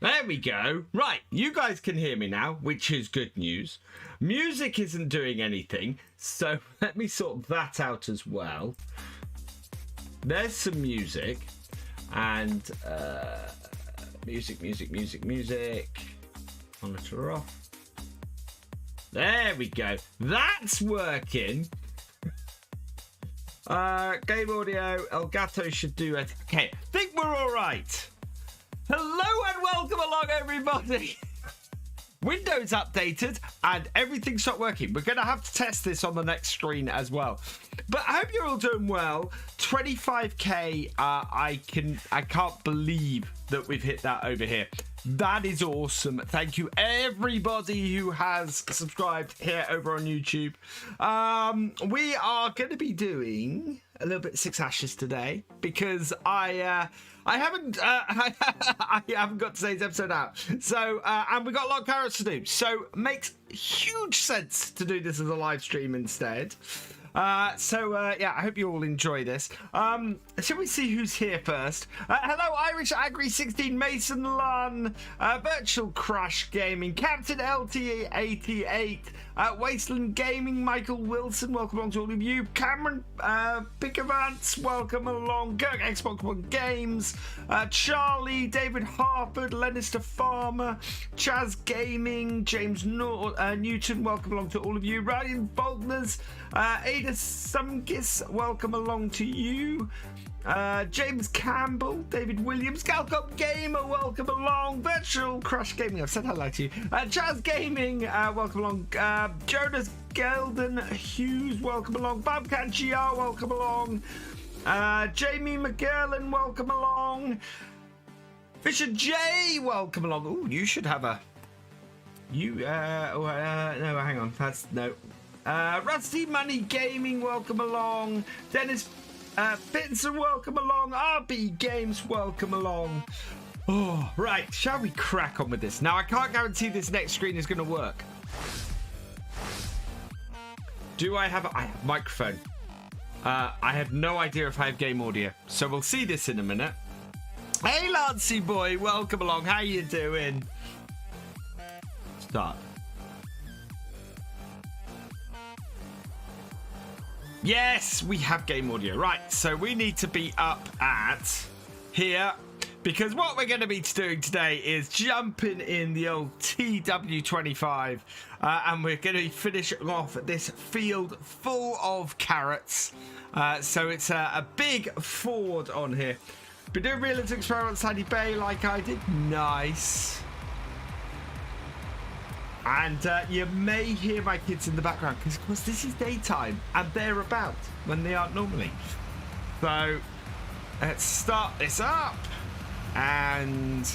There we go. Right, you guys can hear me now, which is good news. Music isn't doing anything, so let me sort that out as well. There's some music, and music. Monitor off. There we go. That's working. Game audio, Elgato should do it. Okay, think we're all right. Hello and welcome along, everybody. Windows updated and everything stopped working. We're going to have to test this on the next screen as well. But I hope you're all doing well. 25k. I can't believe that we've hit that over here. That is awesome. Thank you everybody who has subscribed here over on YouTube. We are going to be doing a little bit of 6 ashes today because I haven't got today's episode out. So and we got a lot of carrots to do. So makes huge sense to do this as a live stream instead. Yeah, I hope you all enjoy this. Shall we see who's here first? Hello, Irish Agri 16, Mason Lunn, Virtual Crush Gaming, Captain LTE 88, Wasteland Gaming, Michael Wilson, welcome along to all of you. Cameron Pickavance, welcome along. Gurk Xbox One Games, Charlie, David Harford, Lannister Farmer, Chaz Gaming, James Newton, welcome along to all of you. Ryan Faulkners, Ada Sumgis, welcome along to you. James Campbell, David Williams, Galcomp Gamer, welcome along. Virtual Crush Gaming, I've said hello to you. Jazz Gaming, welcome along. Jonas Gelden Hughes, welcome along. Babcat GR, welcome along. Jamie McGurlin, welcome along. Fisher J, welcome along. Oh, you should have a. No, hang on. That's no. Rusty Money Gaming, welcome along. Dennis Pinson, welcome along. RB Games, welcome along. Oh, right, shall we crack on with this? Now, I can't guarantee this next screen is going to work. Do I have a microphone? I have no idea if I have game audio, so we'll see this in a minute. Hey, Lancy boy, welcome along. How you doing? Start. Yes, we have game audio. Right, so we need to be up at here because what we're going to be doing today is jumping in the old TW25 and we're going to be finishing off this field full of carrots. So it's a big Ford on here. Been doing realistic experiments on Sandy Bay like I did. Nice. And you may hear my kids in the background because, of course, this is daytime and they're about when they aren't normally. So let's start this up and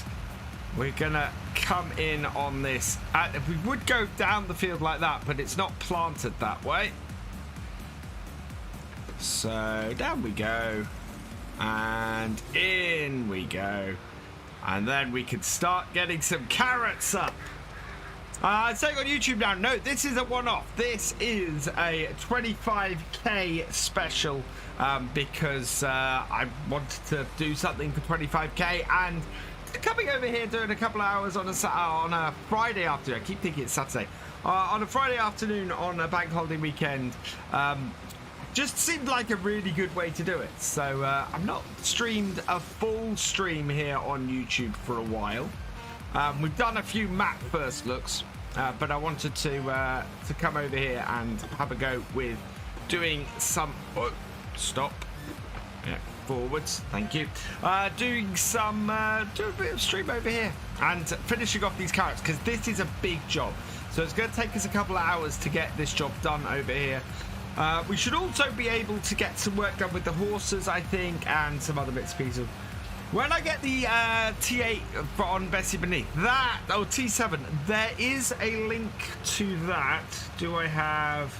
we're going to come in on this. We would go down the field like that, but it's not planted that way. So down we go and in we go. And then we can start getting some carrots up. Saying on YouTube now, no, this is a one-off. This is a 25k special because I wanted to do something for 25k and coming over here doing a couple of hours on a Friday afternoon. I keep thinking it's Saturday. On a Friday afternoon on a bank holiday weekend just seemed like a really good way to do it. So I've not streamed a full stream here on YouTube for a while. We've done a few map first looks, but I wanted to come over here and have a go with doing some. Oh, stop. Yeah, forwards. Thank you. Doing some do a bit of stream over here and finishing off these carrots because this is a big job. So it's going to take us a couple of hours to get this job done over here. We should also be able to get some work done with the horses, I think, and some other bits and pieces. When I get the T8 on Bessie Beneath, that, oh, T7, there is a link to that. Do I have,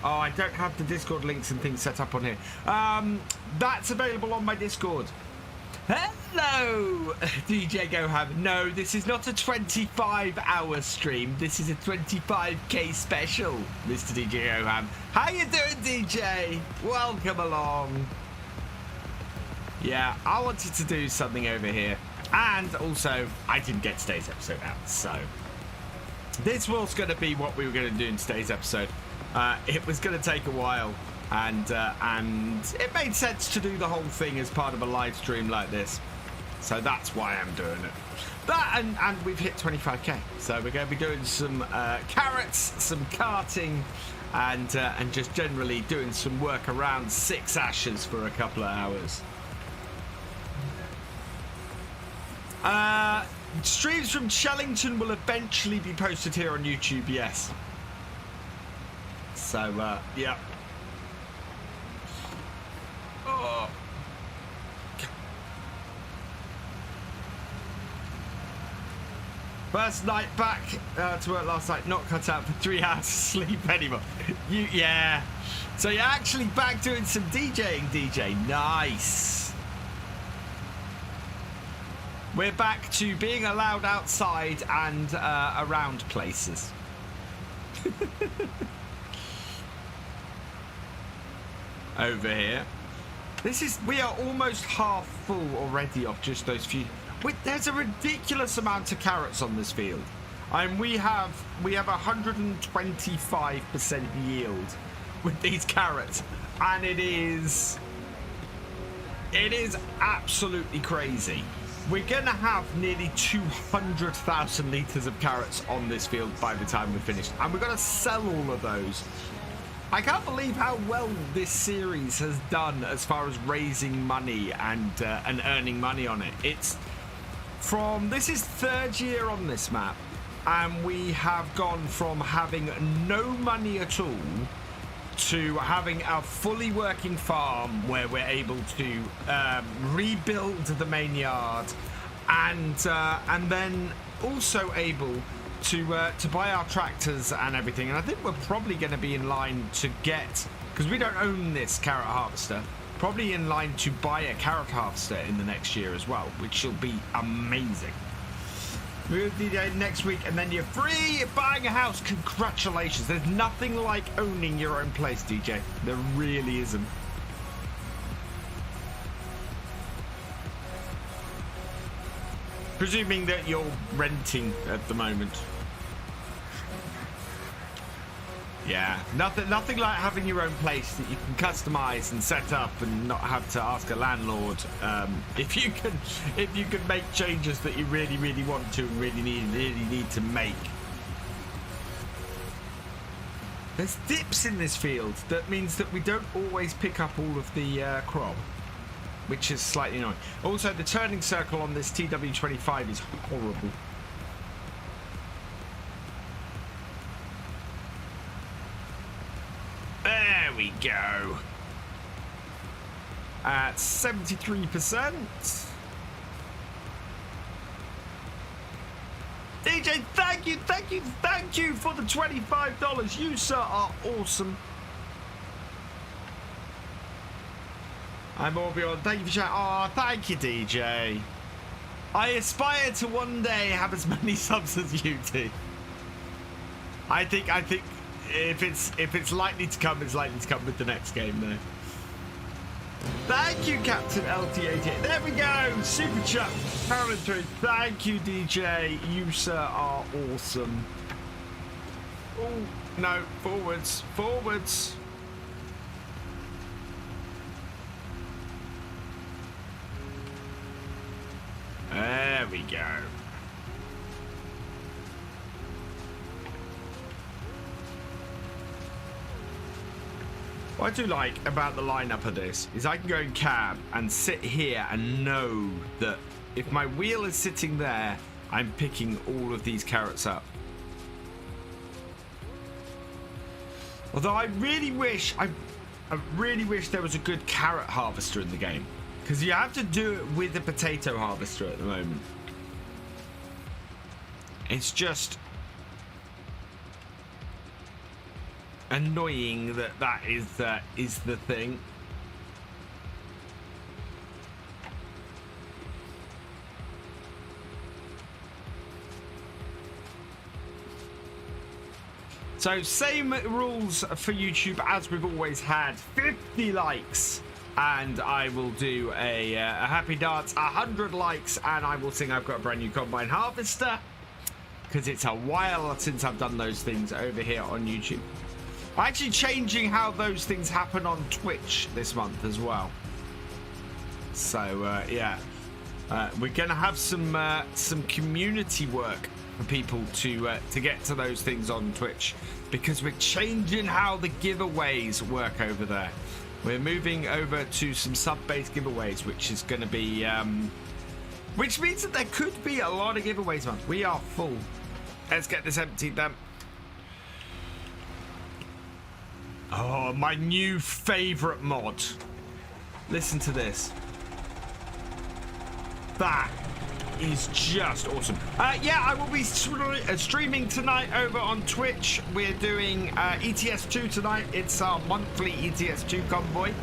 oh, I don't have the Discord links and things set up on here. That's available on my Discord. Hello, DJ GoHam. No, this is not a 25-hour stream. This is a 25k special, Mr. DJ GoHam. How you doing, DJ? Welcome along. Yeah, I wanted to do something over here. And also, I didn't get today's episode out, so this was going to be what we were going to do in today's episode. It was going to take a while, and it made sense to do the whole thing as part of a live stream like this. So that's why I'm doing it. That and we've hit 25k, so we're going to be doing some carrots, some carting, and just generally doing some work around 6 ashes for a couple of hours. Streams from Shellington will eventually be posted here on YouTube, yes. So, yeah. Oh. First night back to work last night, not cut out for 3 hours of sleep anymore. Yeah. So you're actually back doing some DJing, DJ. Nice. We're back to being allowed outside and around places. Over here. We are almost half full already of just those few. There's a ridiculous amount of carrots on this field. And we have 125% yield with these carrots. And it is absolutely crazy. We're going to have nearly 200,000 litres of carrots on this field by the time we're finished. And we're going to sell all of those. I can't believe how well this series has done as far as raising money and earning money on it. This is 3rd year on this map, and we have gone from having no money at all to having a fully working farm where we're able to rebuild the main yard, and then also able to buy our tractors and everything. And I think we're probably going to be in line to get, because we don't own this carrot harvester, probably in line to buy a carrot harvester in the next year as well, which will be amazing. Move DJ next week and then you're free. You're buying a house. Congratulations. There's nothing like owning your own place, DJ. There really isn't. Presuming that you're renting at the moment. Yeah, nothing like having your own place that you can customize and set up and not have to ask a landlord if you can make changes that you really want to and really need to make. There's dips in this field. That means that we don't always pick up all of the crop, which is slightly annoying. Also, the turning circle on this TW25 is horrible. There we go. At 73%. DJ, thank you for the $25. You, sir, are awesome. I'm Orbion. Thank you for chatting. Oh, thank you, DJ. I aspire to one day have as many subs as you do. I think if it's likely to come, it's likely to come with the next game, though. Thank you, Captain LT88. There we go. Super chat. Parallel through. Thank you, DJ. You, sir, are awesome. Oh, no. Forwards. Forwards. There we go. What I do like about the lineup of this is I can go in cab and sit here and know that if my wheel is sitting there, I'm picking all of these carrots up. Although I really wish there was a good carrot harvester in the game, because you have to do it with a potato harvester at the moment. It's just annoying that is the thing. So same rules for YouTube as we've always had. 50 likes and I will do a happy dance, 100 likes, and I will sing I've got a brand new combine harvester, because it's a while since I've done those things over here on YouTube. I'm actually changing how those things happen on Twitch this month as well. So yeah, we're gonna have some community work for people to get to those things on Twitch, because we're changing how the giveaways work over there. We're moving over to some sub-based giveaways, which is going to be which means that there could be a lot of giveaways, man. We are full. Let's get this emptied then. Oh, my new favorite mod. Listen to this. That is just awesome. Yeah, I will be streaming tonight over on Twitch. We're doing ETS2 tonight. It's our monthly ETS2 convoy.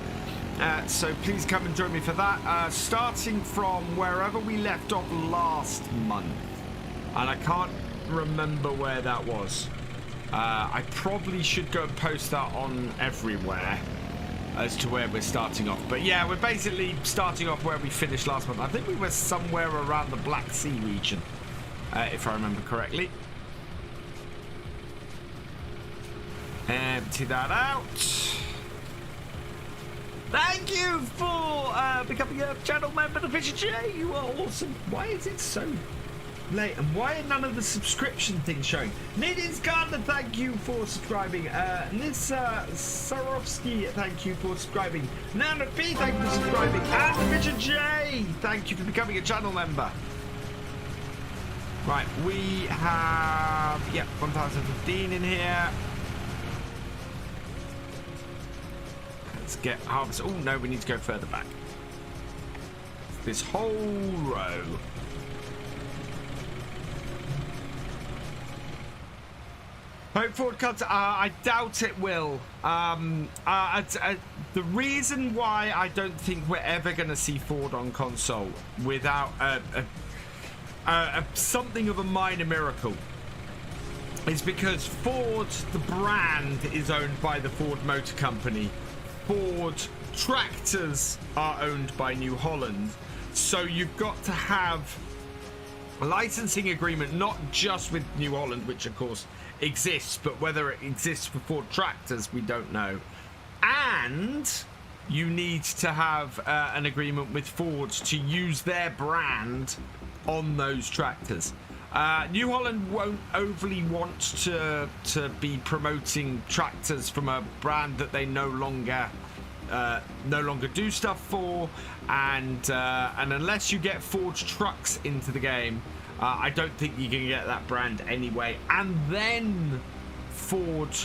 So please come and join me for that. Starting from wherever we left off last month. And I can't remember where that was. I probably should go and post that on everywhere as to where we're starting off. But yeah, we're basically starting off where we finished last month. I think we were somewhere around the Black Sea region, if I remember correctly. Empty that out. Thank you for becoming a channel member, the Fisher J. You are awesome. Why is it so late, and why are none of the subscription things showing? Nadin's Gardner, thank you for subscribing. Nissa Sarovsky, thank you for subscribing. Nana B, thank you for subscribing. And Richard J, thank you for becoming a channel member. Right, we have 1015 in here. Let's get harvest. Oh no, we need to go further back. This whole row. Hope Ford comes. I doubt it will. The reason why I don't think we're ever going to see Ford on console without something of a minor miracle is because Ford, the brand, is owned by the Ford Motor Company. Ford tractors are owned by New Holland. So you've got to have a licensing agreement, not just with New Holland, which of course exists, but whether it exists for Ford tractors, we don't know. And you need to have an agreement with Ford to use their brand on those tractors. New Holland won't overly want to be promoting tractors from a brand that they no longer do stuff for, and unless you get Ford trucks into the game, I don't think you can get that brand anyway. And then Ford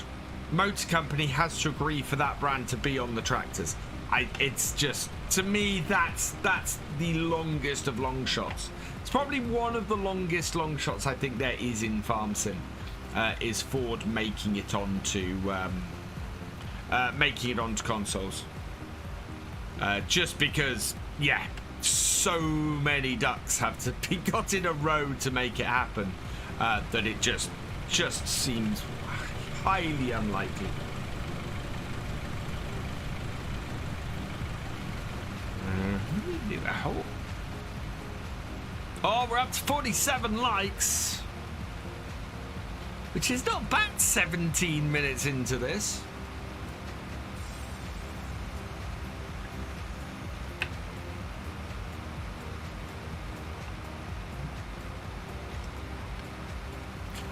Motor Company has to agree for that brand to be on the tractors. It's just, to me, that's the longest of long shots. It's probably one of the longest long shots I think there is in Farm Sim, is Ford making it onto consoles. Just because, yeah, so many ducks have to be got in a row to make it happen, that it just seems highly unlikely. Oh, we're up to 47 likes, which is not bad 17 minutes into this.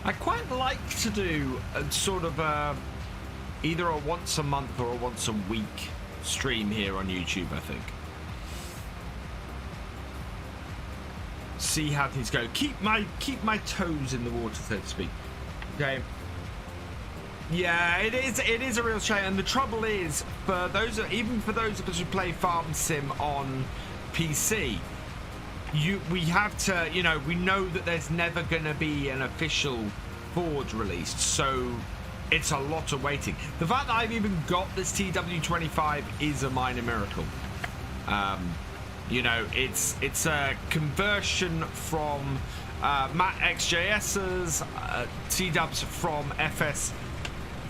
I quite like to do a sort of either a once a month or a once a week stream here on YouTube, I think. See how things go. Keep my toes in the water, so to speak. Okay. Yeah, it is a real shame, and the trouble is, for those of us who play Farm Sim on PC, we have to, we know that there's never going to be an official Ford released, so it's a lot of waiting. The fact that I've even got this TW25 is a minor miracle. It's a conversion from Matt XJS's T-dubs from FS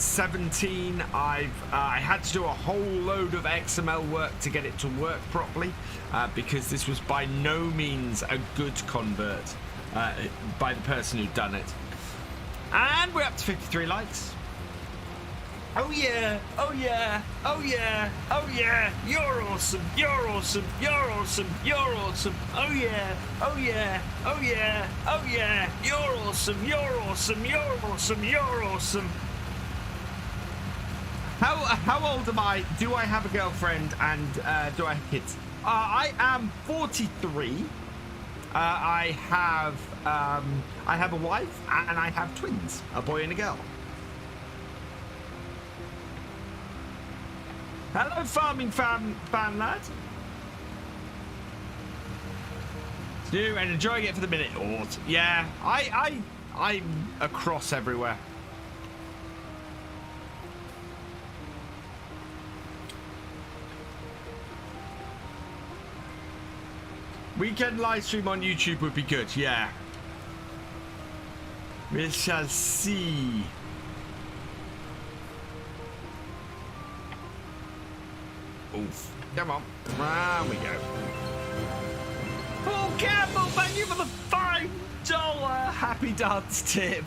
17, I had to do a whole load of XML work to get it to work properly, because this was by no means a good convert by the person who'd done it. And we're up to 53 likes. Oh yeah, oh yeah, oh yeah, oh yeah, you're awesome, you're awesome, you're awesome, you're awesome, oh yeah, oh yeah, oh yeah, oh yeah, you're awesome, you're awesome, you're awesome, you're awesome. How old am I? Do I have a girlfriend, and do I have kids? I am 43. I have a wife, and I have twins, a boy and a girl. Hello, farming fan lad. New and enjoying it for the minute. Awesome. Yeah, I'm across everywhere. Weekend live stream on YouTube would be good. Yeah. We shall see. Oof. Come on. There we go. Paul Campbell, thank you for the $5 happy dance tip.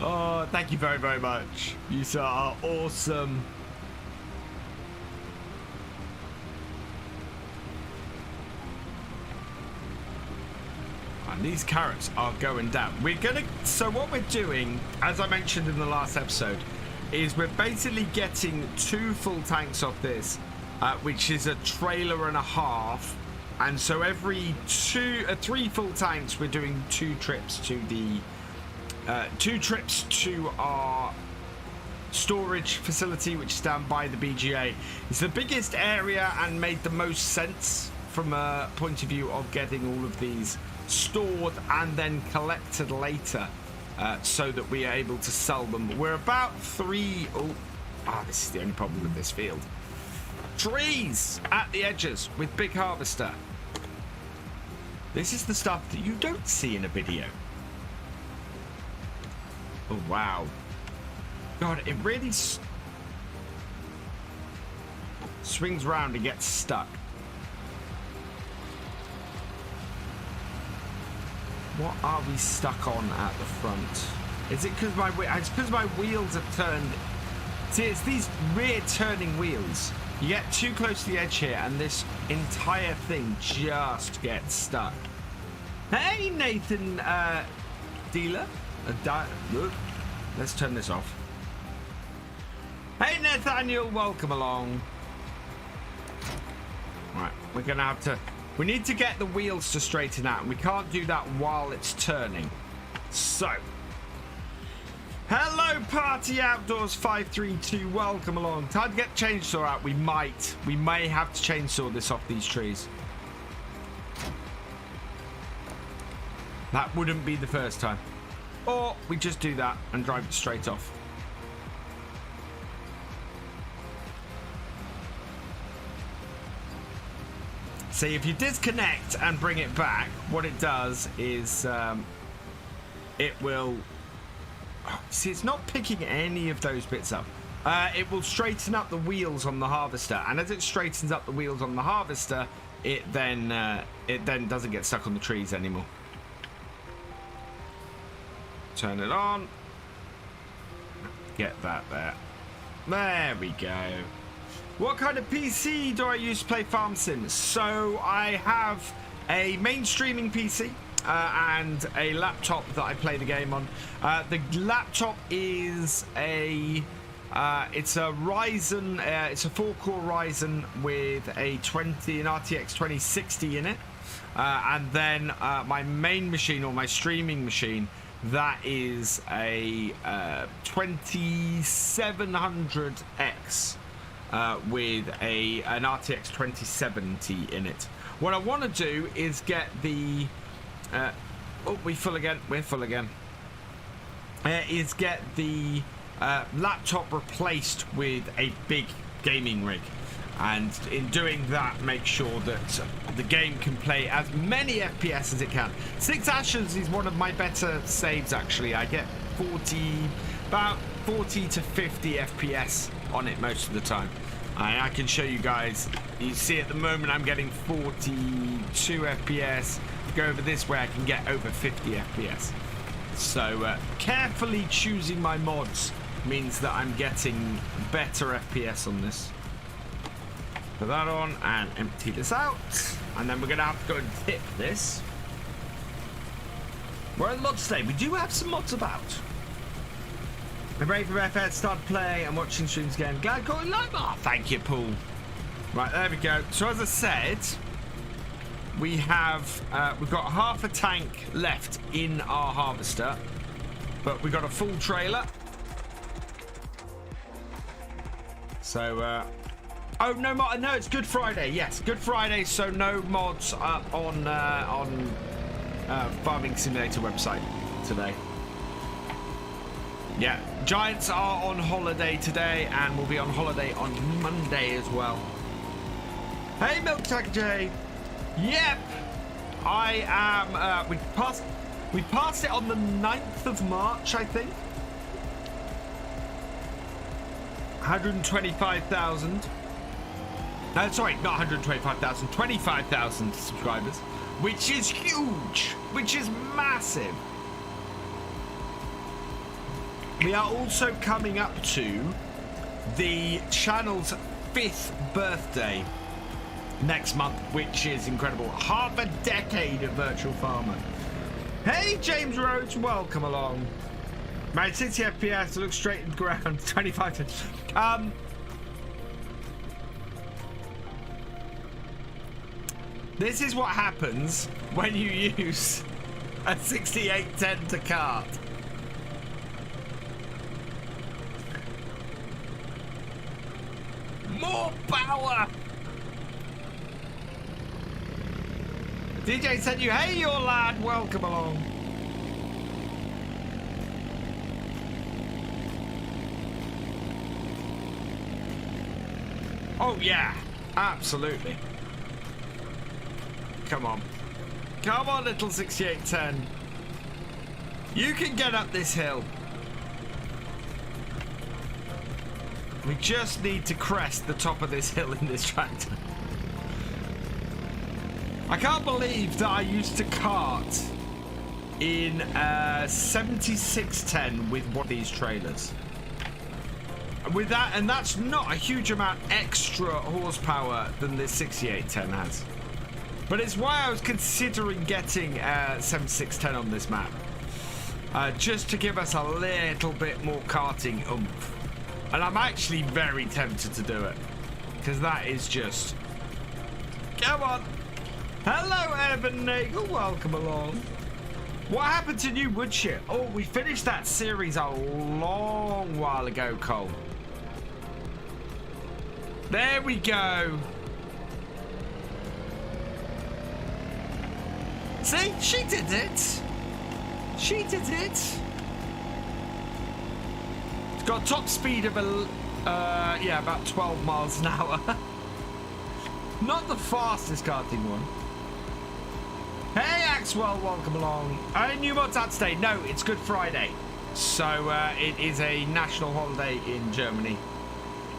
Oh, thank you very, very much. You are awesome. And these carrots are going down. So what we're doing, as I mentioned in the last episode, is we're basically getting 2 full tanks off this, which is a trailer and a half, and so every 3 full tanks we're doing 2 trips to the 2 trips to our storage facility, which is down by the BGA. It's the biggest area and made the most sense from a point of view of getting all of these stored and then collected later. So that we are able to sell them. We're about 3... this is the only problem with this field. Trees at the edges with big harvester. This is the stuff that you don't see in a video. Oh, wow. God, it really swings round and gets stuck. What are we stuck on at the front? Is it because my wheels have turned? See, it's these rear turning wheels. You get too close to the edge here, and this entire thing just gets stuck. Hey, Nathan, dealer. Let's turn this off. Hey, Nathaniel, welcome along. Right, we're gonna have to. We need to get the wheels to straighten out, and we can't do that while it's turning. So, hello, Party Outdoors 532. Welcome along. Time to get the chainsaw out. We may have to chainsaw this off these trees. That wouldn't be the first time. Or we just do that and drive it straight off. See, if you disconnect and bring it back, what it does is it will... see, it's not picking any of those bits up. It will straighten up the wheels on the harvester, and as it straightens up the wheels on the harvester, it then doesn't get stuck on the trees anymore. Turn it on. Get that there. There we go. What kind of PC do I use to play Farm Sim? So I have a mainstreaming PC and a laptop that I play the game on. The laptop is it's a Ryzen, it's a 4-core Ryzen with an RTX 2060 in it, and then my main machine, or my streaming machine, that is a 2700X. With an RTX 2070 in it. What I want to do is get the we're full again. Is get the laptop replaced with a big gaming rig. And in doing that, make sure that the game can play as many FPS as it can. 6 Ashes is one of my better saves, actually. I get about 40 to 50 FPS on it most of the time. I can show you guys. You see at the moment I'm getting 42 FPS. Go over this way, I can get over 50 FPS. So carefully choosing my mods means that I'm getting better FPS on this. Put that on and empty this out. And then we're going to have to go and tip this. We're on mods today. We do have some mods about. I'm ready for FS, started playing and watching streams again. Glad calling live. Oh, thank you, Paul. Right, there we go. So as I said, we've got half a tank left in our harvester, but we've got a full trailer. So, oh no, no, it's Good Friday. Yes, Good Friday. So no mods up on Farming Simulator website today. Yeah, Giants are on holiday today and will be on holiday on Monday as well. Hey, milkshake. Yep, I am. We passed it on the 9th of March, I think. 125,000. No, sorry, not 125,000. 25,000 subscribers, which is huge, which is massive. We are also coming up to the channel's 5th birthday next month, which is incredible. Half a decade of Virtual Farmer. Hey, James Rhodes, welcome along. My 60 FPS to look straight in the ground. 25. This is what happens when you use a 6810 to cart. More power! DJ sent you, hey, your lad, welcome along. Oh, yeah, absolutely. Come on. Come on, little 6810. You can get up this hill. We just need to crest the top of this hill in this tractor. I can't believe that I used to cart in 7610 with one of these trailers. With that, and that's not a huge amount extra horsepower than this 6810 has. But it's why I was considering getting 7610 on this map. Just to give us a little bit more karting oomph. And I'm actually very tempted to do it. Because that is just... Come on. Hello, Evan Nagel. Welcome along. What happened to New Woodship? Oh, we finished that series a long while ago, Cole. There we go. See? She did it. She did it. Got top speed of yeah, about 12 miles an hour. Not the fastest karting one. Hey Axwell, welcome along. New mods out today. No, it's Good Friday. So it is a national holiday in Germany.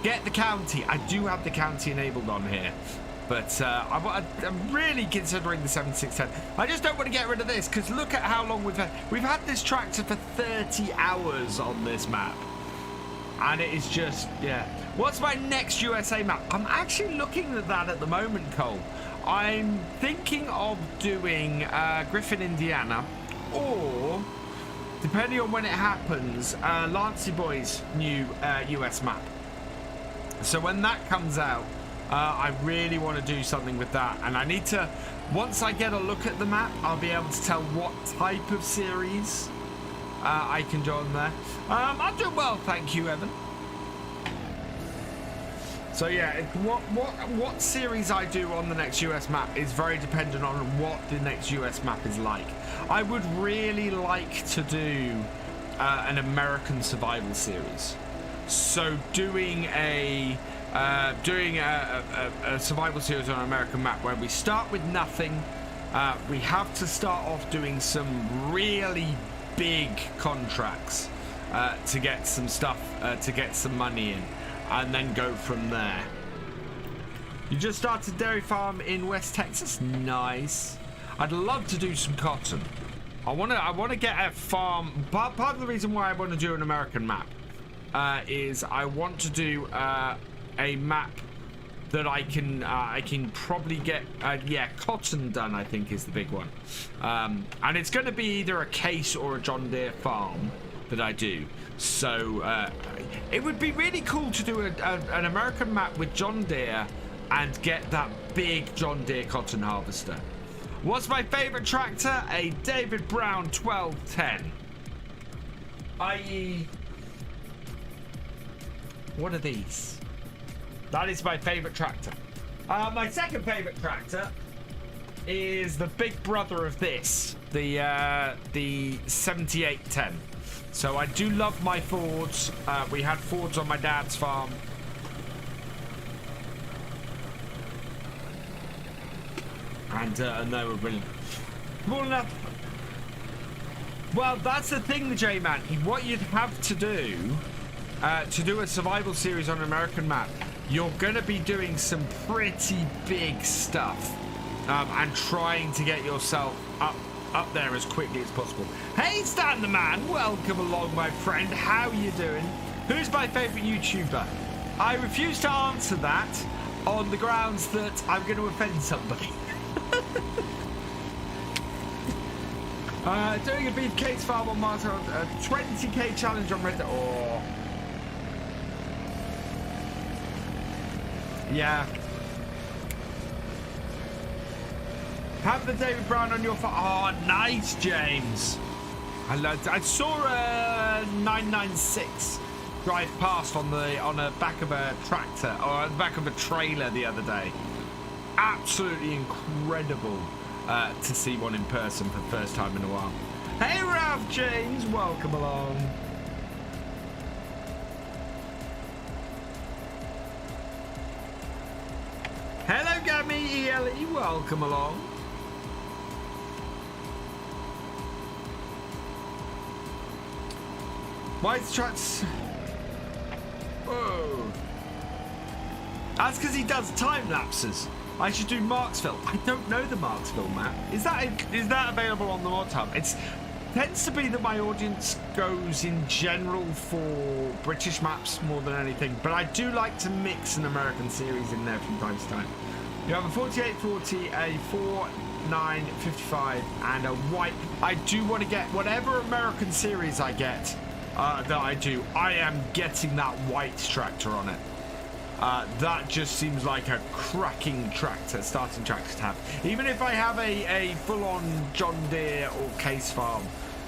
Get the county. I do have the county enabled on here. But I'm really considering the 7610. I just don't want to get rid of this because look at how long we've had. We've had this tractor for 30 hours on this map. And it is just, yeah. What's my next USA map? I'm actually looking at that at the moment, Cole. I'm thinking of doing Griffin, Indiana, or, depending on when it happens, Lancey Boy's new US map. So when that comes out, I really want to do something with that. And I need to, once I get a look at the map, I'll be able to tell what type of series I can do on there. I'm doing well, thank you, Evan. So yeah, what series I do on the next US map is very dependent on what the next US map is like. I would really like to do an American survival series. So doing a doing a survival series on an American map where we start with nothing. We have to start off doing some really big contracts to get some stuff, to get some money in, and then go from there. You just started a dairy farm in West Texas. Nice. I'd love to do some cotton. I want to get a farm. Part of the reason why I want to do an American map is I want to do a map that I can probably get cotton done. I think is the big one, and it's going to be either a case or a John Deere farm that I do. So it would be really cool to do an American map with John Deere and get that big John Deere cotton harvester. What's my favorite tractor? A David Brown 1210. I.e. what are these? That is my favorite tractor. My second favorite tractor is the big brother of this, the 7810. So I do love my Fords. We had Fords on my dad's farm. And they were brilliant. Small enough. Well, that's the thing, J-Man. What you'd have to do a survival series on an American map, you're going to be doing some pretty big stuff and trying to get yourself up there as quickly as possible. Hey, Stan the Man, welcome along, my friend. How are you doing? Who's my favorite YouTuber? I refuse to answer that on the grounds that I'm going to offend somebody. Doing a beef case farm on Mars, a 20k challenge on Reddit. Oh, yeah. Have the David Brown on your phone. Oh, nice, James. I saw a 996 drive past on the back of a tractor or on the back of a trailer the other day. Absolutely incredible to see one in person for the first time in a while. Hey, Ralph James, welcome along. Hello, Gammy ELE, welcome along. Why is the tracks? Whoa. That's because he does time lapses. I should do Marksville. I don't know the Marksville map. Is that available on the mod hub? It tends to be that my audience goes in general for British maps more than anything, but I do like to mix an American series in there from time to time. You have a 4840, a 4955, and a white. I do want to get whatever American series I get that I do. I am getting that white tractor on it. That just seems like a cracking tractor, starting tractor to have. Even if I have a full-on John Deere or case farm,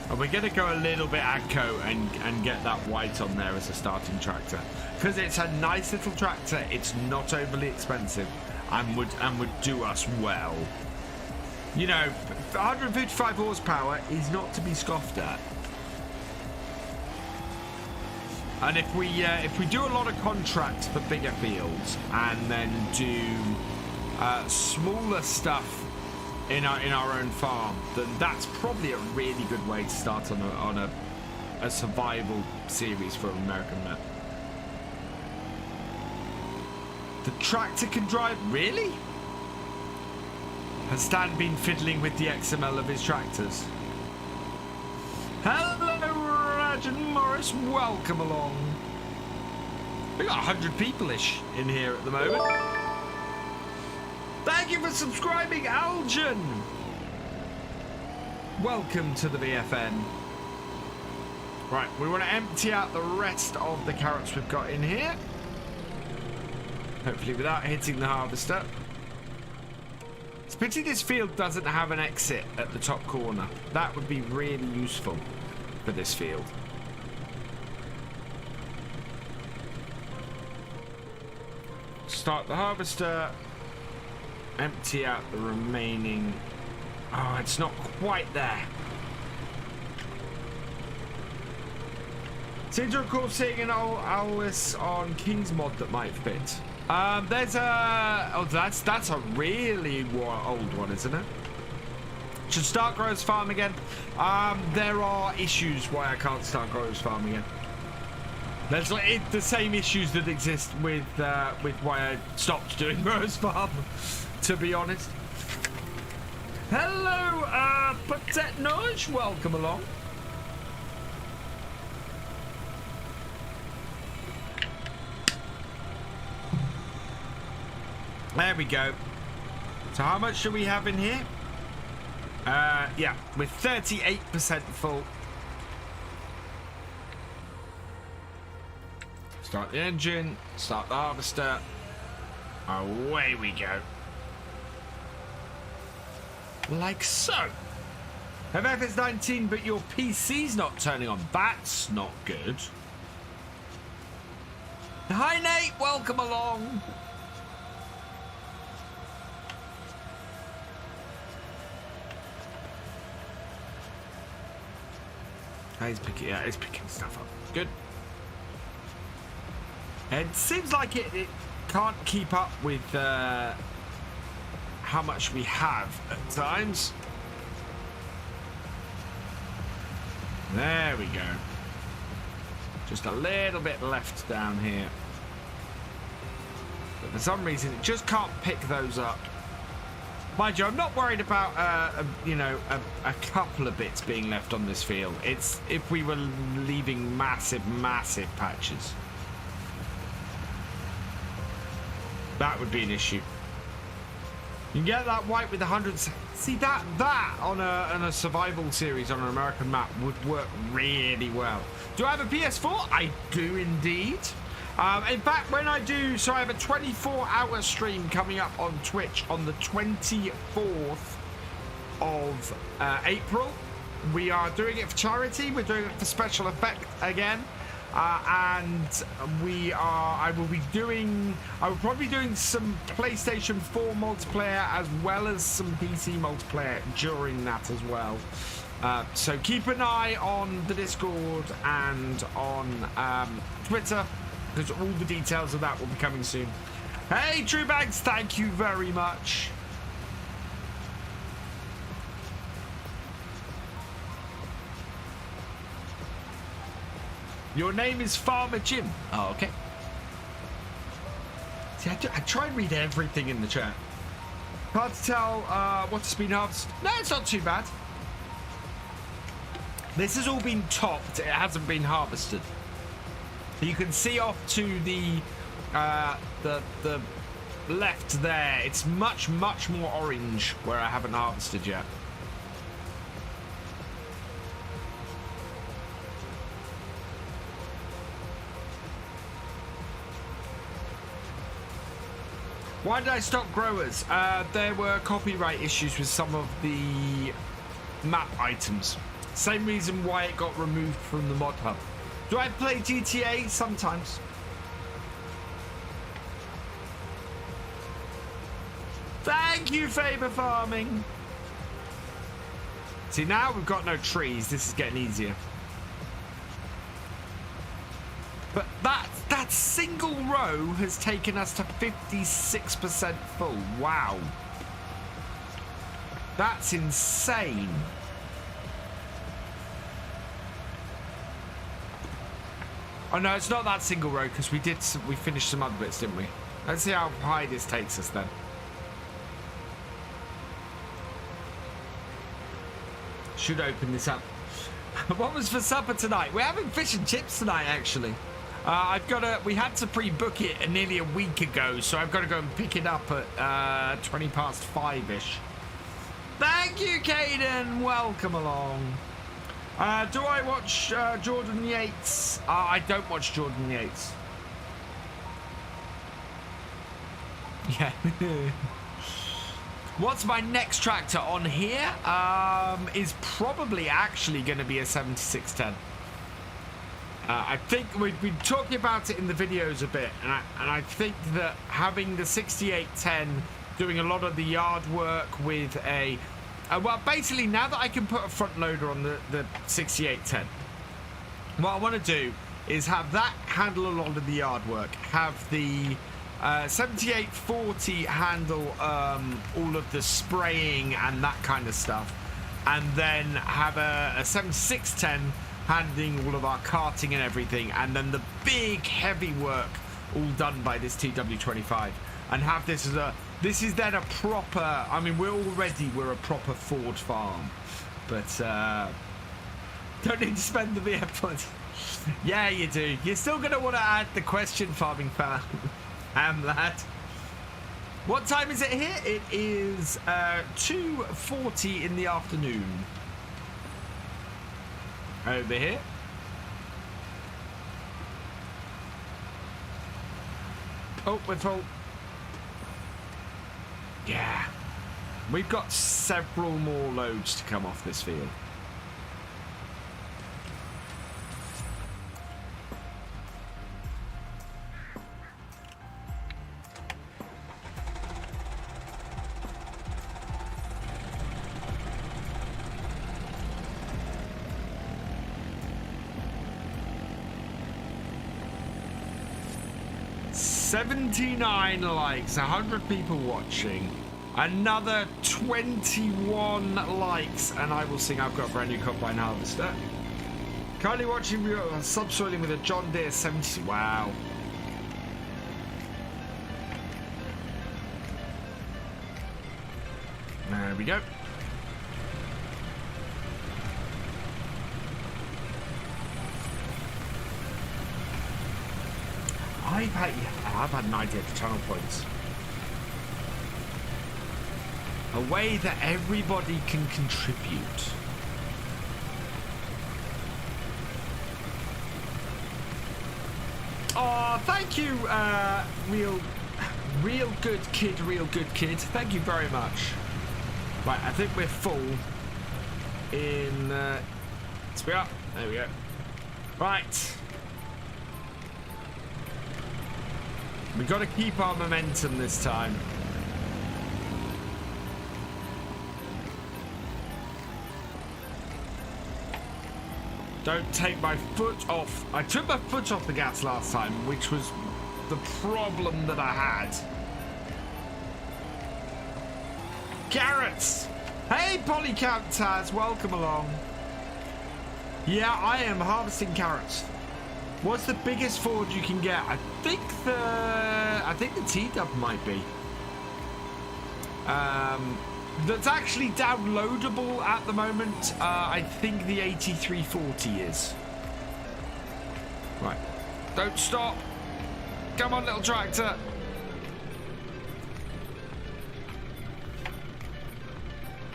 and we're going to go a little bit AGCO and get that white on there as a starting tractor. Because it's a nice little tractor, it's not overly expensive, and would do us well. You know, 155 horsepower is not to be scoffed at. And if we do a lot of contracts for bigger fields and then do smaller stuff in our own farm, then that's probably a really good way to start on a survival series for an American map. The tractor can drive, really? Has Stan been fiddling with the XML of his tractors? Hello, Rajan Morris, welcome along. We got 100 people-ish in here at the moment. Thank you for subscribing, Aljan. Welcome to the VFN. Right, we want to empty out the rest of the carrots we've got in here. Hopefully without hitting the harvester. It's a pity this field doesn't have an exit at the top corner. That would be really useful for this field. Start the harvester. Empty out the remaining. Oh, it's not quite there. Seems to recall seeing an Alwis on King's mod that might fit. There's a... Oh, that's a really old one, isn't it? Should start Growers Farm again. There are issues why I can't start Growers Farm again. There's like the same issues that exist with why I stopped doing Growers Farm, to be honest. Hello, Petit Nudge, welcome along. There we go. So how much do we have in here? Yeah, we're 38% full. Start the engine, start the harvester. Away we go. Like so. FF 19, but your PC's not turning on. That's not good. Hi Nate, welcome along. He's picking stuff up. Good. It seems like it can't keep up with how much we have at times. There we go. Just a little bit left down here. But for some reason, it just can't pick those up. Mind you, I'm not worried about, you know, a couple of bits being left on this field. It's if we were leaving massive, massive patches. That would be an issue. You can get that white with 100. See that on a survival series on an American map would work really well. Do I have a PS4? I do indeed. In fact, when I do, so I have a 24-hour stream coming up on Twitch on the 24th of April. We are doing it for charity. We're doing it for special effect again. And I will probably be doing some PlayStation 4 multiplayer as well as some PC multiplayer during that as well. So keep an eye on the Discord and on Twitter, because all the details of that will be coming soon. Hey, True Bags, thank you very much. Your name is Farmer Jim. Oh, okay. See, I try and read everything in the chat. Hard to tell what's been harvested. No, it's not too bad. This has all been topped. It hasn't been harvested. You can see off to the left there. It's much more orange where I haven't harvested yet. Why did I stop growers? There were copyright issues with some of the map items. Same reason why it got removed from the mod hub. Do I play GTA? Sometimes. Thank you, Faber Farming. See, now we've got no trees. This is getting easier. But that single row has taken us to 56% full. Wow. That's insane. Oh no, it's not that single row because we finished some other bits, didn't we? Let's see how high this takes us then. Should open this up. What was for supper tonight? We're having fish and chips tonight, actually. We had to pre-book it nearly a week ago, so I've got to go and pick it up at 20 past 5-ish. Thank you, Caden. Welcome along. Do I watch Jordan Yates? I don't watch Jordan Yates. Yeah. What's my next tractor on here? Is probably actually going to be a 7610. I think we've been talking about it in the videos a bit, and I think that having the 6810 doing a lot of the yard work with a well, basically now that I can put a front loader on the 6810, what I want to do is have that handle a lot of the yard work, have the 7840 handle all of the spraying and that kind of stuff, and then have a 7610 handling all of our carting and everything, and then the big heavy work all done by this TW25, and have this as a, this is then a proper, I mean, we're a proper Ford farm, but don't need to spend the VF points. Yeah, you do. You're still going to want to add the question farming fan, lad. What time is it here? It is 2:40 in the afternoon. Over here. Oh, we're full. Yeah. We've got several more loads to come off this field. $79 likes, 100 people watching, another 21 likes, and I will sing I've got a brand new combine harvester. Currently watching subsoiling with a John Deere 70. Wow. There we go. I've had an idea for channel points. A way that everybody can contribute. Oh, thank you, real good kid. Thank you very much. Right, I think we're full in, speed up. There we go. Right. We've got to keep our momentum this time. Don't take my foot off. I took my foot off the gas last time, which was the problem that I had. Carrots! Hey, Polycount Taz, welcome along. Yeah, I am harvesting carrots. What's the biggest Ford you can get? I think the T-Dub might be. That's actually downloadable at the moment. I think the 8340 is. Right. Don't stop. Come on, little tractor.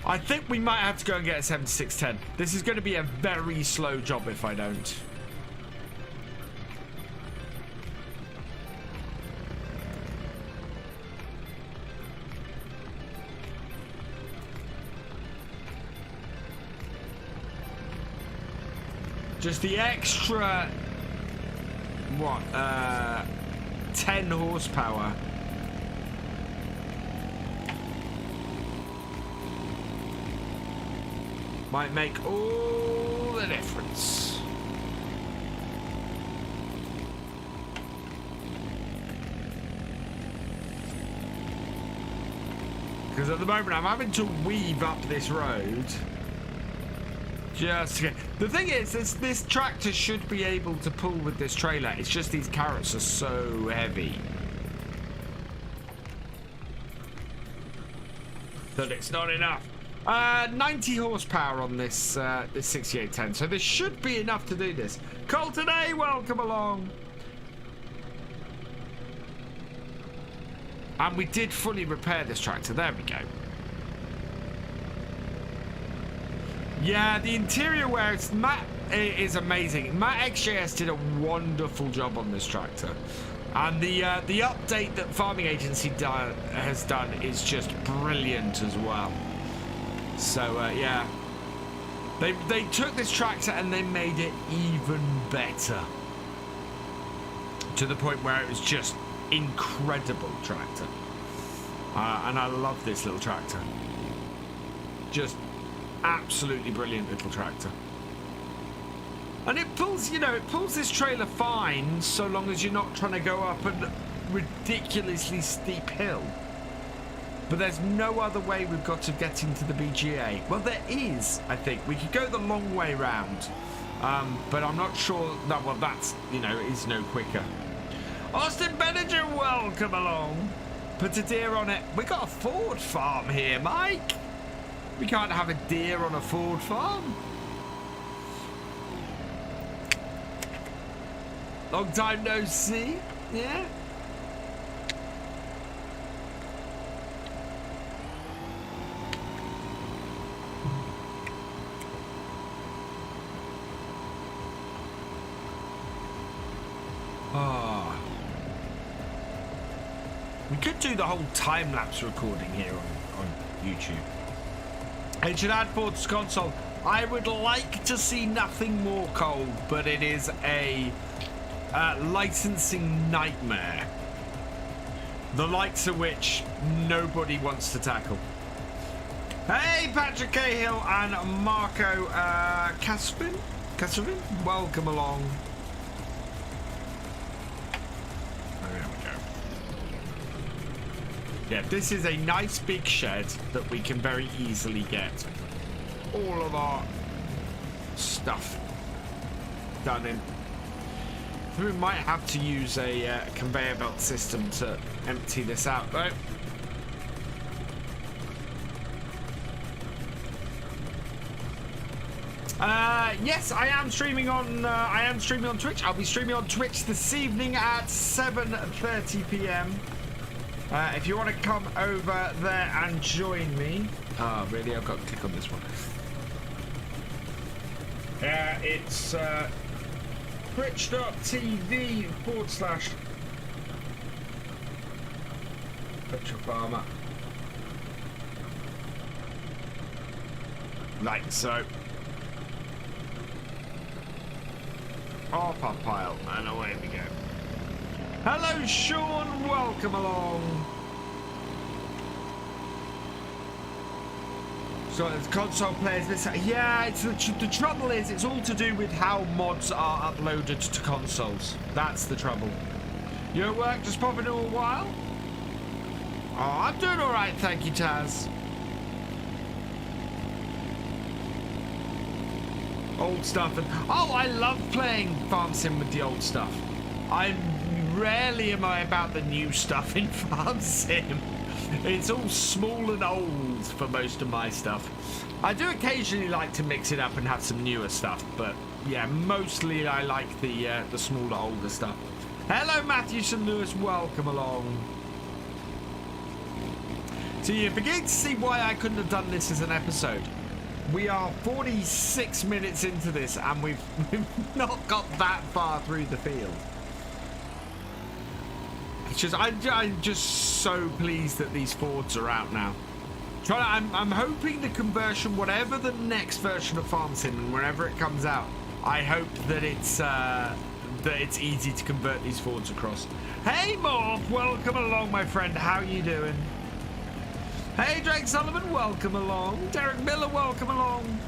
I think we might have to go and get a 7610. This is going to be a very slow job if I don't. Just the extra, what, 10 horsepower. Might make all the difference. Because at the moment I'm having to weave up this road. Just the thing is, this tractor should be able to pull with this trailer. It's just these carrots are so heavy that it's not enough. 90 horsepower on this this 6810, so this should be enough to do this. Colton A, welcome along. And we did fully repair this tractor. There we go. Yeah, the interior wear, Matt is amazing. Matt XJS did a wonderful job on this tractor. And the update that Farming Agency has done is just brilliant as well. So, yeah. They took this tractor and they made it even better. To the point where it was just incredible tractor. And I love this little tractor. Just absolutely brilliant little tractor. And it pulls, you know, it pulls this trailer fine so long as you're not trying to go up and ridiculously steep hill. But there's no other way we've got to get into the BGA. Well, there is, I think. We could go the long way round. But I'm not sure that, well, that's, you know, is no quicker. Austin Benninger, welcome along. Put a deer on it. We got a Ford farm here, Mike. We can't have a deer on a Ford farm. Long time no see. Yeah. Oh. We could do the whole time-lapse recording here on YouTube. It should add forward to console. I would like to see nothing more cold, but it is a licensing nightmare. The likes of which nobody wants to tackle. Hey, Patrick Cahill and Marco Kasvin, welcome along. Yeah, this is a nice big shed that we can very easily get all of our stuff done in. We might have to use a conveyor belt system to empty this out, though. Yes, I am streaming on Twitch. I'll be streaming on Twitch this evening at 7:30 p.m. If you want to come over there and join me. Oh, really? I've got to click on this one. It's twitch.tv/Farmer. Like so. Off our pile, and away we go. Hello, Sean. Welcome along. So the console players, this, yeah, it's the trouble is it's all to do with how mods are uploaded to consoles. That's the trouble. You at work? Just popping in a while? Oh, I'm doing all right, thank you, Taz. Old stuff and oh, I love playing Farm Sim with the old stuff. Rarely am I about the new stuff in Farm Sim. It's all small and old for most of my stuff. I do occasionally like to mix it up and have some newer stuff, but yeah, mostly I like the smaller, older stuff. Hello, Matthew St. Lewis, welcome along. So you begin to see why I couldn't have done this as an episode. We are 46 minutes into this, and we've not got that far through the field. It's just, I'm just so pleased that these Fords are out now. I'm hoping the conversion, whatever the next version of Farm Sim, and wherever it comes out, I hope that it's easy to convert these Fords across. Hey, Morph, welcome along, my friend. How you doing? Hey, Drake Sullivan, welcome along. Derek Miller, welcome along.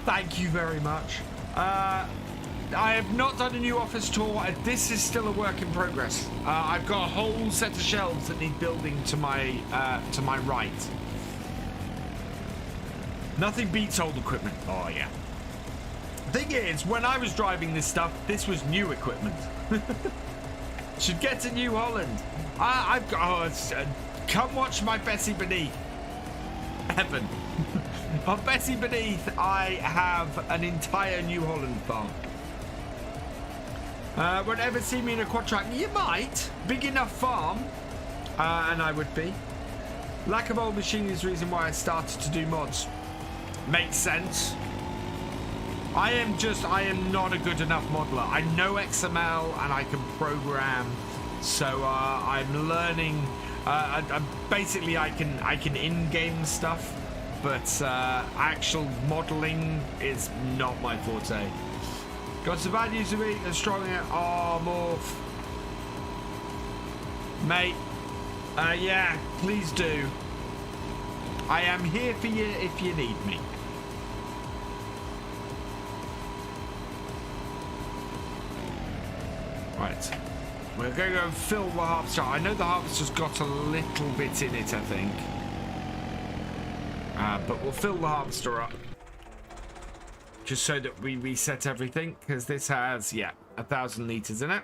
Thank you very much. I have not done a new office tour. This is still a work in progress. I've got a whole set of shelves that need building to my right. Nothing beats old equipment. Oh yeah. Thing is, when I was driving this stuff, this was new equipment. Should get to New Holland. I've got. Come watch my Bessie Beneath. Heaven. On Bessie Beneath, I have an entire New Holland farm. Won't ever see me in a quad track. You might. Big enough farm. And I would be. Lack of old machinery is the reason why I started to do mods. Makes sense. I am not a good enough modeler. I know XML and I can program. So I'm learning. Basically, I can in-game stuff, but actual modeling is not my forte. Got some bad news to me. They're strong out. Oh, Morph. Mate. Yeah, please do. I am here for you if you need me. Right. We're going to go fill the harvester. I know the harvester's got a little bit in it, I think. But we'll fill the harvester up. Just so that we reset everything. Because this has, yeah, 1,000 litres in it.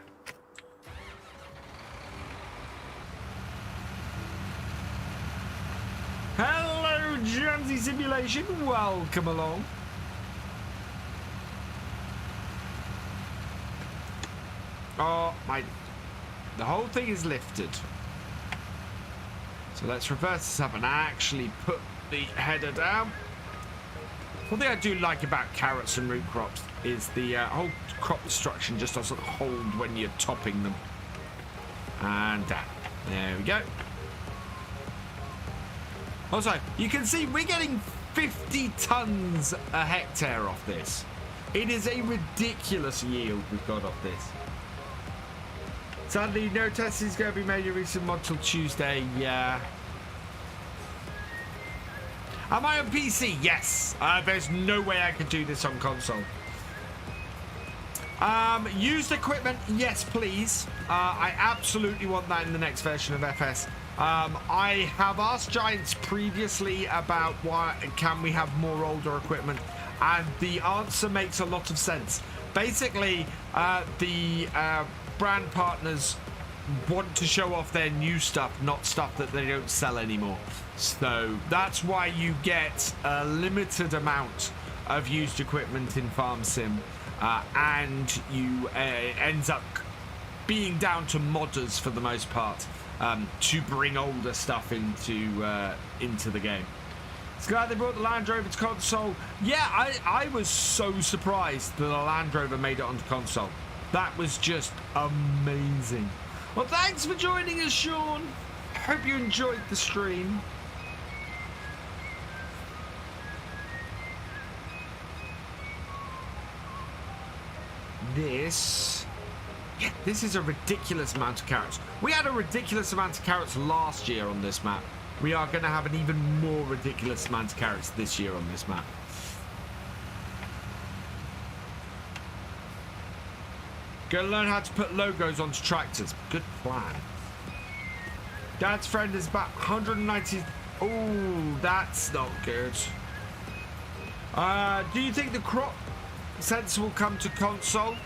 Hello, Jamsy Simulation. Welcome along. Oh, the whole thing is lifted. So let's reverse this up and actually put the header down. One thing I do like about carrots and root crops is the whole crop destruction just doesn't hold when you're topping them. And down. There we go. Also, you can see we're getting 50 tons a hectare off this. It is a ridiculous yield we've got off this. Sadly, no test is going to be made in recent mod till Tuesday. Yeah. Am I on PC? Yes. There's no way I could do this on console. Used equipment? Yes, please. I absolutely want that in the next version of FS. I have asked Giants previously about why can we have more older equipment, and the answer makes a lot of sense. Basically, the brand partners want to show off their new stuff, not stuff that they don't sell anymore. So that's why you get a limited amount of used equipment in Farm Sim, and you ends up being down to modders for the most part, to bring older stuff into the game. It's glad they brought the Land Rover to console. Yeah, I was so surprised that the Land Rover made it onto console. That was just amazing. Well, thanks for joining us, Sean. Hope you enjoyed the stream. This is a ridiculous amount of carrots. We had a ridiculous amount of carrots last year on this map. We are going to have an even more ridiculous amount of carrots this year on this map. Gonna learn how to put logos onto tractors. Good plan. Dad's friend is about 190. Oh, that's not good. Do you think the crop sensor will come to console?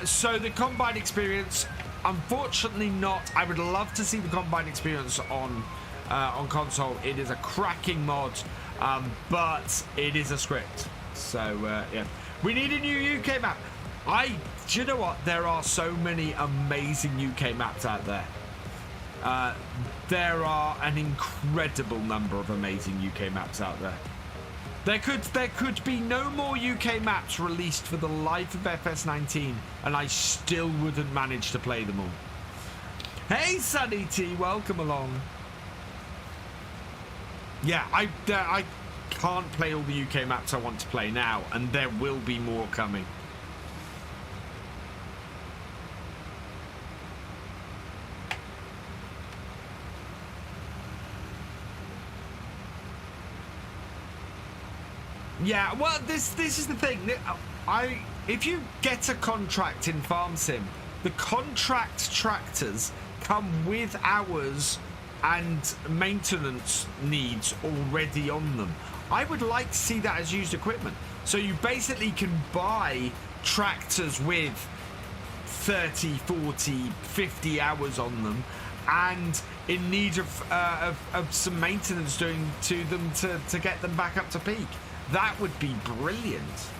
So the combine experience, unfortunately not. I would love to see the combine experience on console. It is a cracking mod, but it is a script. So yeah, we need a new UK map. Do you know what? There are so many amazing UK maps out there. There are an incredible number of amazing UK maps out there. There could be no more UK maps released for the life of FS19, and I still wouldn't manage to play them all. Hey, Sunny T, welcome along. Yeah, I can't play all the UK maps I want to play now, and there will be more coming. Yeah, well, this is the thing. If you get a contract in Farm Sim, the contract tractors come with hours and maintenance needs already on them. I would like to see that as used equipment. So you basically can buy tractors with 30, 40, 50 hours on them, and in need of some maintenance doing to them to get them back up to peak. That would be brilliant.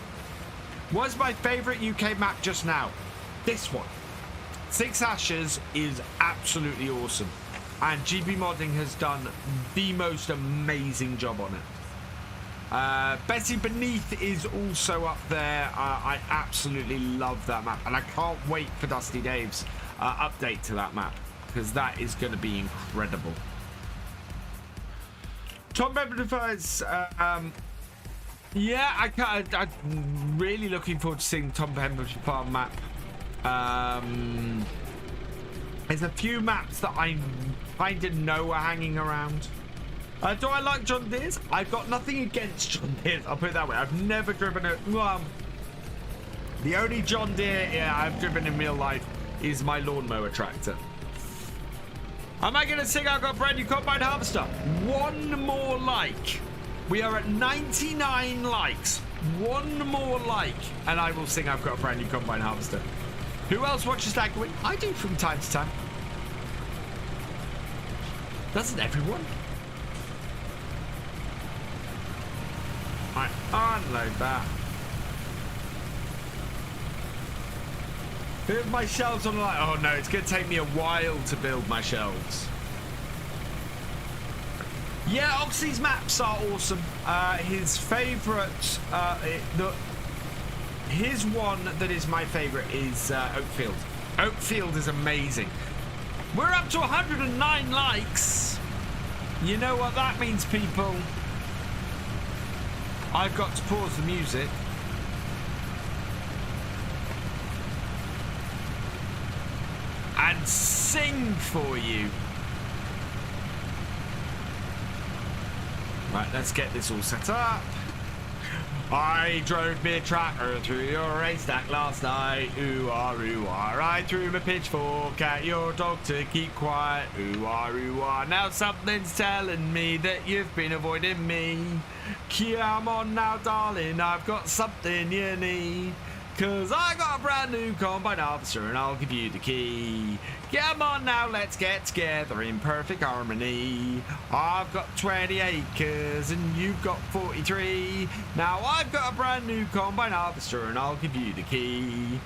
What's my favourite UK map just now? This one. Six Ashes is absolutely awesome. And GB Modding has done the most amazing job on it. Bessie Beneath is also up there. I absolutely love that map. And I can't wait for Dusty Dave's update to that map, because that is going to be incredible. Tom Beverly yeah, I'm really looking forward to seeing Tom Pemberton Farm map. There's a few maps that I kind of know are hanging around. Do I like John Deere's? I've got nothing against John Deere's, I'll put it that way. I've never driven it. Well, the only John Deere I've driven in real life is my lawnmower tractor. Am I going to sing I've got a brand new combine harvester? One more like. We are at 99 likes. One more like, and I will sing I've got a brand new combine harvester. Who else watches that? I do from time to time. Doesn't everyone? I unload that. Build my shelves on like, oh no, it's going to take me a while to build my shelves. Yeah, Oxy's maps are awesome. His favourite, his one that is my favourite is Oakfield. Oakfield is amazing. We're up to 109 likes. You know what that means, people? I've got to pause the music. And sing for you. Right, let's get this all set up. I drove me tractor through your haystack last night. Ooh-ah, ooh-ah. I threw my pitchfork at your dog to keep quiet. Ooh-ah, ooh-ah. Now something's telling me that you've been avoiding me. Come on now, darling, I've got something you need. 'Cause I got a brand new combine harvester and I'll give you the key. Come on now, let's get together in perfect harmony. I've got 20 acres and you've got 43. Now I've got a brand new combine harvester and I'll give you the key.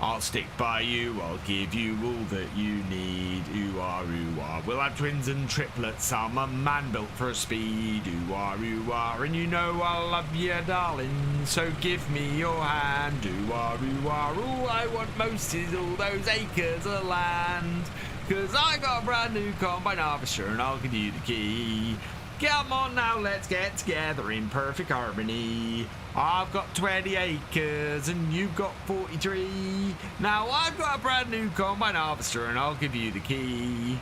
I'll stick by you, I'll give you all that you need. Ooh-ah, ooh-ah. We'll have twins and triplets, I'm a man built for speed. Ooh-ah, ooh-ah. And you know I love you, darling, so give me your hand. Ooh-ah, ooh-ah. All I want most is all those acres of land. 'Cause I got a brand new combine harvester and I'll give you the key. Come on now, let's get together in perfect harmony. I've got 20 acres and you've got 43. Now I've got a brand new combine harvester and I'll give you the key.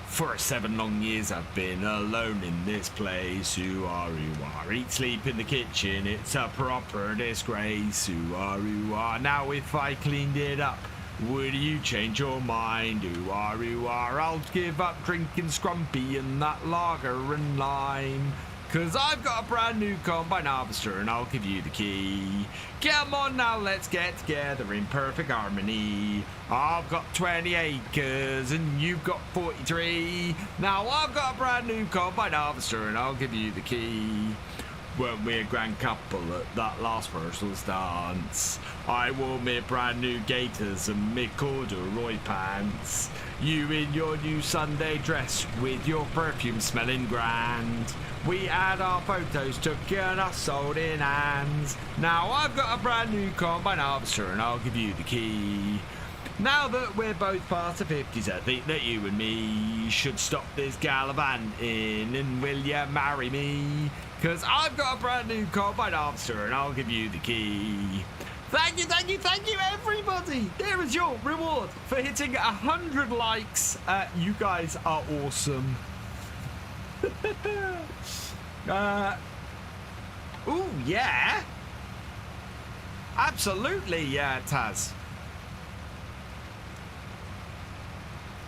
For 7 long years I've been alone in this place. Ooh-ah, ooh-ah. Eat, sleep in the kitchen, it's a proper disgrace. Ooh-ah, ooh-ah. Now if I cleaned it up, would you change your mind? Ooh-ah, ooh-ah. I'll give up drinking Scrumpy and that lager and lime. 'Cause I've got a brand new combine harvester and I'll give you the key. Come on now, let's get together in perfect harmony. I've got 20 acres and you've got 43. Now I've got a brand new combine harvester and I'll give you the key. Weren't we a grand couple at that last Virtuals dance? I wore me brand new gaiters and me corduroy pants. You in your new Sunday dress with your perfume smelling grand. We had our photos took and us holding hands. Now I've got a brand new combine harvester and I'll give you the key. Now that we're both past the 50s, I think that you and me should stop this gallivanting and will you marry me? 'Cause I've got a brand new combine harvester and I'll give you the key. Thank you, thank you, thank you, everybody. There is your reward for hitting 100 likes. You guys are awesome. Ooh, yeah. Absolutely, yeah, Taz.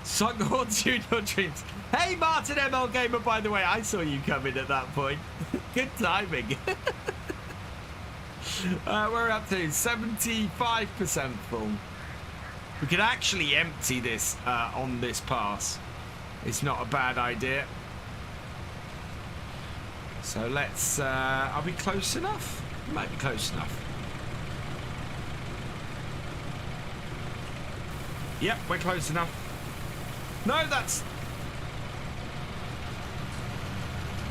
Song haunts you in your dreams. Hey, martinMLGAMER, by the way, I saw you coming at that point. Good timing. We're up to 75% full. We could actually empty this on this pass. It's not a bad idea. So let's... are we close enough? We might be close enough. Yep, we're close enough. No, that's...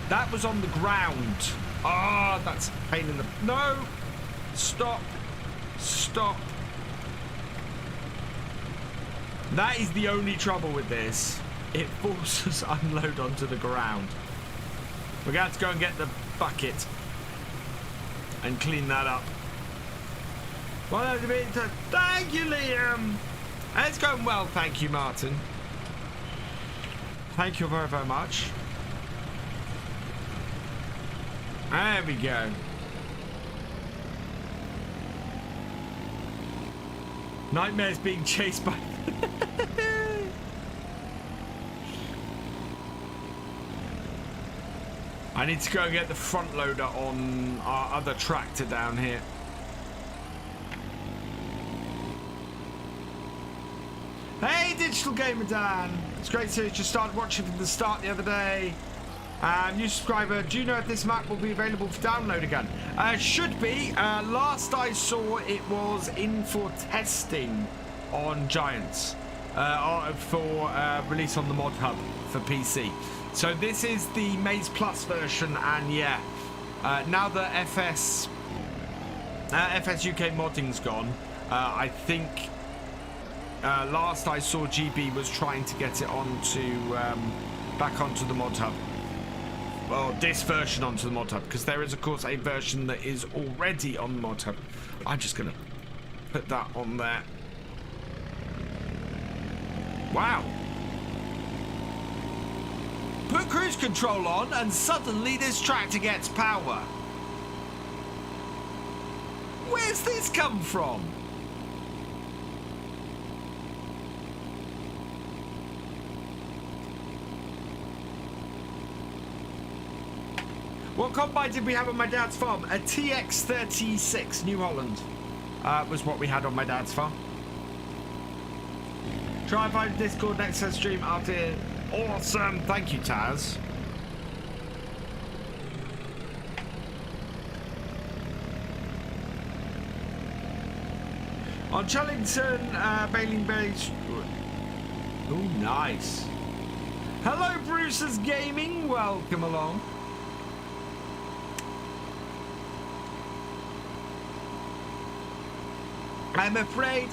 That was on the ground. Ah, that's a pain in the... No! Stop. Stop. That is the only trouble with this. It forces unload onto the ground. We're going to have to go and get the bucket and clean that up. Thank you, Liam. It's going well, thank you, Martin. Thank you very, very much. There we go. Nightmares being chased by... I need to go and get the front loader on our other tractor down here. Hey, Digital Gamer Dan. It's great to see you. Just started watching from the start the other day. New subscriber, do you know if this map will be available for download again? Should be. Last I saw, it was in for testing on Giants for release on the mod hub for PC. So this is the Maze Plus version, and yeah, now that FS UK modding's gone, I think last I saw GB was trying to get it onto back onto the mod hub. Well, this version onto the mod hub, because there is of course a version that is already on the mod hub. I'm just gonna put that on there. Wow. Put cruise control on and suddenly this tractor gets power. Where's this come from? What combine did we have on my dad's farm? A TX36 New Holland was what we had on my dad's farm. Try and find Discord next to the stream after. Awesome, thank you, Taz. On Chellington, Bailing Bay. Oh, nice. Hello, Bruce's Gaming. Welcome along. I'm afraid,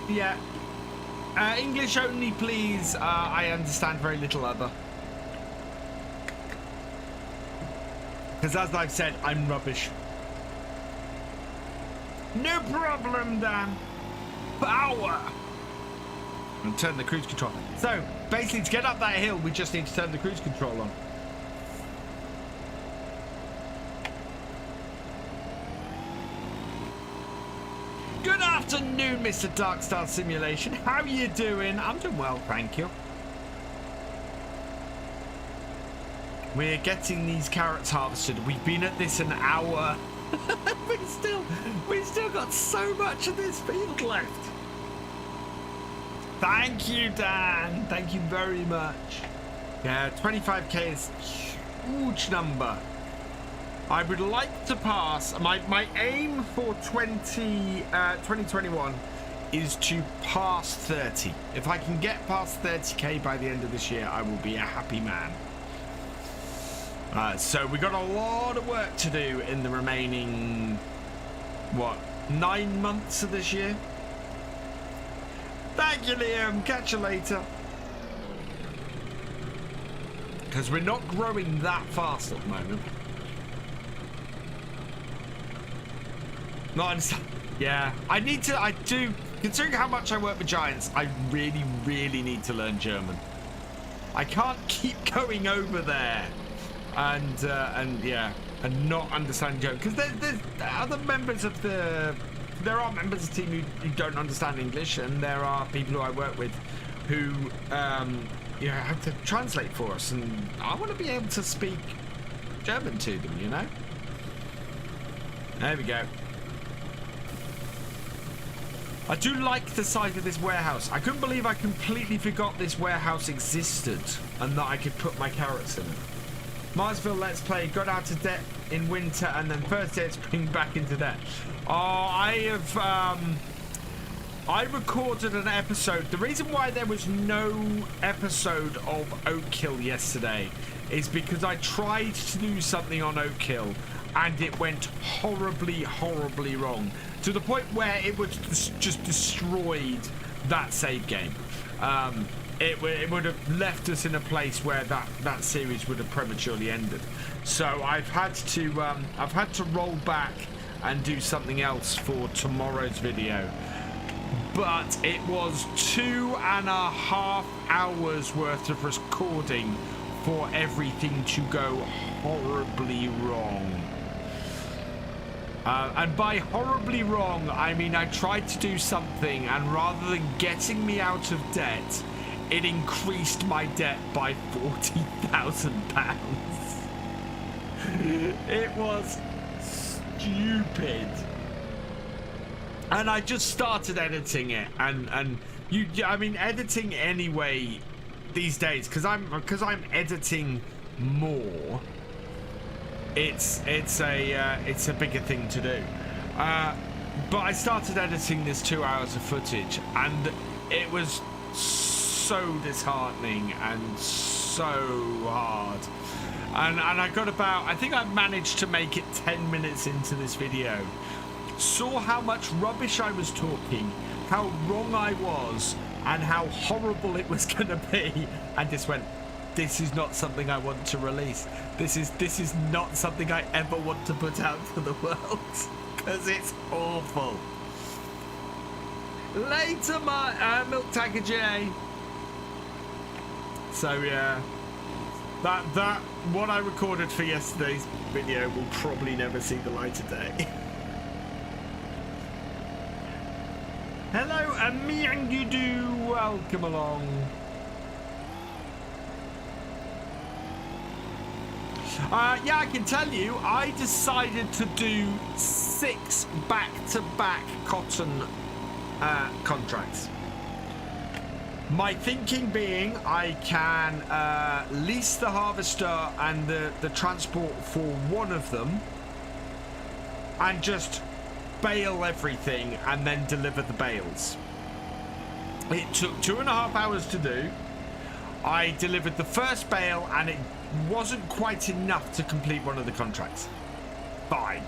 yeah. English only, please. I understand very little other. Because as I've said, I'm rubbish. No problem, Dan. Power. And turn the cruise control. So, basically, to get up that hill, we just need to turn the cruise control on. Good afternoon, Mr. Darkstar Simulation. How are you doing? I'm doing well, thank you. We're getting these carrots harvested. We've been at this an hour. We've still got so much of this field left. Thank you, Dan. Thank you very much. Yeah, 25k is a huge number. I would like to pass. My aim for 2021 is to pass 30. If I can get past 30k by the end of this year, I will be a happy man. So we got a lot of work to do in the remaining, what, 9 months of this year? Thank you, Liam. Catch you later. Because we're not growing that fast at the moment. Not understand. Yeah, I do, considering how much I work with Giants, I really, really need to learn German. I can't keep going over there and yeah, and not understand German. Because there's other members of there are members of the team who don't understand English, and there are people who I work with who, you know, have to translate for us, and I want to be able to speak German to them, you know? There we go. I do like the size of this warehouse. I couldn't believe I completely forgot this warehouse existed and that I could put my carrots in it. Marsville Let's Play got out of debt in winter and then first day of spring back into debt. Oh, I recorded an episode. The reason why there was no episode of Oakhill yesterday is because I tried to do something on Oakhill and it went horribly, horribly wrong. To the point where it was just destroyed that save game. It would have left us in a place where that series would have prematurely ended. So I've had to roll back and do something else for tomorrow's video. But it was 2.5 hours worth of recording for everything to go horribly wrong. And by horribly wrong, I mean I tried to do something, and rather than getting me out of debt, it increased my debt by £40,000. It was stupid. And I just started editing it, and I mean editing anyway these days, because I'm editing more. It's a bigger thing to do. But I started editing this 2 hours of footage, and it was so disheartening and so hard. And I got about, I think I managed to make it 10 minutes into this video. Saw how much rubbish I was talking, how wrong I was, and how horrible it was going to be, and just went, this is not something I want to release. This is not something I ever want to put out to the world, because it's awful. Later, my Milk Tanker J. So yeah, that what I recorded for yesterday's video will probably never see the light of day. Hello, Amiangudu, welcome along. Yeah, I can tell you, I decided to do 6 back-to-back cotton contracts. My thinking being I can lease the harvester and the transport for one of them and just bale everything and then deliver the bales. It took 2.5 hours to do. I delivered the first bale and it wasn't quite enough to complete one of the contracts. Fine.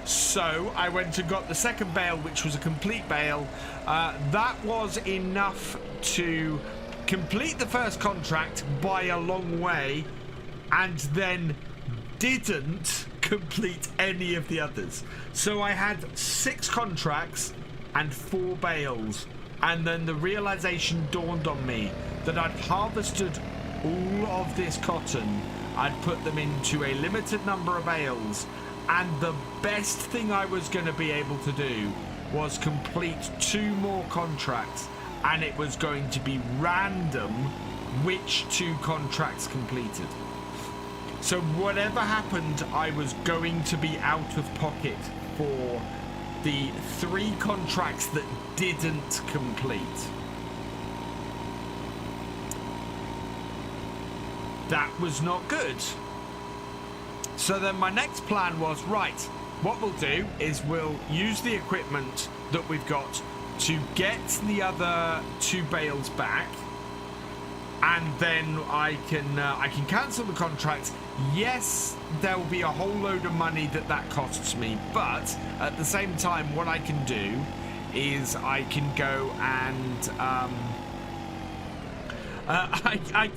So I went and got the second bale, which was a complete bale. That was enough to complete the first contract by a long way, and then didn't complete any of the others. So I had 6 contracts and 4 bales, and then the realization dawned on me that I'd harvested all of this cotton. I'd put them into a limited number of bales, and the best thing I was going to be able to do was complete 2 more contracts, and it was going to be random which 2 contracts completed. So whatever happened, I was going to be out of pocket for the 3 contracts that didn't complete. That was not good. So then my next plan was, right, what we'll do is we'll use the equipment that we've got to get the other 2 bales back, and then I can cancel the contract. Yes, there will be a whole load of money that costs me, but at the same time, what I can do is I can go and I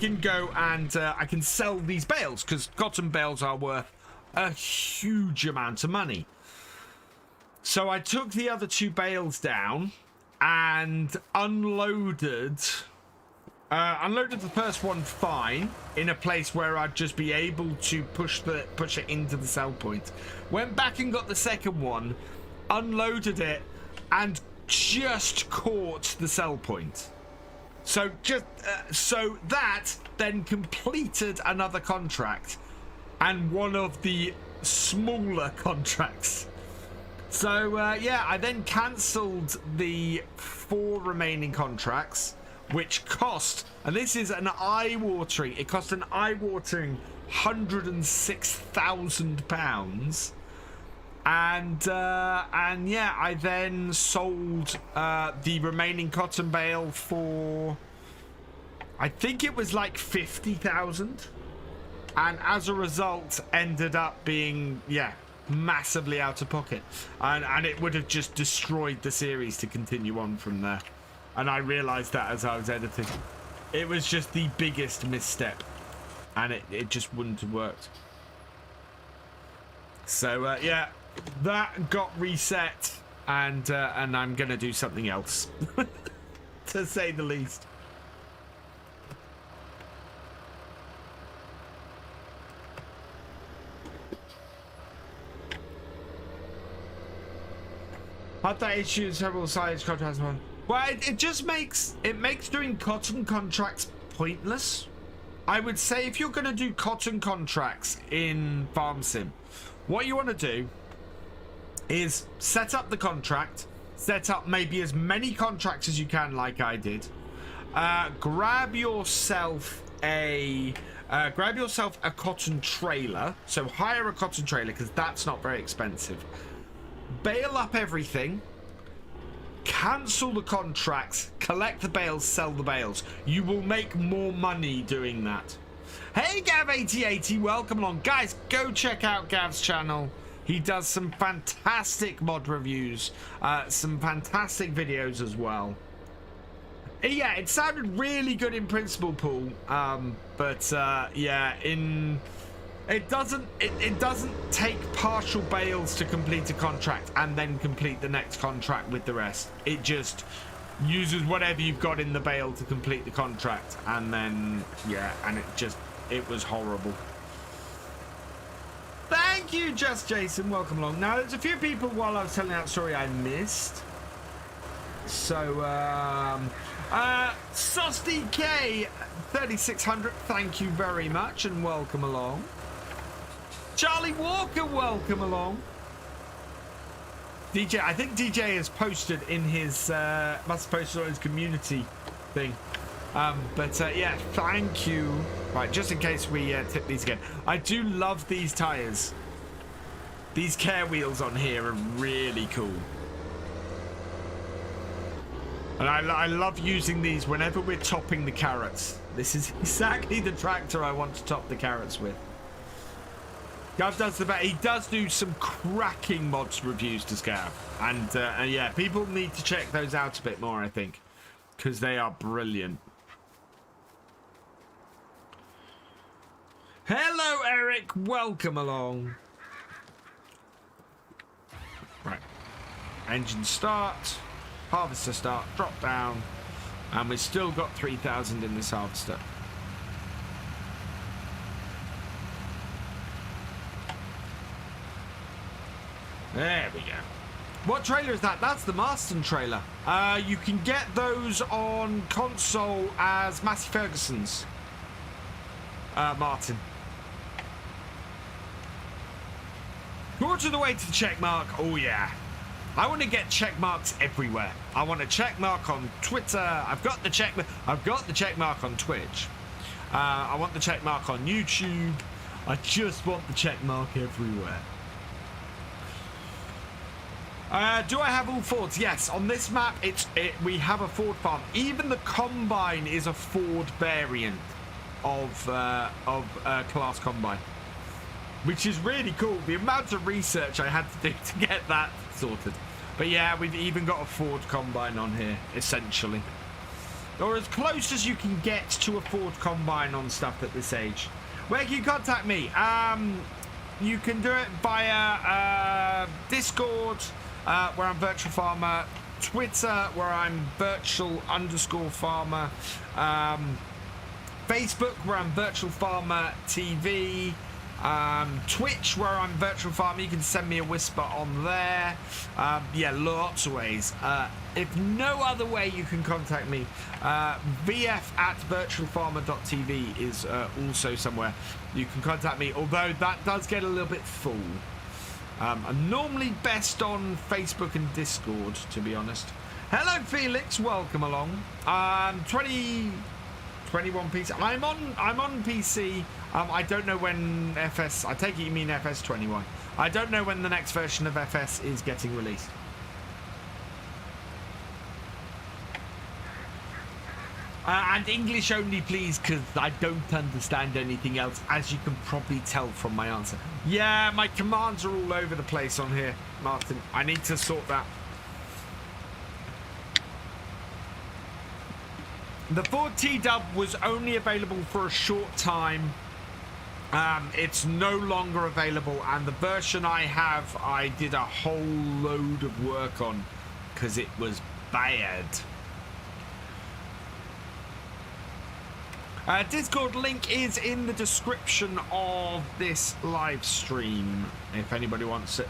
can sell these bales, because cotton bales are worth a huge amount of money. So I took the other 2 bales down and unloaded the first one fine in a place where I'd just be able to push it into the sell point. Went back and got the second one, unloaded it, and just caught the sell point. So so that then completed another contract and one of the smaller contracts. So yeah, I then cancelled the 4 remaining contracts, which cost, and this is an eye-watering, it cost an eye-watering £106,000. And yeah, I then sold the remaining cotton bale for, I think it was like 50,000, and as a result ended up being, yeah, massively out of pocket, and it would have just destroyed the series to continue on from there. And I realized that as I was editing. It was just the biggest misstep, and it just wouldn't have worked. So yeah, that got reset, and I'm gonna do something else, to say the least. Had that issue several sides contracts. Well, it just makes doing cotton contracts pointless. I would say if you're going to do cotton contracts in Farm Sim, what you want to do is set up the contract, set up maybe as many contracts as you can, like I did. Grab yourself a cotton trailer. So hire a cotton trailer because that's not very expensive. Bale up everything. Cancel the contracts, collect the bales, sell the bales. You will make more money doing that. Hey Gav8080, welcome along. Guys, go check out Gav's channel. He does some fantastic mod reviews, some fantastic videos as well. Yeah, it sounded really good in principle, Paul, but yeah, it doesn't take partial bales to complete a contract and then complete the next contract with the rest. It just uses whatever you've got in the bale to complete the contract, and then yeah, and it was horrible. Thank you, Just Jason, welcome along. Now there's a few people while I was telling that story I missed. So Susty K 3600, thank you very much and welcome along. Charlie Walker, welcome along. DJ, I think DJ has posted in his must have posted on his community thing. Yeah, thank you. Right, just in case we tip these again. I do love these tires. These care wheels on here are really cool. And I love using these whenever we're topping the carrots. This is exactly the tractor I want to top the carrots with. Gav does he does do some cracking mods reviews, does Gav. And yeah, people need to check those out a bit more, I think. Because they are brilliant. Hello, Eric. Welcome along. Right. Engine start. Harvester start. Drop down. And we've still got 3,000 in this harvester. There we go. What trailer is that? That's the Marston trailer. You can get those on console as Massey Ferguson's. Martin. Quarter of the way to the check mark. Oh yeah. I want to get check marks everywhere. I want a check mark on Twitter. I've got the check mark on Twitch. I want the check mark on YouTube. I just want the check mark everywhere. Do I have all Fords? Yes, on this map we have a Ford farm. Even the Combine is a Ford variant of class Combine, which is really cool. The amount of research I had to do to get that sorted. But yeah, we've even got a Ford Combine on here, essentially. Or as close as you can get to a Ford Combine on stuff at this age. Where can you contact me? You can do it via Discord, where I'm Virtual Farmer, Twitter, where I'm Virtual_Farmer, Facebook, where I'm Virtual Farmer TV, Twitch, where I'm Virtual Farmer. You can send me a whisper on there. Yeah, lots of ways. If no other way you can contact me, vf@virtualfarmer.tv is also somewhere you can contact me, although that does get a little bit full. I'm normally best on Facebook and Discord, to be honest. Hello, Felix. Welcome along. 21 PC. I'm on PC. I don't know when FS. I take it you mean FS21. I don't know when the next version of FS is getting released. And English only, please, because I don't understand anything else, as you can probably tell from my answer. Yeah, my commands are all over the place on here, Martin. I need to sort that. The Ford T-Dub was only available for a short time. It's no longer available, and the version I have, I did a whole load of work on because it was bad. Discord link is in the description of this live stream if anybody wants it.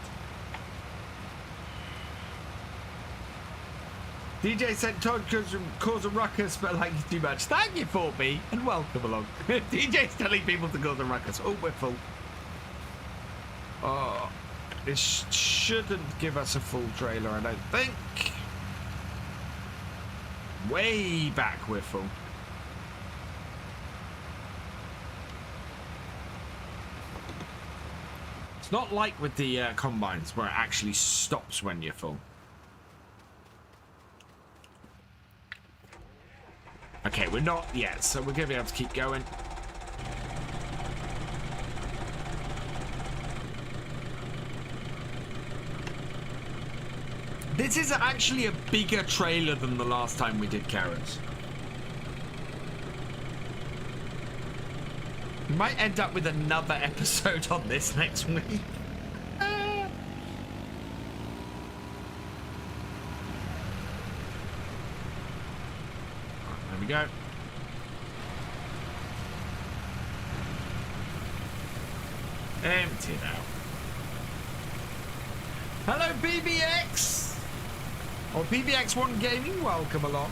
DJ said Todd cause a ruckus, but like too much. Thank you, 4B, and welcome along. DJ's telling people to cause a ruckus. Oh, we're full. Oh, this shouldn't give us a full trailer, I don't think. Way back, we're full. It's not like with the combines where it actually stops when you're full. Okay, we're not yet, so we're going to be able to keep going. This is actually a bigger trailer than the last time we did carrots. We might end up with another episode on this next week. There we go. Empty now. Hello, BBX! Or BBX1 Gaming, welcome along.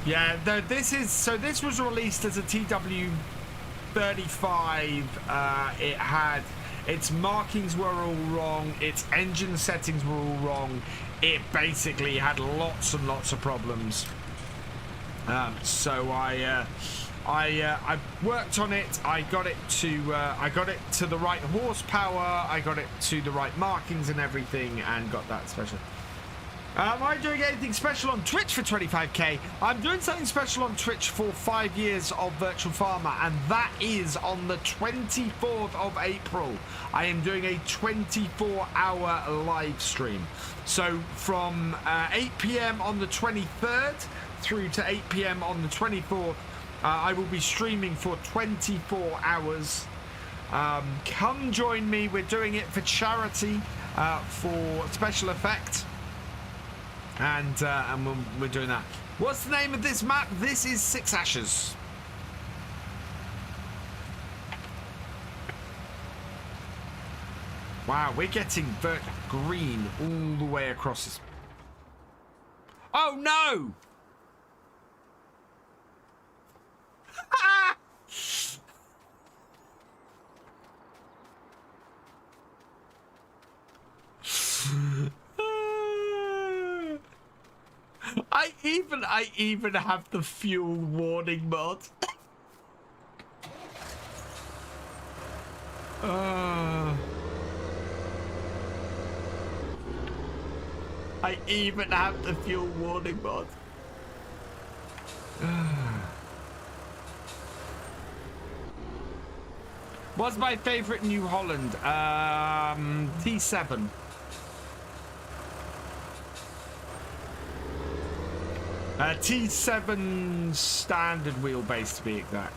Yeah, this was released as a TW35. It had its markings were all wrong, its engine settings were all wrong. It basically had lots and lots of problems. So I worked on it. I got it to the right horsepower. I got it to the right markings and everything, and got that special. Am I doing anything special on Twitch for 25k? I'm doing something special on Twitch for 5 years of Virtual Farmer, and that is on the 24th of April. I am doing a 24-hour live stream. So from 8 p.m. on the 23rd through to 8 p.m. on the 24th, I will be streaming for 24 hours. Come join me. We're doing it for charity, for special effect. And we're doing that. What's the name of this map? This is Six Ashes. Wow, we're getting green all the way across this. Oh no! I even have the fuel warning mod. I even have the fuel warning mod. What's my favorite New Holland? T7. T7 standard wheelbase to be exact.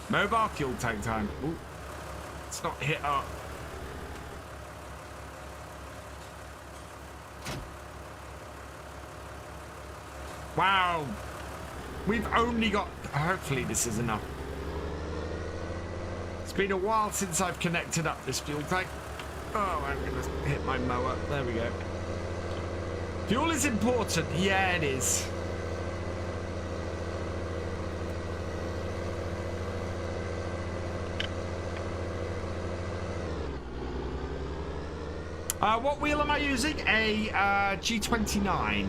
Mobile fuel tank time. Ooh. It's not hit up. Wow. We've only got... Hopefully this is enough. It's been a while since I've connected up this fuel tank. Oh, I'm going to hit my mower. There we go. Fuel is important. Yeah, it is. What wheel am I using? A G29.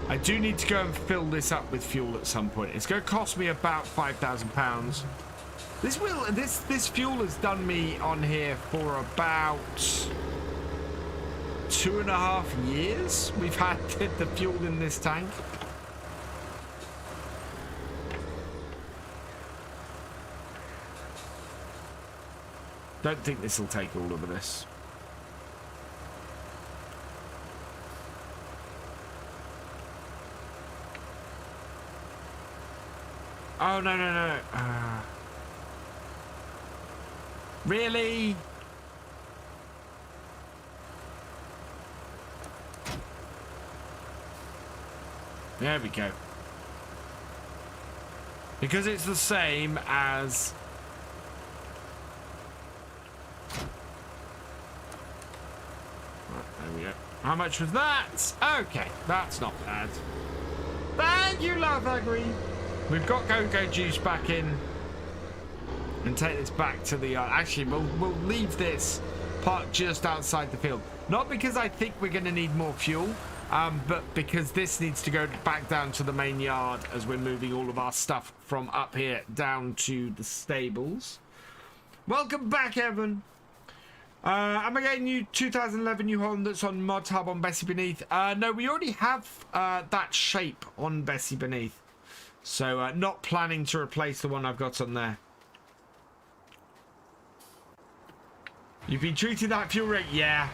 I do need to go and fill this up with fuel at some point. It's going to cost me about £5,000. This fuel has done me on here for about 2.5 years. We've had the fuel in this tank. Don't think this will take all of this. Oh, no, no, no. Really? There we go. Because it's the same as... Right, there we go. How much was that? Okay, that's not bad. Thank you, Zachary. We've got Go-Go Juice back in. And take this back to the yard. Actually, we'll leave this parked just outside the field. Not because I think we're going to need more fuel, but because this needs to go back down to the main yard as we're moving all of our stuff from up here down to the stables. Welcome back, Evan. Am I getting you 2011 New Holland that's on Mod Hub on Bessie Beneath? No, we already have that shape on Bessie Beneath. So not planning to replace the one I've got on there. You've been treated that fuel rate? Yeah.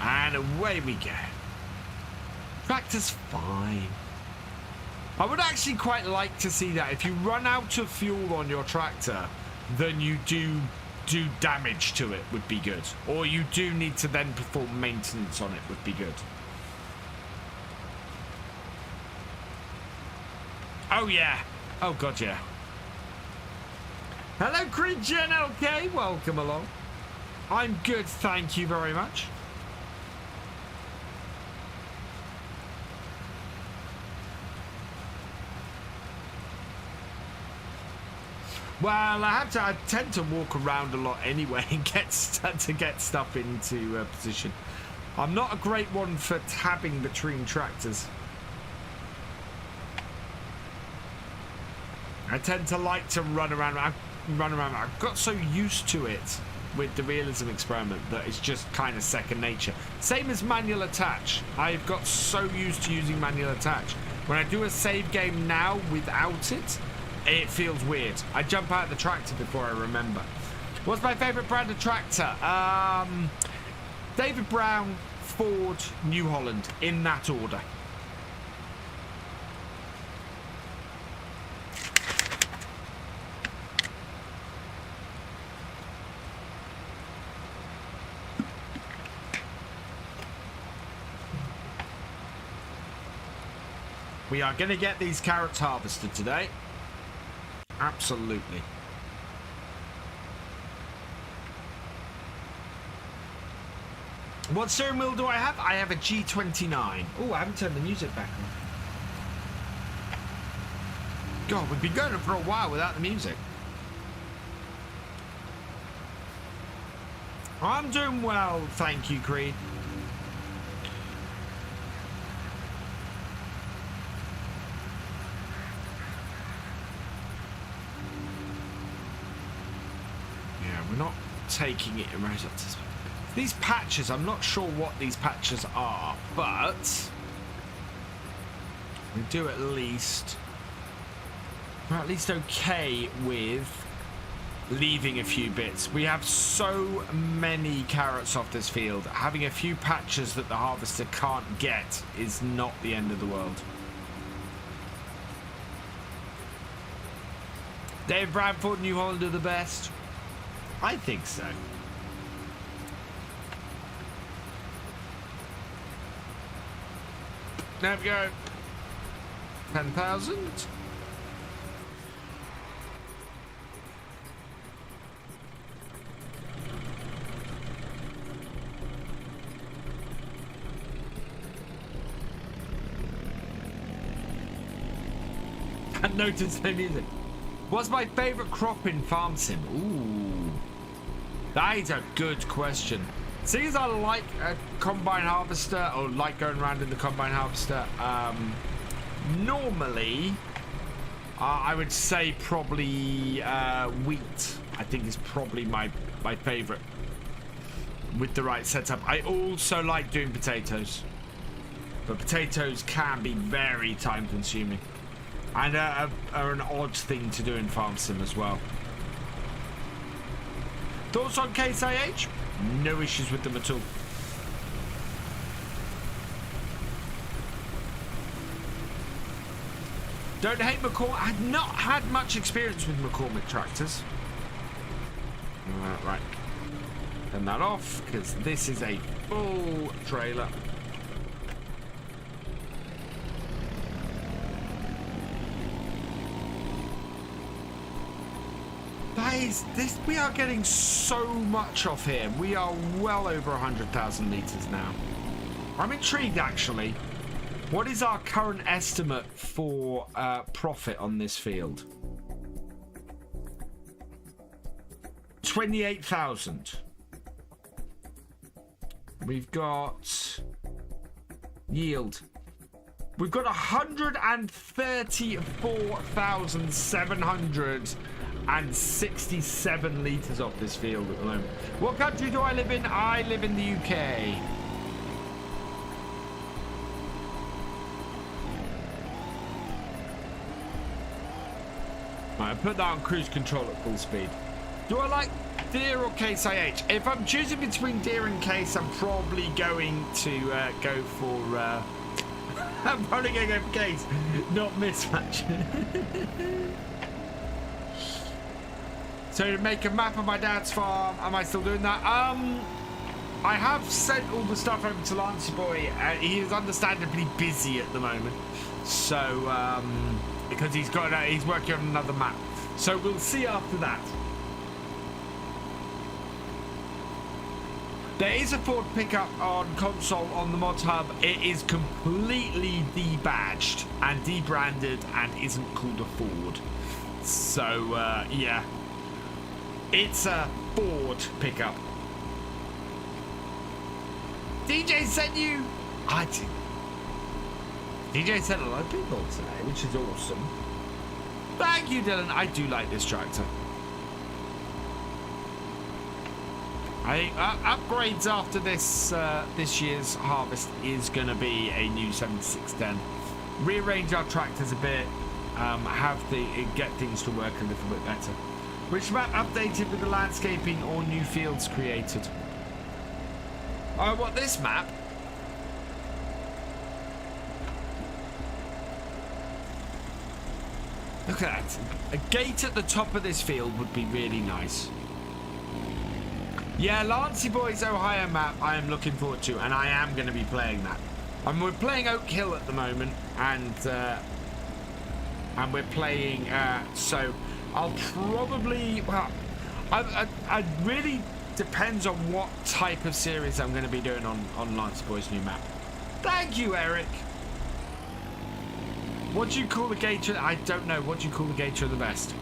And away we go. Tractor's fine. I would actually quite like to see that. If you run out of fuel on your tractor, then you do damage to it would be good. Or you do need to then perform maintenance on it would be good. Oh yeah. Oh god, yeah. Hello, Creedgen LK. Welcome along. I'm good, thank you very much. Well, I tend to walk around a lot anyway and get stuff into position. I'm not a great one for tabbing between tractors. I tend to like to run around. I've got so used to it with the realism experiment that it's just kind of second nature. Same as manual attach. I've got so used to using manual attach. When I do a save game now without it, it feels weird. I jump out of the tractor before I remember. What's my favorite brand of tractor? David Brown, Ford, New Holland, in that order. We are going to get these carrots harvested today. Absolutely. What steering wheel do I have? I have a G29. Oh, I haven't turned the music back on. God, we've been going for a while without the music. I'm doing well, thank you, Creed. We're not taking it right up to these patches. I'm not sure what these patches are, but we do at least. We're at least okay with leaving a few bits. We have so many carrots off this field. Having a few patches that the harvester can't get is not the end of the world. Dave Bradford, New Holland are the best. I think so. There we go. 10,000. I noticed no music. What's my favourite crop in Farm Sim? Ooh. That is a good question. Seeing as I like a combine harvester, or like going around in the combine harvester, normally I would say probably wheat. I think is probably my favorite with the right setup. I also like doing potatoes, but potatoes can be very time consuming and are an odd thing to do in Farm Sim as well. Thoughts on Case IH? No issues with them at all. Don't hate McCormick. I've not had much experience with McCormick tractors. Right. Turn that off, because this is a full trailer. That is, this, we are getting so much off here. We are well over 100,000 litres now. I'm intrigued, actually. What is our current estimate for profit on this field? 28,000. We've got yield. We've got 134,767 litres off this field at the moment. What country do I live in? I live in the UK. Right, I put that on cruise control at full speed. Do I like deer or Case IH? If I'm choosing between deer and Case, I'm probably going to go for... I'm probably going to go for Case, not mismatch. So to make a map of my dad's farm, am I still doing that? I have sent all the stuff over to Lancey Boy. He is understandably busy at the moment. So, because he's working on another map. So we'll see after that. There is a Ford pickup on console on the Mod Hub. It is completely debadged and debranded and isn't called a Ford. So, yeah. It's a Ford pickup. DJ sent you... I did. DJ sent a lot of people today, which is awesome. Thank you, Dylan. I do like this tractor. I think upgrades after this this year's harvest is going to be a new 7610. Rearrange our tractors a bit, get things to work a little bit better. Which map updated with the landscaping or new fields created? Oh, what, this map? Look at that. A gate at the top of this field would be really nice. Yeah, Lancey Boy's Ohio map I am looking forward to, and I am going to be playing that. We're playing Oak Hill at the moment, and we're playing, so I'll probably, well, I really depends on what type of series I'm going to be doing on Lancey Boy's new map. Thank you, Eric. What do you call the gator? I don't know. What do you call the gator the best?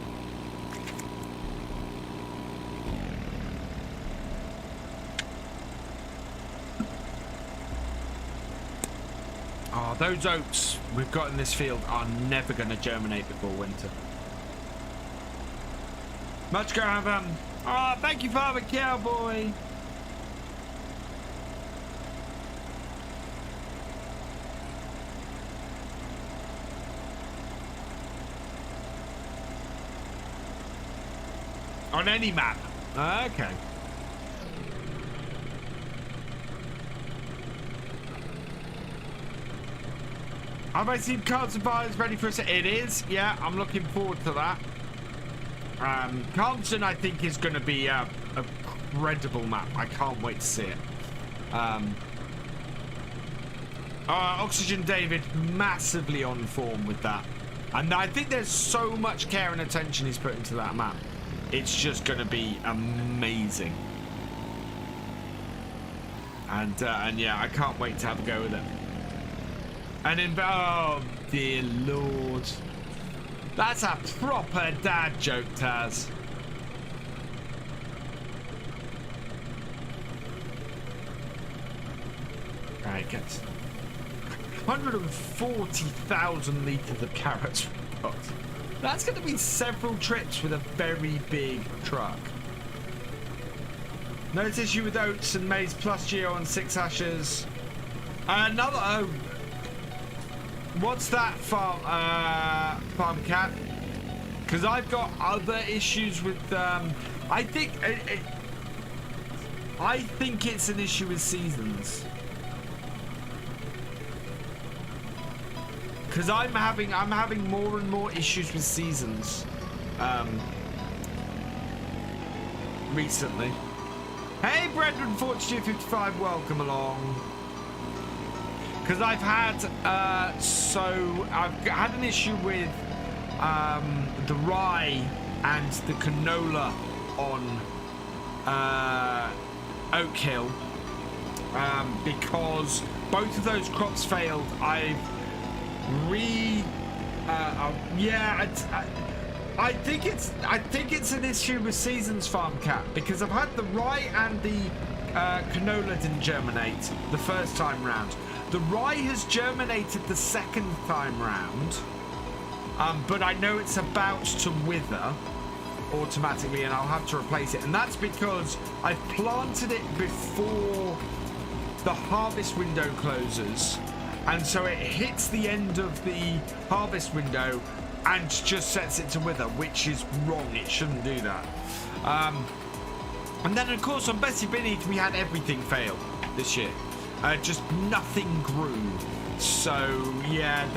Oh, those oats we've got in this field are never going to germinate before winter. Much go have oh, thank you, Father Cowboy. On any map. Okay. Have I seen Cards and Buyers ready for us? It is. Yeah, I'm looking forward to that. Carlton, I think, is going to be a credible map. I can't wait to see it. Oxygen David, massively on form with that. And I think there's so much care and attention he's put into that map. It's just going to be amazing. And yeah, I can't wait to have a go with it. And then, oh dear Lord. That's a proper dad joke, Taz. Right, gets 140,000 litres of carrots. That's going to be several trips with a very big truck. No issue with oats and maize plus geo on 6 hashes. Another, oh. What's that, farm cat? Because I've got other issues with, I think it's an issue with seasons. Because I'm having more and more issues with seasons recently. Hey, Brendan 4255, welcome along. Because I've had I've had an issue with the rye and the canola on Oak Hill because both of those crops failed. I think it's an issue with Seasons Farm Cat because I've had the rye and the canola didn't germinate the first time round. The rye has germinated the second time round, but I know it's about to wither automatically and I'll have to replace it, and that's because I've planted it before the harvest window closes, and so it hits the end of the harvest window and just sets it to wither, which is wrong. It shouldn't do that. And then of course on Bessie Binny we had everything fail this year. Just nothing grew. So yeah,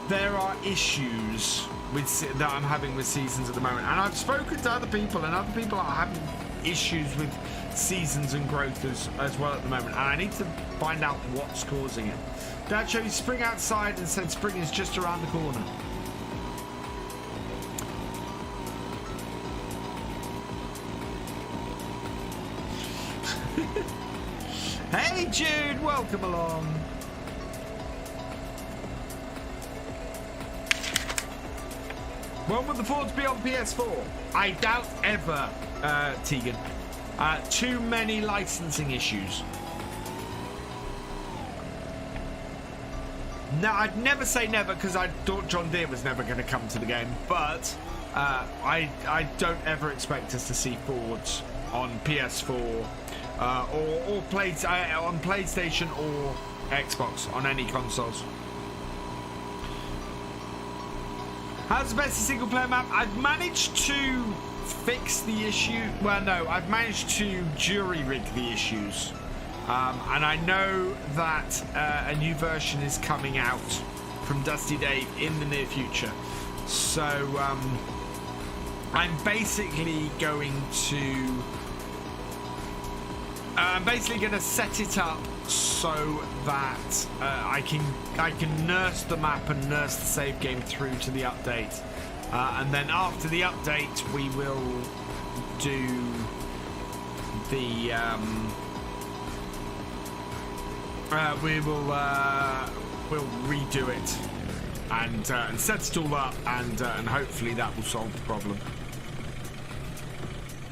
there are issues that I'm having with seasons at the moment, and I've spoken to other people, and other people are having issues with seasons and growth as well at the moment, and I need to find out what's causing it. Dad showed spring outside and said spring is just around the corner. Hey Jude, welcome along. When will the Fords be on PS4? I doubt ever, Tegan. Too many licensing issues. Now, I'd never say never because I thought John Deere was never going to come to the game, but I don't ever expect us to see Fords on PS4 or on PlayStation or Xbox, on any consoles. How's the best single player map? I've managed to fix the issue. Well, no, I've managed to jury rig the issues. And I know that a new version is coming out from Dusty Dave in the near future. So I'm basically going to set it up so that I can nurse the map and nurse the save game through to the update, and then after the update we will do the we'll redo it and set it all up, and hopefully that will solve the problem.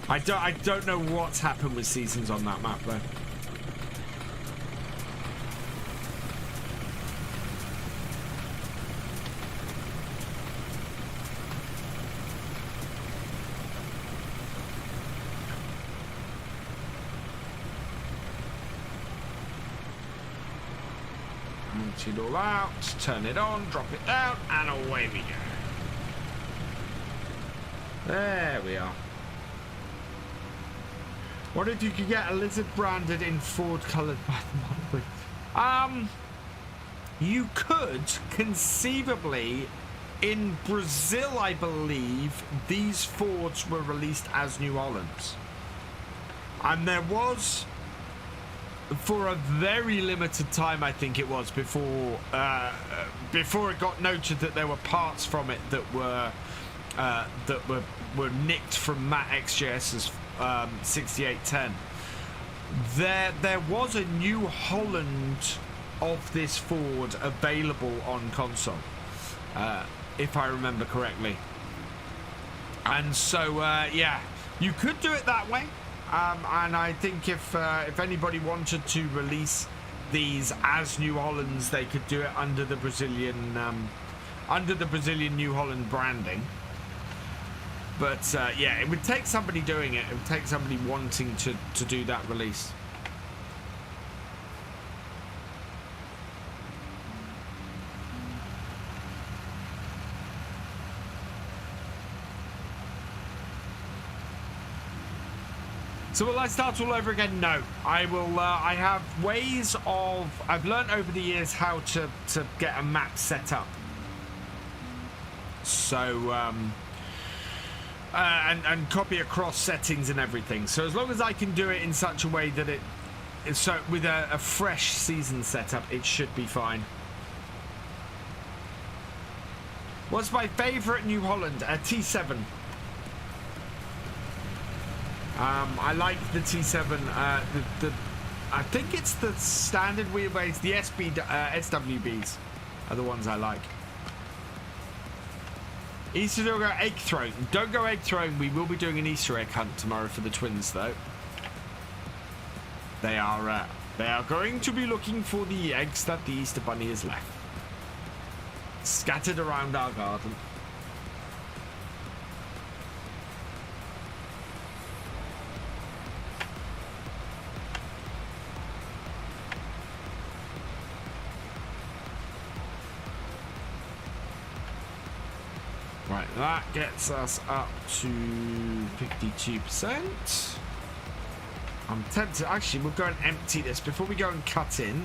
I don't know what's happened with seasons on that map though. Empty it all out, turn it on, drop it down, and away we go. There we are. What if you could get a lizard branded in Ford coloured by the monthly? You could conceivably. In Brazil, I believe these Fords were released as New Hollands, and there was, for a very limited time, I think it was before it got noted that there were parts from it that were nicked from Matt XJS's 6810. There was a New Holland of this Ford available on console, if I remember correctly. And so yeah, you could do it that way. And I think if anybody wanted to release these as New Hollands, they could do it under the Brazilian New Holland branding. But yeah, it would take somebody doing it. It would take somebody wanting to do that release. So will I start all over again? No, I will. I have ways of. I've learned over the years how to get a map set up. So and copy across settings and everything. So as long as I can do it in such a way that so with a fresh season setup, it should be fine. What's my favourite New Holland? T7. I like the T7. I think it's the standard wheelbase. The SWBs are the ones I like. Easter don't go egg throwing. Don't go egg throwing. We will be doing an Easter egg hunt tomorrow for the twins, though. They are going to be looking for the eggs that the Easter Bunny has left, scattered around our garden. Right, that gets us up to 52%. I'm tempted. Actually, we'll go and empty this before we go and cut in.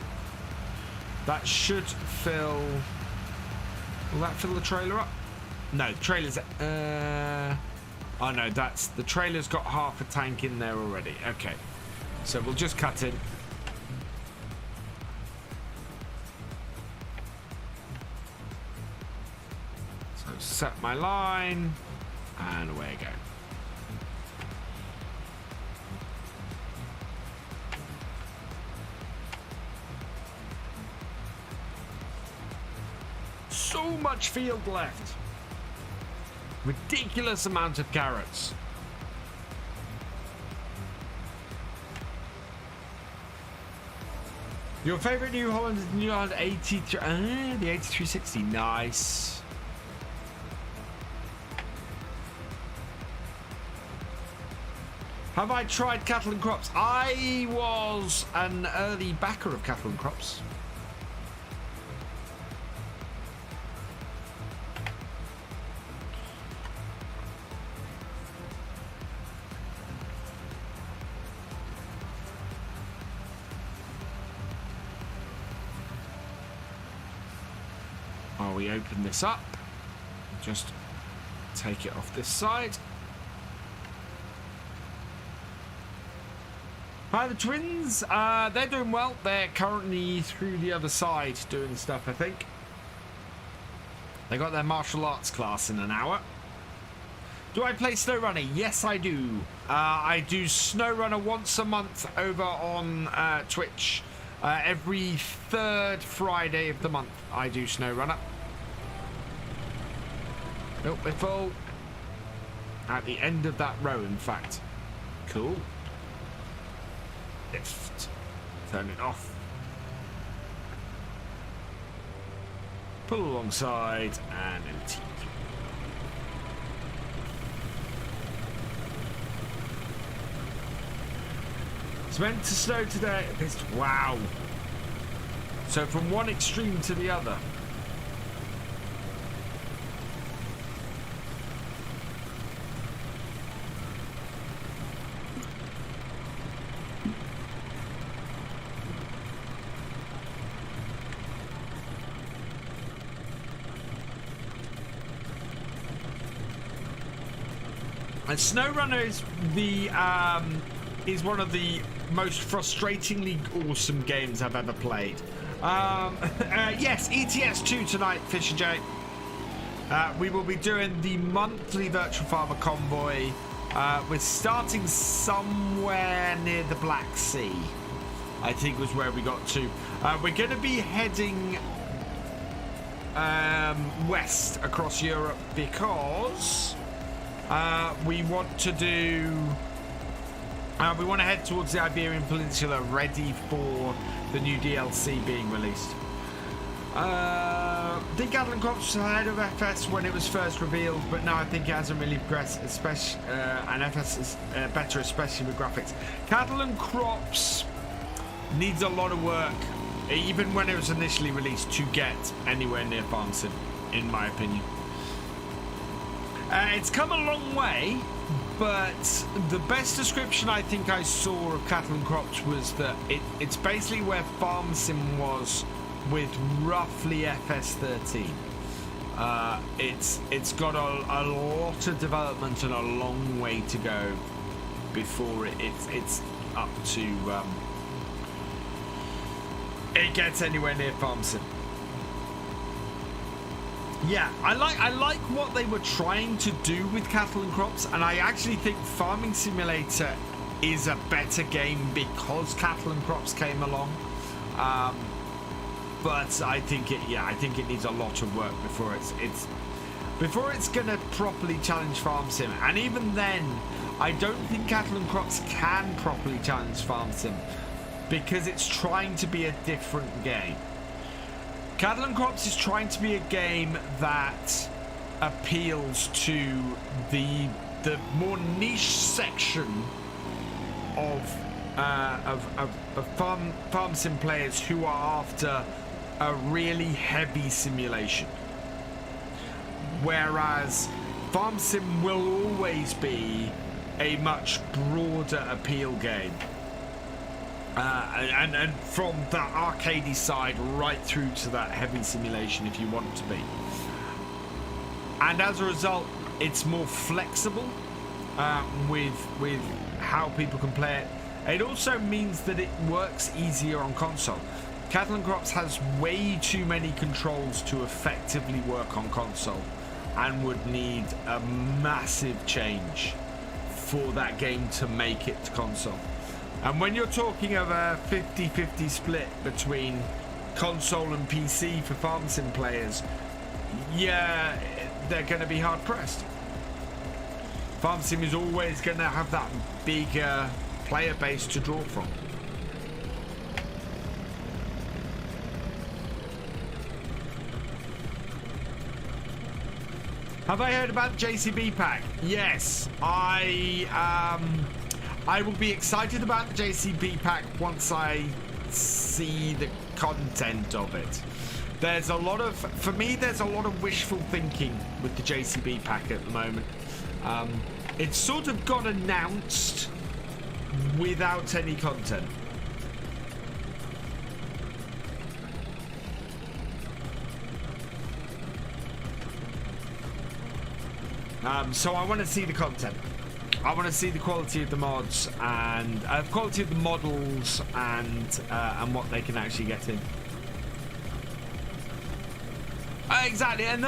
That should fill. Will that fill the trailer up? No, the trailer's. Oh no, that's the trailer's got half a tank in there already. Okay, so we'll just cut in. Set my line, and away I go. So much field left. Ridiculous amount of carrots. Your favorite New Holland is New Holland 83. The 8360. Nice. Have I tried Cattle and Crops? I was an early backer of Cattle and Crops. While we open this up, just take it off this side. Hi, the twins. They're doing well. They're currently through the other side doing stuff, I think. They got their martial arts class in an hour. Do I play SnowRunner? Yes, I do. I do SnowRunner once a month over on Twitch. Every third Friday of the month, I do SnowRunner. Nope, we're full. At the end of that row, in fact. Cool. Lift. Turn it off. Pull alongside and empty. It's meant to snow today. Wow. So from one extreme to the other. And SnowRunner is one of the most frustratingly awesome games I've ever played. Yes, ETS2 tonight, Fisher J. We will be doing the monthly Virtual Farmer convoy. We're starting somewhere near the Black Sea, I think was where we got to. We're going to be heading west across Europe because we want to do. We want to head towards the Iberian Peninsula, ready for the new DLC being released. Think Cattle and Crops was ahead of FS when it was first revealed, but now I think it hasn't really progressed, especially, and FS is better, especially with graphics. Cattle and Crops needs a lot of work, even when it was initially released, to get anywhere near Farm Sim, in my opinion. It's come a long way, but the best description I think I saw of Cattle and Crops was that it's basically where Farm Sim was with roughly FS13. It's got a lot of development and a long way to go before it's up to it gets anywhere near Farm Sim. Yeah, I like what they were trying to do with Cattle and Crops, and I actually think Farming Simulator is a better game because Cattle and Crops came along. But I think it needs a lot of work before it's gonna properly challenge Farm Sim. And even then, I don't think Cattle and Crops can properly challenge Farm Sim because it's trying to be a different game. Cattle and Crops is trying to be a game that appeals to the more niche section of farm sim players who are after a really heavy simulation. Whereas Farm Sim will always be a much broader appeal game. And from that arcadey side right through to that heavy simulation if you want it to be. And as a result, it's more flexible with how people can play it. It also means that it works easier on console. Cattle and Crops has way too many controls to effectively work on console and would need a massive change for that game to make it to console. And when you're talking of a 50-50 split between console and PC for Farm Sim players, yeah, they're going to be hard pressed. Farm Sim is always going to have that bigger player base to draw from. Have I heard about the JCB pack? Yes, I will be excited about the JCB pack once I see the content of it. There's a lot of, for me, there's a lot of wishful thinking with the JCB pack at the moment. It's sort of got announced without any content. So I want to see the content. I want to see the quality of the mods and quality of the models and what they can actually get in. Exactly, and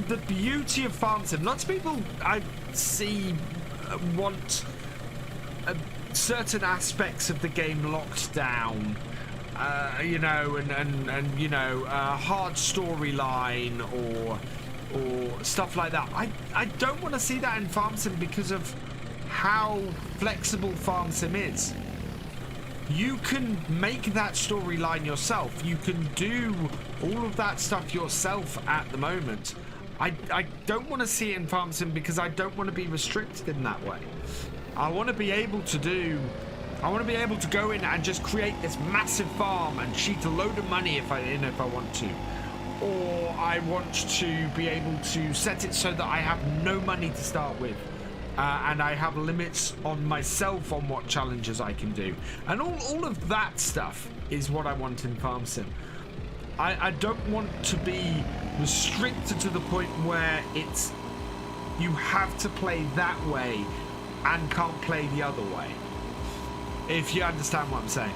the beauty of Farm Sim. Lots of people I see want certain aspects of the game locked down, you know, and you know, hard storyline or stuff like that. I don't want to see that in Farm Sim because of how flexible Farm Sim is. You can make that storyline yourself. You can do all of that stuff yourself at the moment. I don't want to see it in Farm Sim because I don't want to be restricted in that way. I want to be able to go in and just create this massive farm and cheat a load of money if I want to. Or I want to be able to set it so that I have no money to start with. And I have limits on myself on what challenges I can do. And all of that stuff is what I want in Farm Sim. I don't want to be restricted to the point where it's you have to play that way and can't play the other way. If you understand what I'm saying.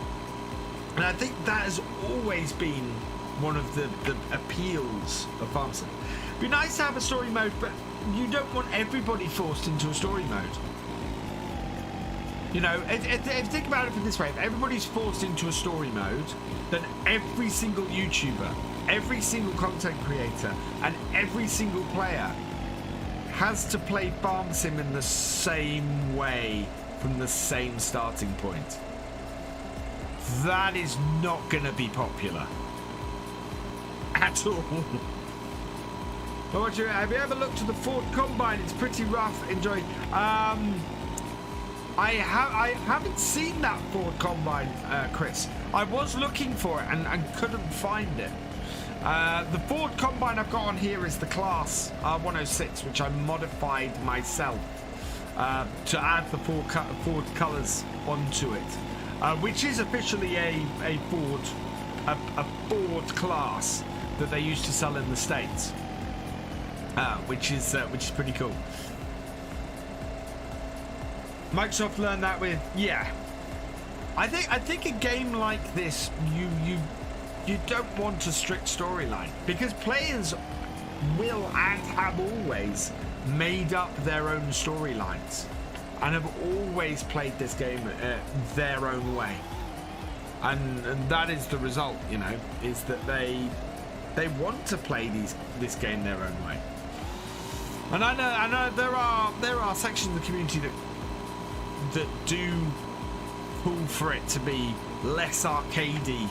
And I think that has always been one of the appeals of Farm Sim. It'd be nice to have a story mode, but you don't want everybody forced into a story mode. You know, if think about it from this way, if everybody's forced into a story mode, then every single YouTuber, every single content creator, and every single player has to play Farm Sim in the same way from the same starting point. That is not going to be popular. At all. Have you ever looked at the Ford Combine? It's pretty rough. Enjoy. I haven't seen that Ford Combine, Chris. I was looking for it and couldn't find it. The Ford Combine I've got on here is the Class 106, which I modified myself to add the Ford colours onto it, which is officially a Ford Class that they used to sell in the States. which is pretty cool. Microsoft learned that with, yeah. I think a game like this, you don't want a strict storyline, because players will and have always made up their own storylines and have always played this game their own way, and that is the result, you know, is that they want to play this game their own way. And I know there are sections of the community that do pull for it to be less arcadey,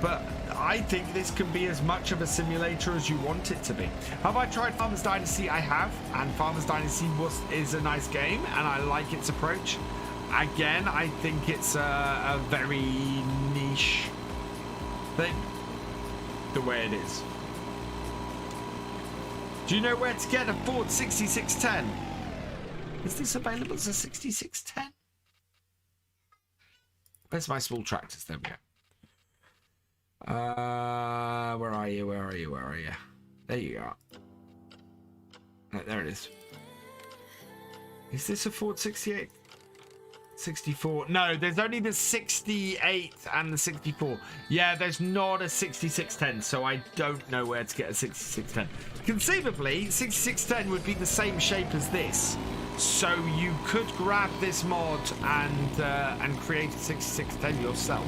but I think this can be as much of a simulator as you want it to be. Have I tried Farmers Dynasty? I have, and Farmers Dynasty is a nice game, and I like its approach. Again, I think it's a very niche thing, the way it is. Do you know where to get a Ford 6610? Is this available as a 6610? Where's my small tractors? There we go. Where are you? Where are you? Where are you? There you are. Right, there it is. Is this a Ford 68? 64? No, there's only the 68 and the 64. Yeah, there's not a 6610, so I don't know where to get a 6610. Conceivably, 6610 would be the same shape as this, so you could grab this mod and create a 6610 yourself.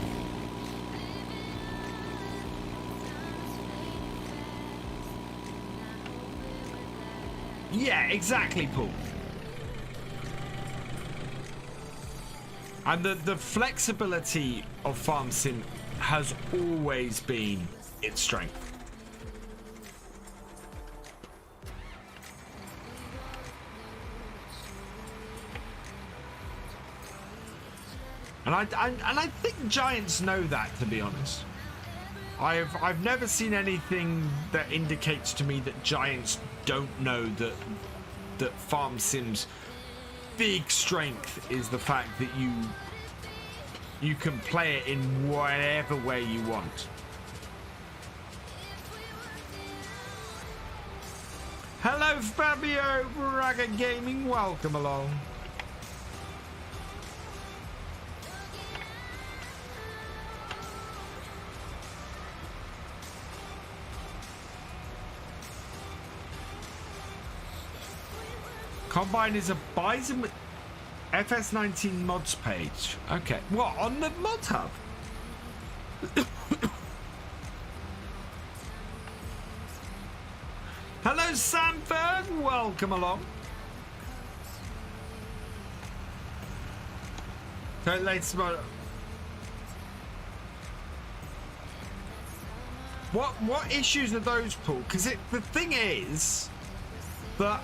Yeah, exactly, Paul. And the flexibility of Farm Sim has always been its strength. And I think Giants know that, to be honest. I've never seen anything that indicates to me that Giants don't know that Farm Sim's big strength is the fact that you can play it in whatever way you want. Hello, Fabio Braga Gaming, welcome along. Combine is a Bison with FS19 mods page. Okay. What, on the mod hub? Hello, Sanford. Welcome along. So latest mod. What issues are those, Paul? Because the thing is that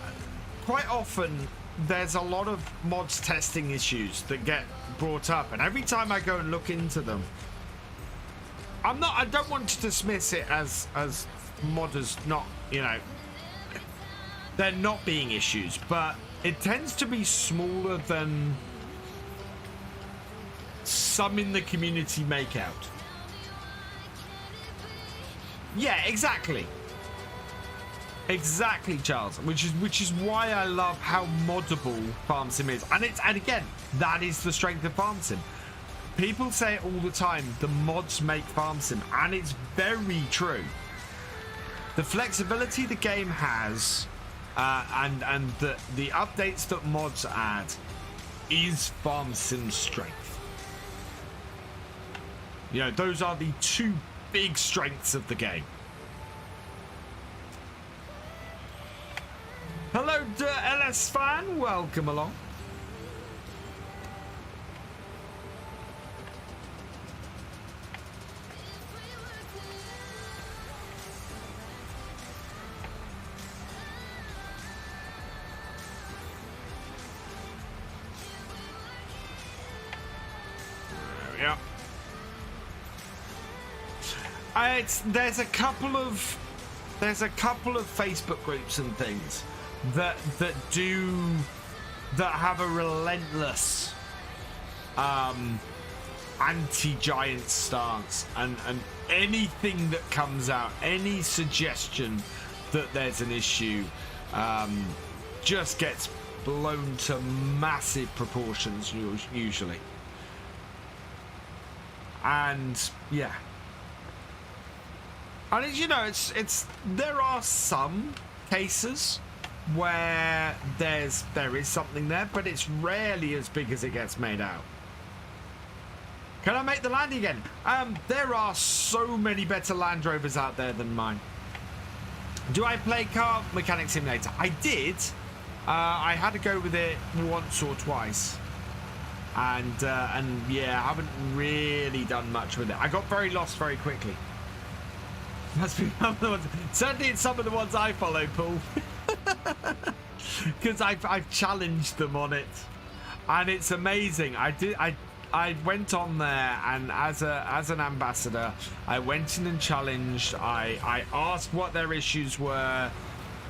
quite often there's a lot of mods testing issues that get brought up, and every time I go and look into them, I don't want to dismiss it as modders not, you know, they're not being issues, but it tends to be smaller than some in the community make out. Yeah, exactly. Exactly, Charles. Which is why I love how moddable Farm Sim is, and again, that is the strength of Farm Sim. People say it all the time. The mods make Farm Sim, and it's very true. The flexibility the game has, and the updates that mods add, is Farm Sim's strength. You know, those are the two big strengths of the game. Hello, LS fan. Welcome along. There we are. There's a couple of Facebook groups and things that have a relentless anti-giant stance, and anything that comes out, any suggestion that there's an issue just gets blown to massive proportions usually. And yeah, and as you know, it's there are some cases where there is something there, but it's rarely as big as it gets made out. Can I make the landing again? There are so many better Land Rovers out there than mine. Do I play Car Mechanic Simulator? I did. I had to go with it once or twice, and yeah, I haven't really done much with it. I got very lost very quickly. Must be one of the ones. Certainly, it's some of the ones I follow, Paul, because I've challenged them on it, and it's amazing. I went on there, and as an ambassador, I went in and challenged. I asked what their issues were.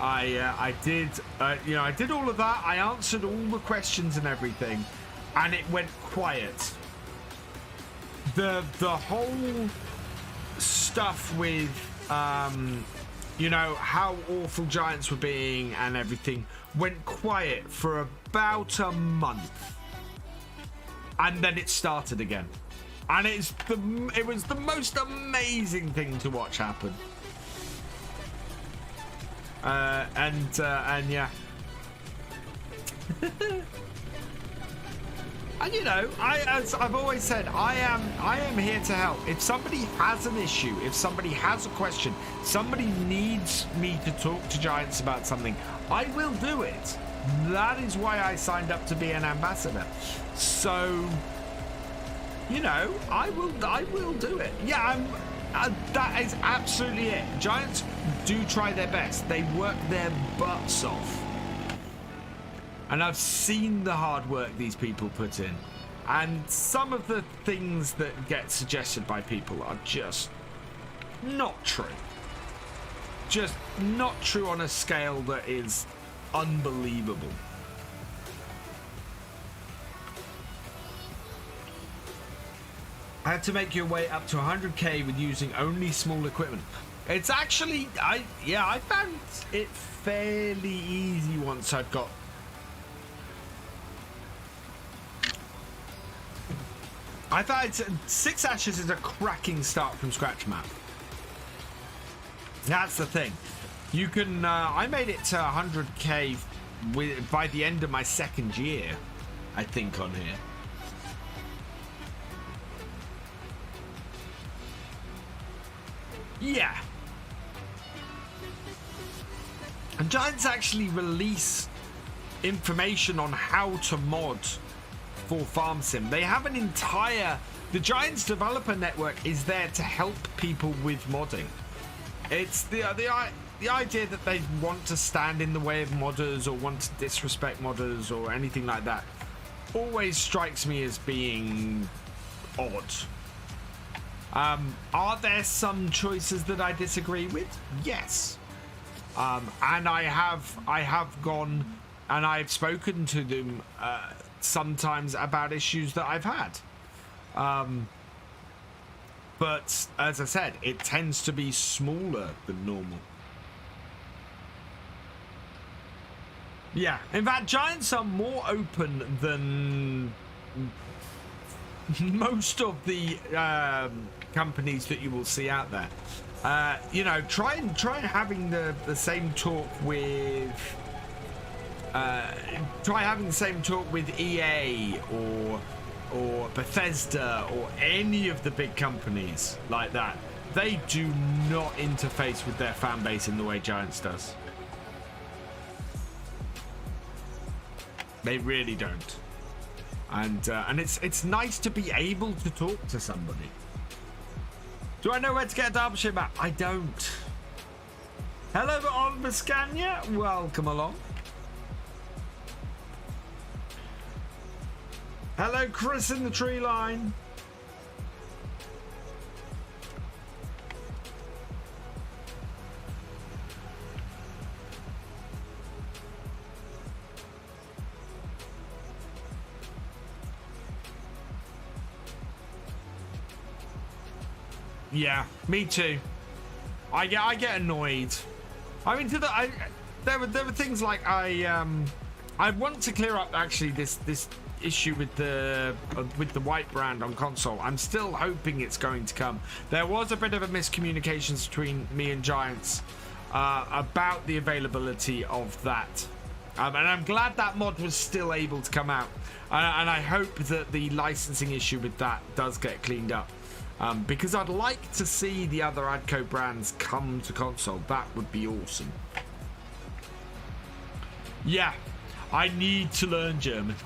I did I did all of that. I answered all the questions and everything, and it went quiet. The whole stuff with how awful giants were being and everything went quiet for about a month. And then it started again, and it was the most amazing thing to watch happen. And yeah, and as I've always said, I am here to help. If somebody has an issue, if somebody has a question, somebody needs me to talk to giants about something, I will do it. That is why I signed up to be an ambassador. So, I will do it. Yeah, that is absolutely it. Giants do try their best. They work their butts off. And I've seen the hard work these people put in. And some of the things that get suggested by people are just not true. Just not true on a scale that is unbelievable. I had to make your way up to 100k with using only small equipment. It's actually, I found it fairly easy once I've got. I thought 6 ashes is a cracking start from scratch map. That's the thing. You can. I made it to 100k by the end of my 2nd year, I think, on here. Yeah. And Giants actually release information on how to mod for Farm Sim. They have an entire... The Giants developer network is there to help people with modding. It's the idea that they want to stand in the way of modders or want to disrespect modders or anything like that always strikes me as being odd. Are there some choices that I disagree with? Yes. And I have gone and I've spoken to them sometimes about issues that I've had. But as I said, it tends to be smaller than normal. Yeah, in fact, Giants are more open than most of the companies that you will see out there. Try having the same talk with EA or Bethesda or any of the big companies like that. They do not interface with their fan base in the way Giants does. They really don't. And it's nice to be able to talk to somebody. Do I know where to get a Derbyshire map? I don't. Hello, Oliver Scania. Welcome along. Hello, Chris in the tree line. Yeah, me too. I get annoyed I mean, there were things like I want to clear up actually this issue with the white brand on console. I'm still hoping it's going to come. There was a bit of a miscommunication between me and Giants about the availability of that, and I'm glad that mod was still able to come out, and I hope that the licensing issue with that does get cleaned up, because I'd like to see the other Adco brands come to console. That would be awesome. Yeah, I need to learn German.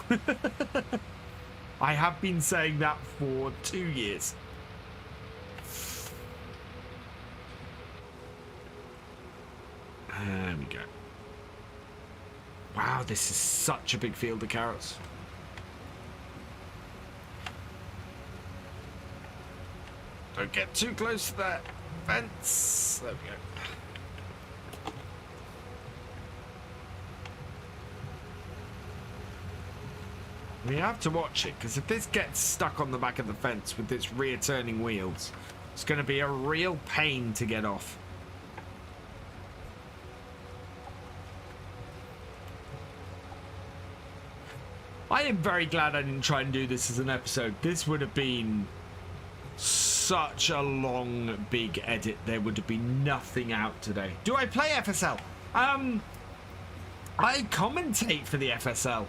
I have been saying that for 2 years. There we go. Wow, this is such a big field of carrots. Don't get too close to that fence. There we go. We have to watch it, because if this gets stuck on the back of the fence with its rear turning wheels, it's going to be a real pain to get off. I am very glad I didn't try and do this as an episode. This would have been such a long, big edit. There would have been nothing out today. Do I play FSL? I commentate for the FSL.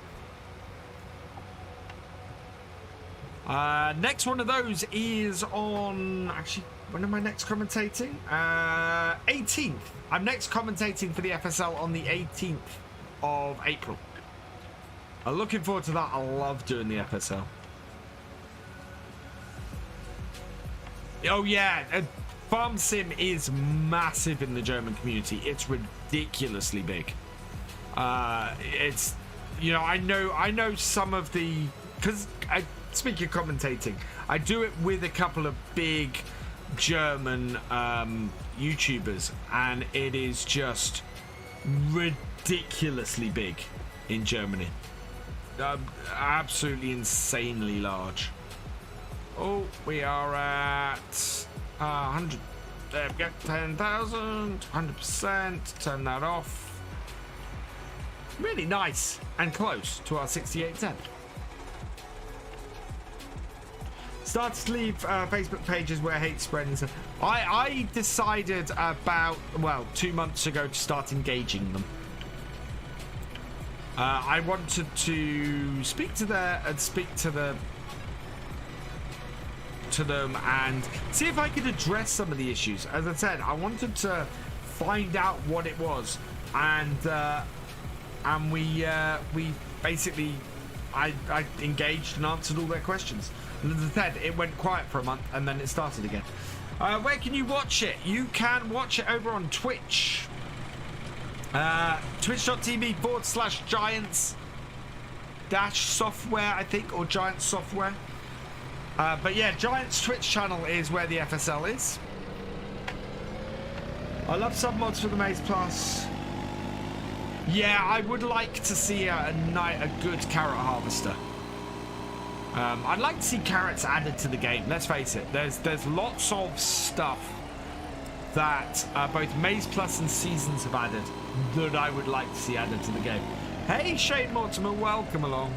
Next one of those is on... Actually, when am I next commentating? 18th. I'm next commentating for the FSL on the 18th of April. I'm looking forward to that. I love doing the FSL. Oh, yeah. Farm Sim is massive in the German community. It's ridiculously big. It's... You know, I know some of the... Because... Speaking of commentating, I do it with a couple of big German YouTubers, and it is just ridiculously big in Germany. Absolutely insanely large. Oh, we are at 100. There we go, 10,000, 100%. Turn that off. Really nice and close to our 6810. Started to leave Facebook pages where hate spreading stuff. I decided about, well, 2 months ago to start engaging them. I wanted to speak to them and see if I could address some of the issues. As I said, I wanted to find out what it was, and we basically I engaged and answered all their questions. And as I said, it went quiet for a month and then it started again. Where can you watch it? You can watch it over on Twitch. Twitch.tv/Giants-Software, I think, or Giants Software. But yeah, Giants Twitch channel is where the FSL is. I love submods for the Maze Plus. Yeah, I would like to see a good carrot harvester. I'd like to see carrots added to the game. Let's face it, there's lots of stuff that both Maze Plus and Seasons have added that I would like to see added to the game. Hey, Shane Mortimer, welcome along.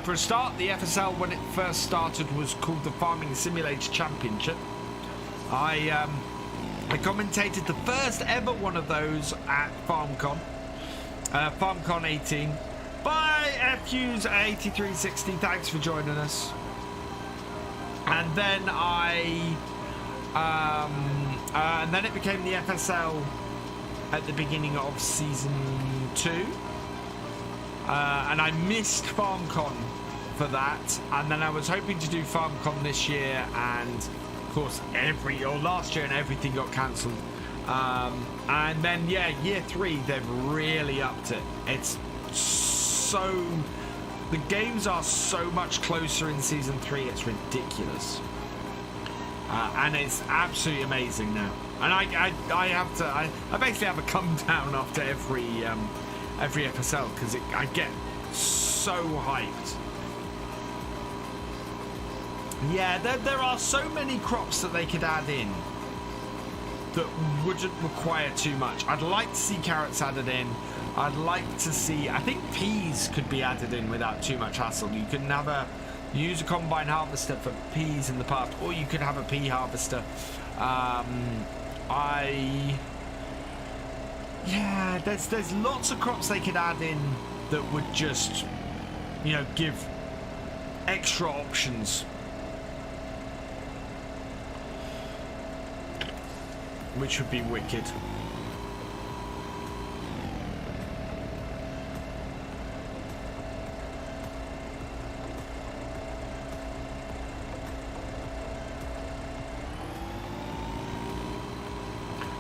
For a start, the FSL, when it first started, was called the Farming Simulator Championship. I commentated the first ever one of those at FarmCon, FarmCon 18. Bye, FUs8360. Thanks for joining us. And then and then it became the FSL at the beginning of season 2. And I missed FarmCon for that, and then I was hoping to do FarmCon this year, and of course last year, and everything got cancelled. And then yeah, year 3 they've really upped it. It's so, the games are so much closer in season 3, it's ridiculous. And it's absolutely amazing now. And I basically have a come down after every FSL, because I get so hyped. Yeah, there are so many crops that they could add in that wouldn't require too much. I'd like to see carrots added in. I'd like to see, I think peas could be added in without too much hassle. You can have use a combine harvester for peas in the past, or you could have a pea harvester. Yeah, there's lots of crops they could add in that would just, you know, give extra options. Which would be wicked.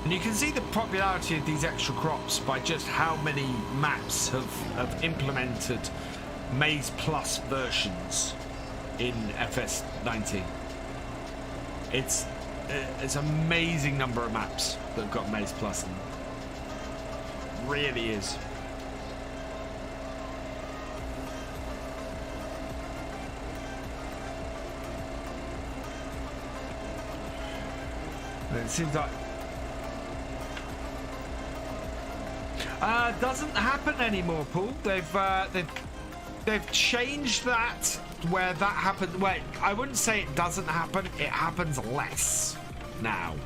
And you can see the popularity of these extra crops by just how many maps have implemented Maize Plus versions in FS19. It's an amazing number of maps that have got Maize Plus in them. Really is. And it seems like doesn't happen anymore, Paul. They've changed that where that happens. Well, I wouldn't say it doesn't happen. It happens less now.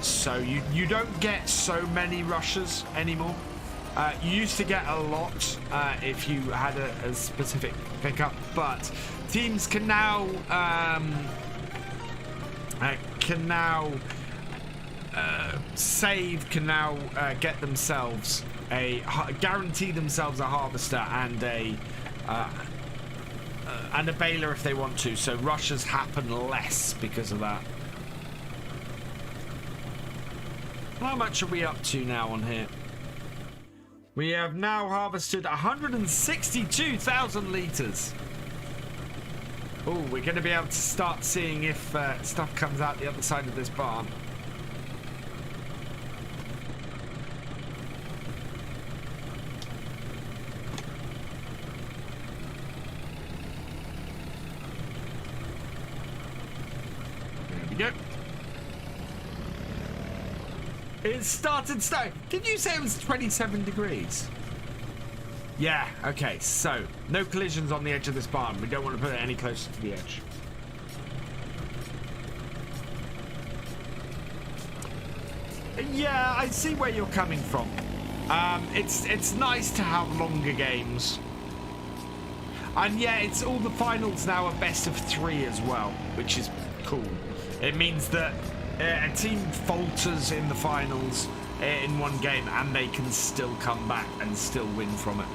So you don't get so many rushes anymore. You used to get a lot if you had a specific pickup, but teams can now get themselves guarantee themselves a harvester and a baler if they want to, so rushes happen less because of that. How much are we up to now on here? We have now harvested 162,000 litres. Oh, we're going to be able to start seeing if stuff comes out the other side of this barn. Yep. It started snowing. Did you say it was 27 degrees? Yeah, okay, so no collisions on the edge of this barn. We don't want to put it any closer to the edge. Yeah, I see where you're coming from. It's nice to have longer games. And yeah, it's all the finals now are best of 3 as well, which is cool. It means that a team falters in the finals in one game and they can still come back and still win from it.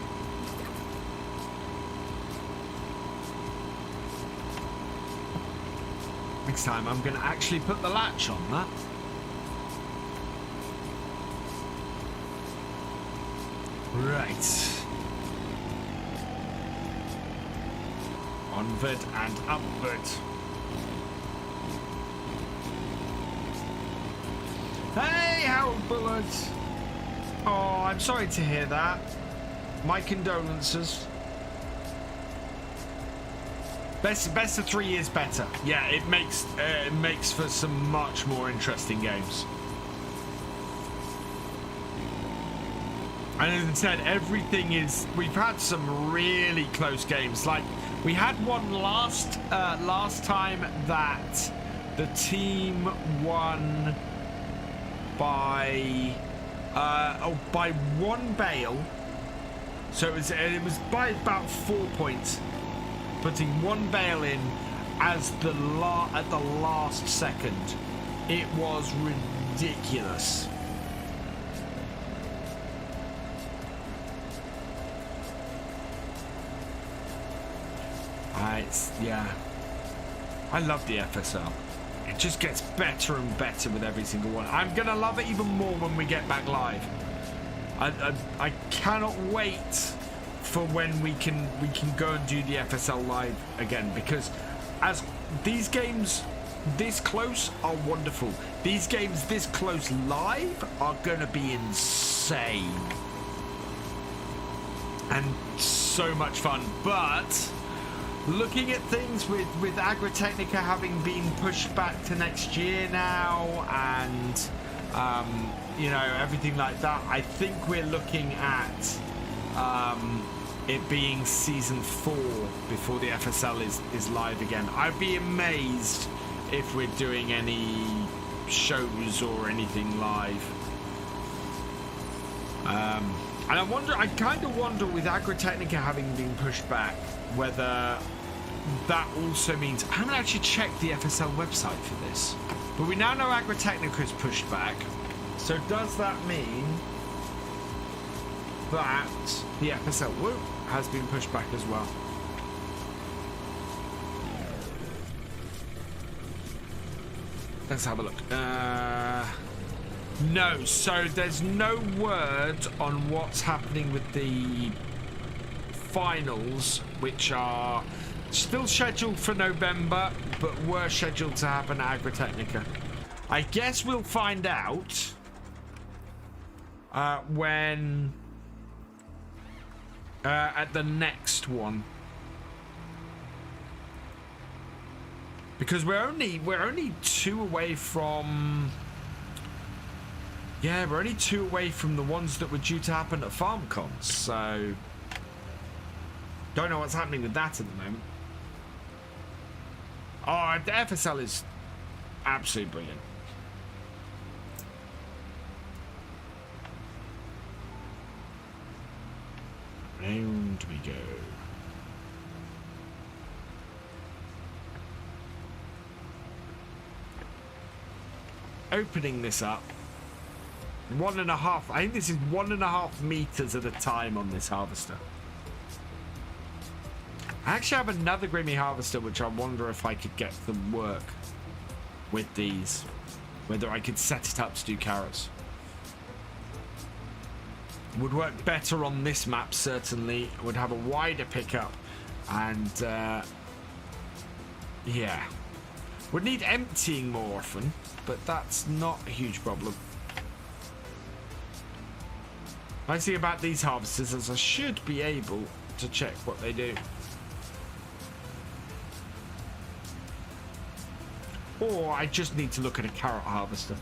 Next time I'm going to actually put the latch on that. Right. Onward and upward. Hey, Howard Bullets! Oh, I'm sorry to hear that. My condolences. Best of 3 is better. Yeah, it makes for some much more interesting games. And as I said, everything is. We've had some really close games. Like we had one last time that the team won by one bale, so it was by about 4 points, putting one bale in as at the last second. It was ridiculous. Yeah, I love the FSL. It just gets better and better with every single one. I'm gonna love it even more when we get back live. I cannot wait for when we can go and do the FSL live again, because as these games this close are wonderful. These games this close live are gonna be insane. and so much fun. But looking at things with Agritechnica having been pushed back to next year now, and you know, everything like that, I think we're looking at it being season 4 before the FSL is live again. I'd be amazed if we're doing any shows or anything live. And I kind of wonder, with Agritechnica having been pushed back, whether that also means, I haven't actually checked the FSL website for this, but we now know Agritechnica is pushed back. So does that mean that the FSL has been pushed back as well? Let's have a look. No, so there's no word on what's happening with the finals, which are still scheduled for November, but were scheduled to happen at Agritechnica. I guess we'll find out when at the next one, because we're only 2 away from. Yeah, we're only 2 away from the ones that were due to happen at FarmCon, so don't know what's happening with that at the moment. Oh, the FSL is absolutely brilliant. Round we go. Opening this up. 1.5. I think this is 1.5 meters at a time on this harvester. I actually have another Grimmy harvester, which I wonder if I could get them work with these. Whether I could set it up to do carrots. Would work better on this map, certainly. Would have a wider pickup. And, yeah. Would need emptying more often, but that's not a huge problem. Nice thing about these harvesters is I should be able to check what they do. Or I just need to look at a carrot harvester.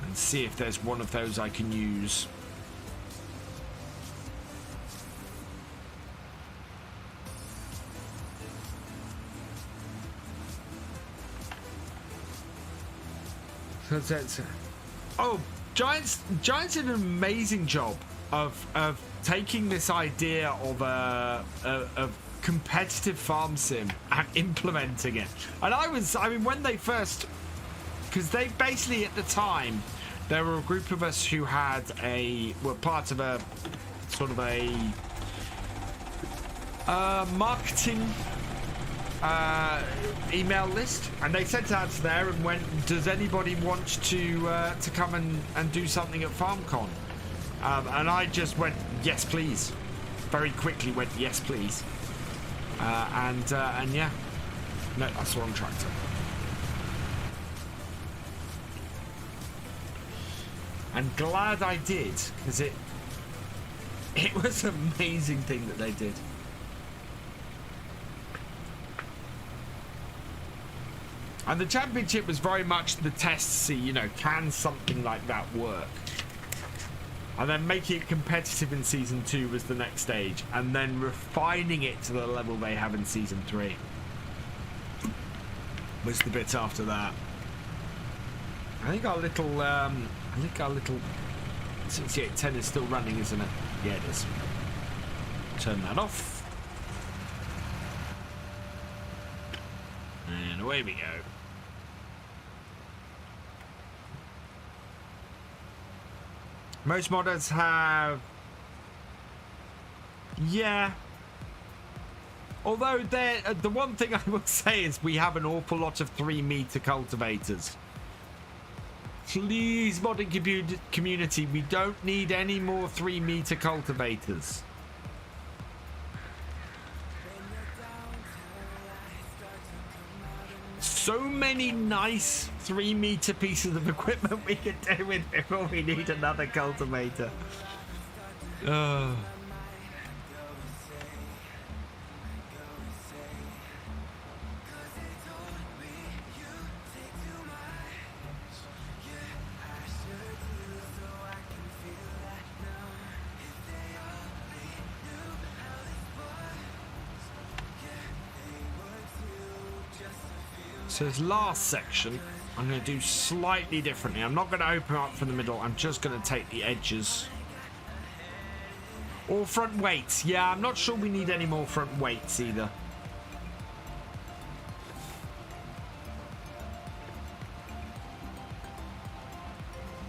And see if there's one of those I can use. Oh, Giants did an amazing job of taking this idea of a competitive farm sim and implementing it. And I mean, when they first, because they basically at the time, there were a group of us who were part of a sort of a marketing email list, and they sent out there and went, does anybody want to come and do something at FarmCon? And I just went, yes please. Very quickly went, yes please. And yeah, no, that's the wrong tractor. I'm glad I did, because it was an amazing thing that they did. And the championship was very much the test to see, you know, can something like that work? And then making it competitive in Season 2 was the next stage. And then refining it to the level they have in Season 3 was the bit after that. I think our little, since 10 is still running, isn't it? Yeah, it is. Turn that off. And away we go. Most modders have, yeah. Although the one thing I will say is we have an awful lot of 3-meter cultivators. Please, modding community, we don't need any more 3-meter cultivators. so many nice 3-meter pieces of equipment we could do with before we need another cultivator. So this last section, I'm going to do slightly differently. I'm not going to open up from the middle. I'm just going to take the edges. Or front weights. Yeah, I'm not sure we need any more front weights either.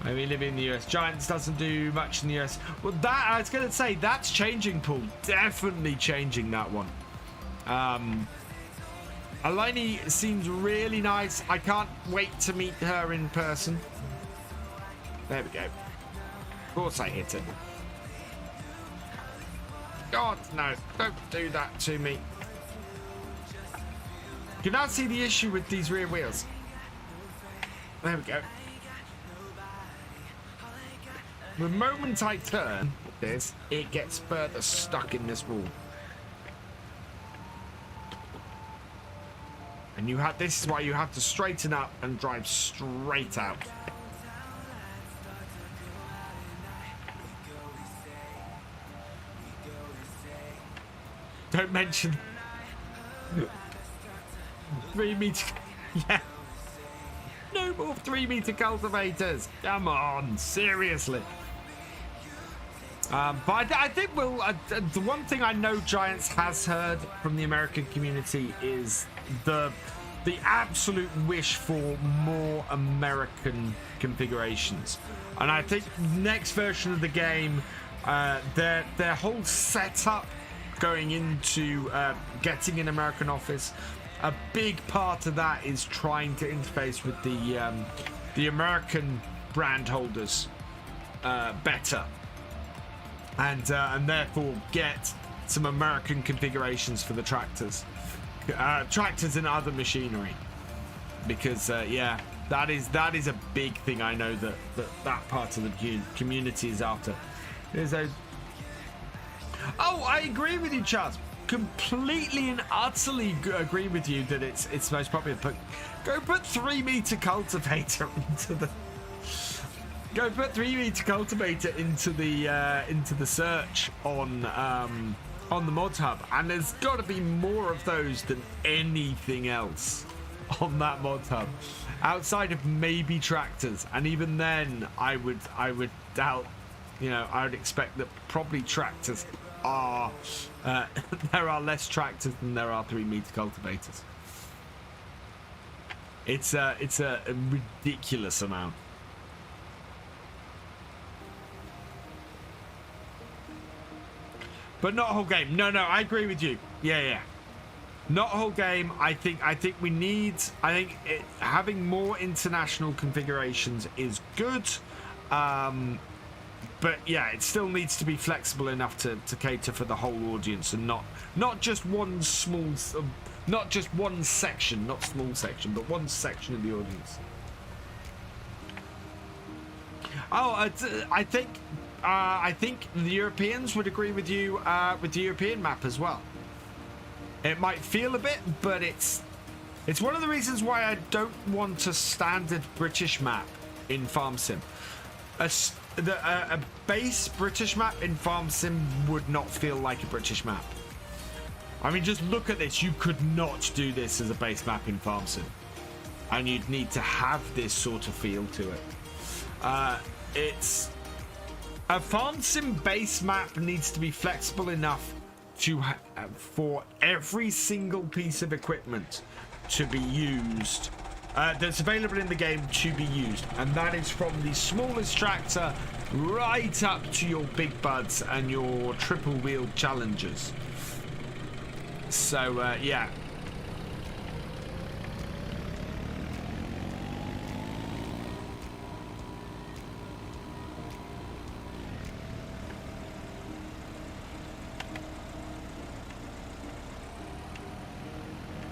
We live in the US. Giants doesn't do much in the US. Well, that I was going to say, that's changing, Paul. Definitely changing that one. Eleni seems really nice. I can't wait to meet her in person. There we go. Of course I hit it. God, no. Don't do that to me. You can now see the issue with these rear wheels. There we go. The moment I turn this, it gets further stuck in this wall. And this is why you have to straighten up and drive straight out. Don't mention 3-meter. Yeah. No more 3-meter cultivators. Come on, seriously. But I think the one thing I know Giants has heard from the American community is the absolute wish for more American configurations. And I think next version of the game, their whole setup going into getting an American office, a big part of that is trying to interface with the American brand holders better. And therefore get some American configurations for the tractors, and other machinery, because yeah, that is a big thing. I know that part of the community is after. Oh, I agree with you, Charles. Completely and utterly agree with you that it's most popular. But go put 3-meter cultivator into the. Go put 3-meter cultivator into the search on the mod hub, and there's got to be more of those than anything else on that mod hub, outside of maybe tractors. And even then, I would doubt. I would expect that probably tractors are there are less tractors than there are 3-meter cultivators. It's a ridiculous amount. But not a whole game. No, I agree with you. Yeah. Not a whole game. I think we need. Having more international configurations is good. But yeah, it still needs to be flexible enough to cater for the whole audience, and not just one small, not just one section, not small section, but one section of the audience. Oh, I think the Europeans would agree with you with the European map as well. It might feel a bit, but it's one of the reasons why I don't want a standard British map in Farm Sim. A base British map in Farm Sim would not feel like a British map. I mean, just look at this. You could not do this as a base map in Farm Sim, and you'd need to have this sort of feel to it. It's a Farm Sim base map needs to be flexible enough to for every single piece of equipment to be used that's available in the game to be used, and that is from the smallest tractor right up to your big buds and your triple wheel challengers. So yeah.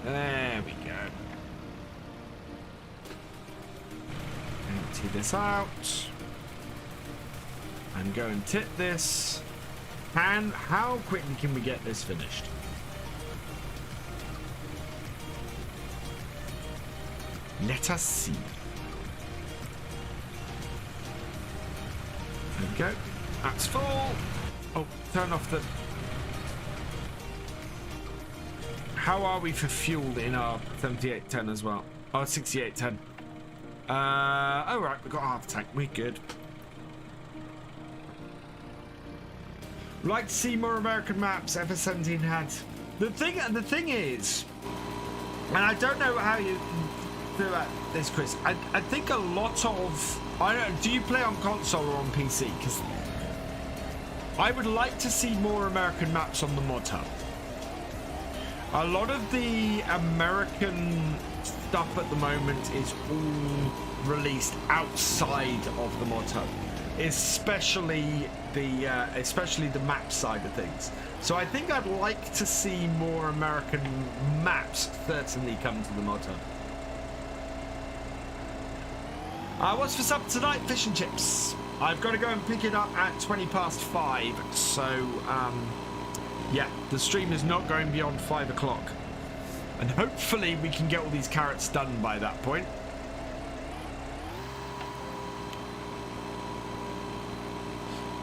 There we go. empty this out. And go and tip this. And how quickly can we get this finished? Let us see. There we go. That's full. Oh, turn off the... How are we for fuel in our 7810 as well? Oh, 6810. Oh, right. We've got half a tank. We're good. Like to see more American maps. FS17 had. The thing is, and I don't know how you feel about this, Chris. I think a lot of... I don't know, do you play on console or on PC? Because I would like to see more American maps on the mod hub. A lot of the American stuff at the moment is all released outside of the mod hub, especially the map side of things. So I think I'd like to see more American maps certainly come to the mod hub. What's for supper tonight? Fish and chips. I've got to go and pick it up at 5:20, so yeah, the stream is not going beyond 5 o'clock. And hopefully we can get all these carrots done by that point.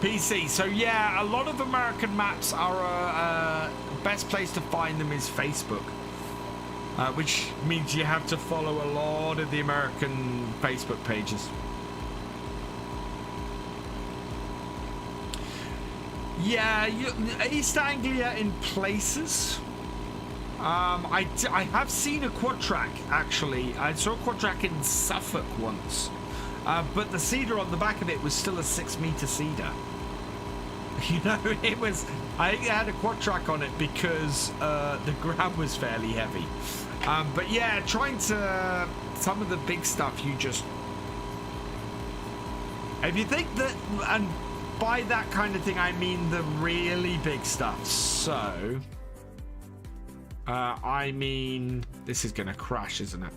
PC. So yeah, a lot of American maps are best place to find them is Facebook, which means you have to follow a lot of the American Facebook pages. Yeah, East Anglia in places. I have seen a quad track, actually. I saw a quad track in Suffolk once, but the cedar on the back of it was still a 6-meter cedar. You know, it was... I think it had a quad track on it because the ground was fairly heavy. But yeah, trying to... Some of the big stuff you just... If you think that... And by that kind of thing, I mean the really big stuff. So... I mean... This is going to crash, isn't it?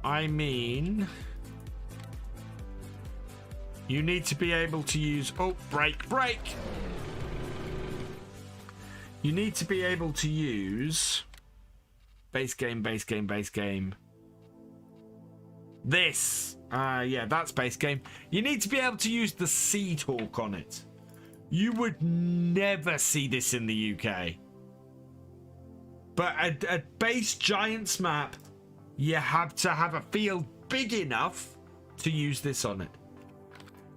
I mean... You need to be able to use... Oh, break. You need to be able to use... Base game. This. Yeah, that's base game. You need to be able to use the Sea Talk on it. You would never see this in the UK. But a base Giants map, you have to have a field big enough to use this on it.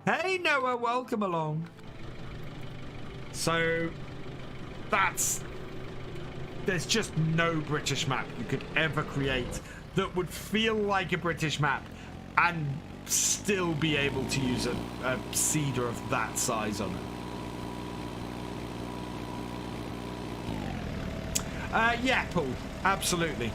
Hey Noah, welcome along. So there's just no British map you could ever create that would feel like a British map and still be able to use a cedar of that size on it. Yeah, Paul, absolutely.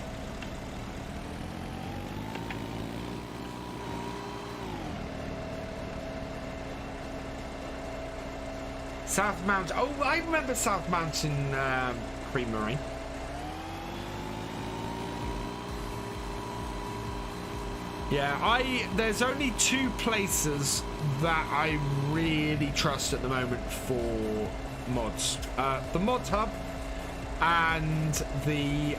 South Mountain. Oh, I remember South Mountain Creamery. Yeah, there's only 2 places that I really trust at the moment for mods. The Mod Hub and the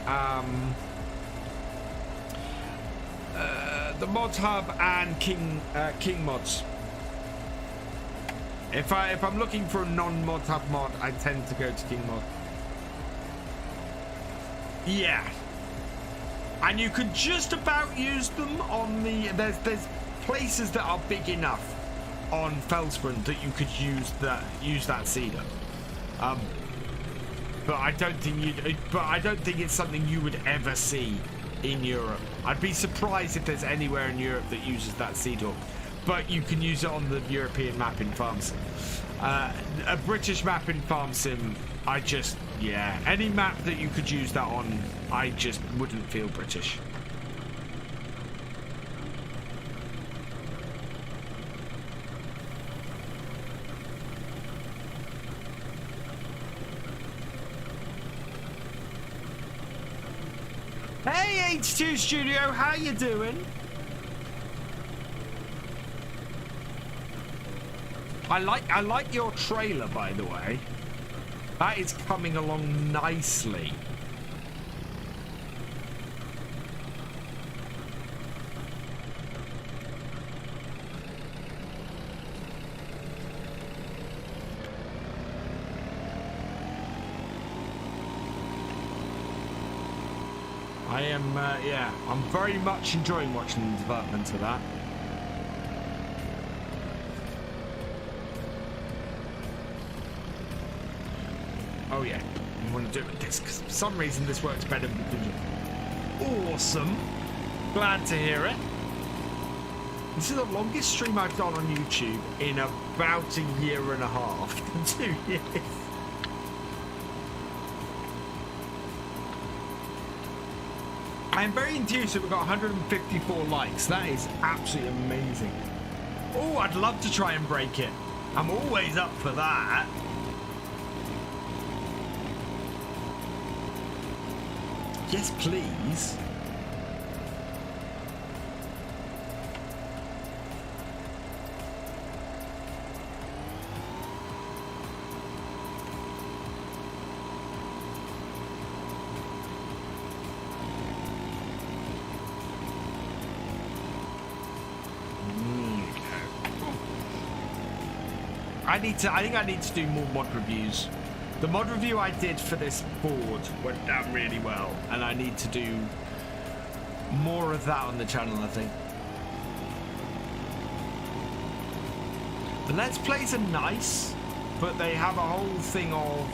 Mod Hub and King Mods. If I'm looking for a non-Mod Hub mod, I tend to go to King Mod. Yeah. And you could just about use them on the... There's places that are big enough on Felsbrunn that you could use that cedar. But I don't think it's something you would ever see in Europe. I'd be surprised if there's anywhere in Europe that uses that cedar. But you can use it on the European map in Farm Sim. A British map in Farm Sim, yeah, any map that you could use that on, I just wouldn't feel British. Hey, H2 Studio, how you doing? I like your trailer, by the way. That is coming along nicely. I am, yeah, I'm very much enjoying watching the development of that. Oh yeah, I want to do it with this because for some reason this works better with digital. Awesome. Glad to hear it. This is the longest stream I've done on YouTube in about a year and a half. 2 years. I am very enthused that we've got 154 likes. That is absolutely amazing. Oh, I'd love to try and break it. I'm always up for that. Yes, please. I think I need to do more mod reviews. The mod review I did for this board went down really well, and I need to do more of that on the channel, I think. The Let's Plays are nice, but they have a whole thing of...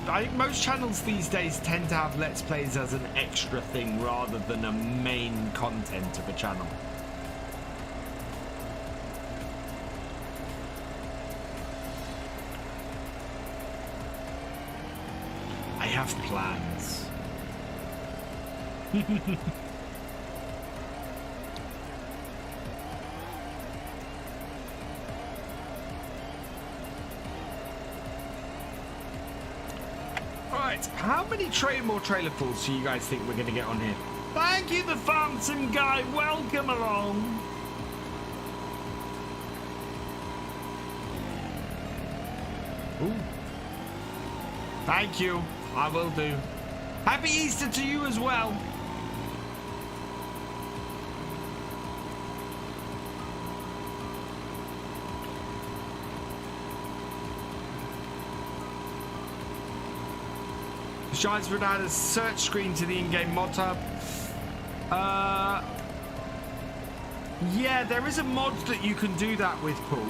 I think most channels these days tend to have Let's Plays as an extra thing rather than a main content of a channel. I have plans. Right, how many more trailer pulls do you guys think we're going to get on here? Thank you, the Phantom Guy. Welcome along. Ooh. Thank you. I will do. Happy Easter to you as well. Shines would add a search screen to the in-game mod tab. Yeah, there is a mod that you can do that with, Paul.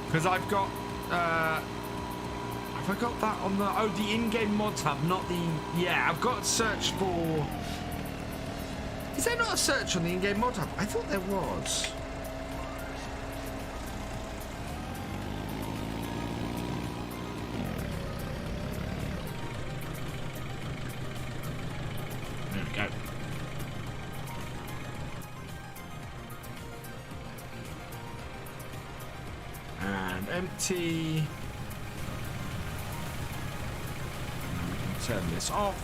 Because I've got... have I got that on the... Oh, the in-game mod tab, not the... Yeah, I've got a search for... Is there not a search on the in-game mod tab? I thought there was. There we go. And empty... Turn this off.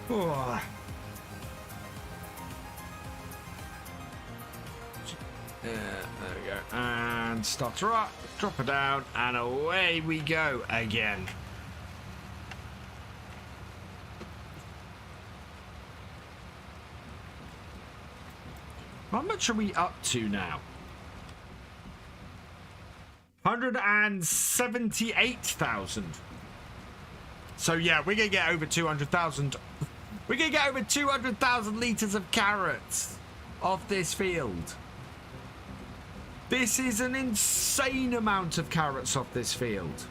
Oh. There we go. And start her up, drop her down, and away we go again. How much are we up to now? 178,000. So yeah, we're gonna get over 200,000. We're gonna get over 200,000 liters of carrots off this field. This is an insane amount of carrots off this field.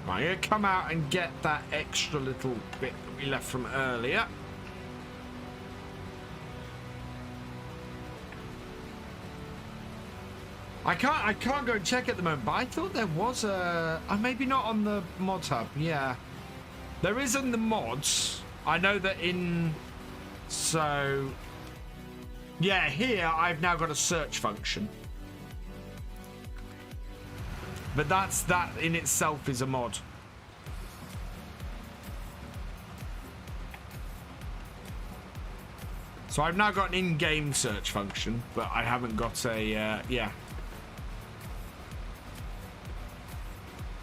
I'm gonna come out and get that extra little bit that we left from earlier. I can't go and check at the moment, but I thought there was a... maybe not on the mod hub, yeah. There is in the mods. I know that in... So... Yeah, here I've now got a search function. But that in itself is a mod. So I've now got an in-game search function, but I haven't got a, yeah.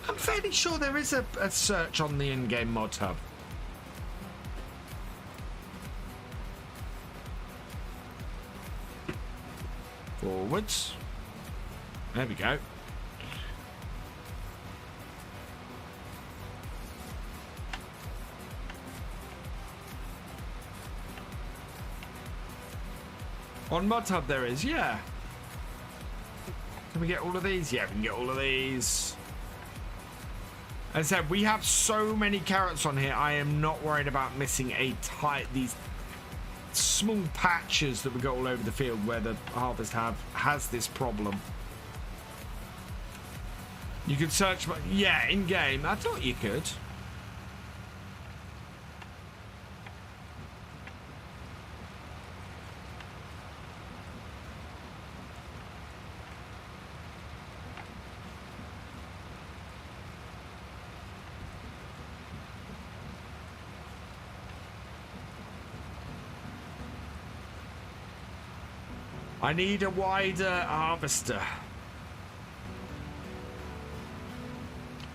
I'm fairly sure there is a search on the in-game mod hub. Forwards. There we go. On Mod Hub there is, yeah. Can we get all of these? Yeah, we can get all of these. As I said, we have so many carrots on here, I am not worried about missing these small patches that we got all over the field where the harvest has this problem. You could search, yeah, in game. I thought you could. I need a wider harvester.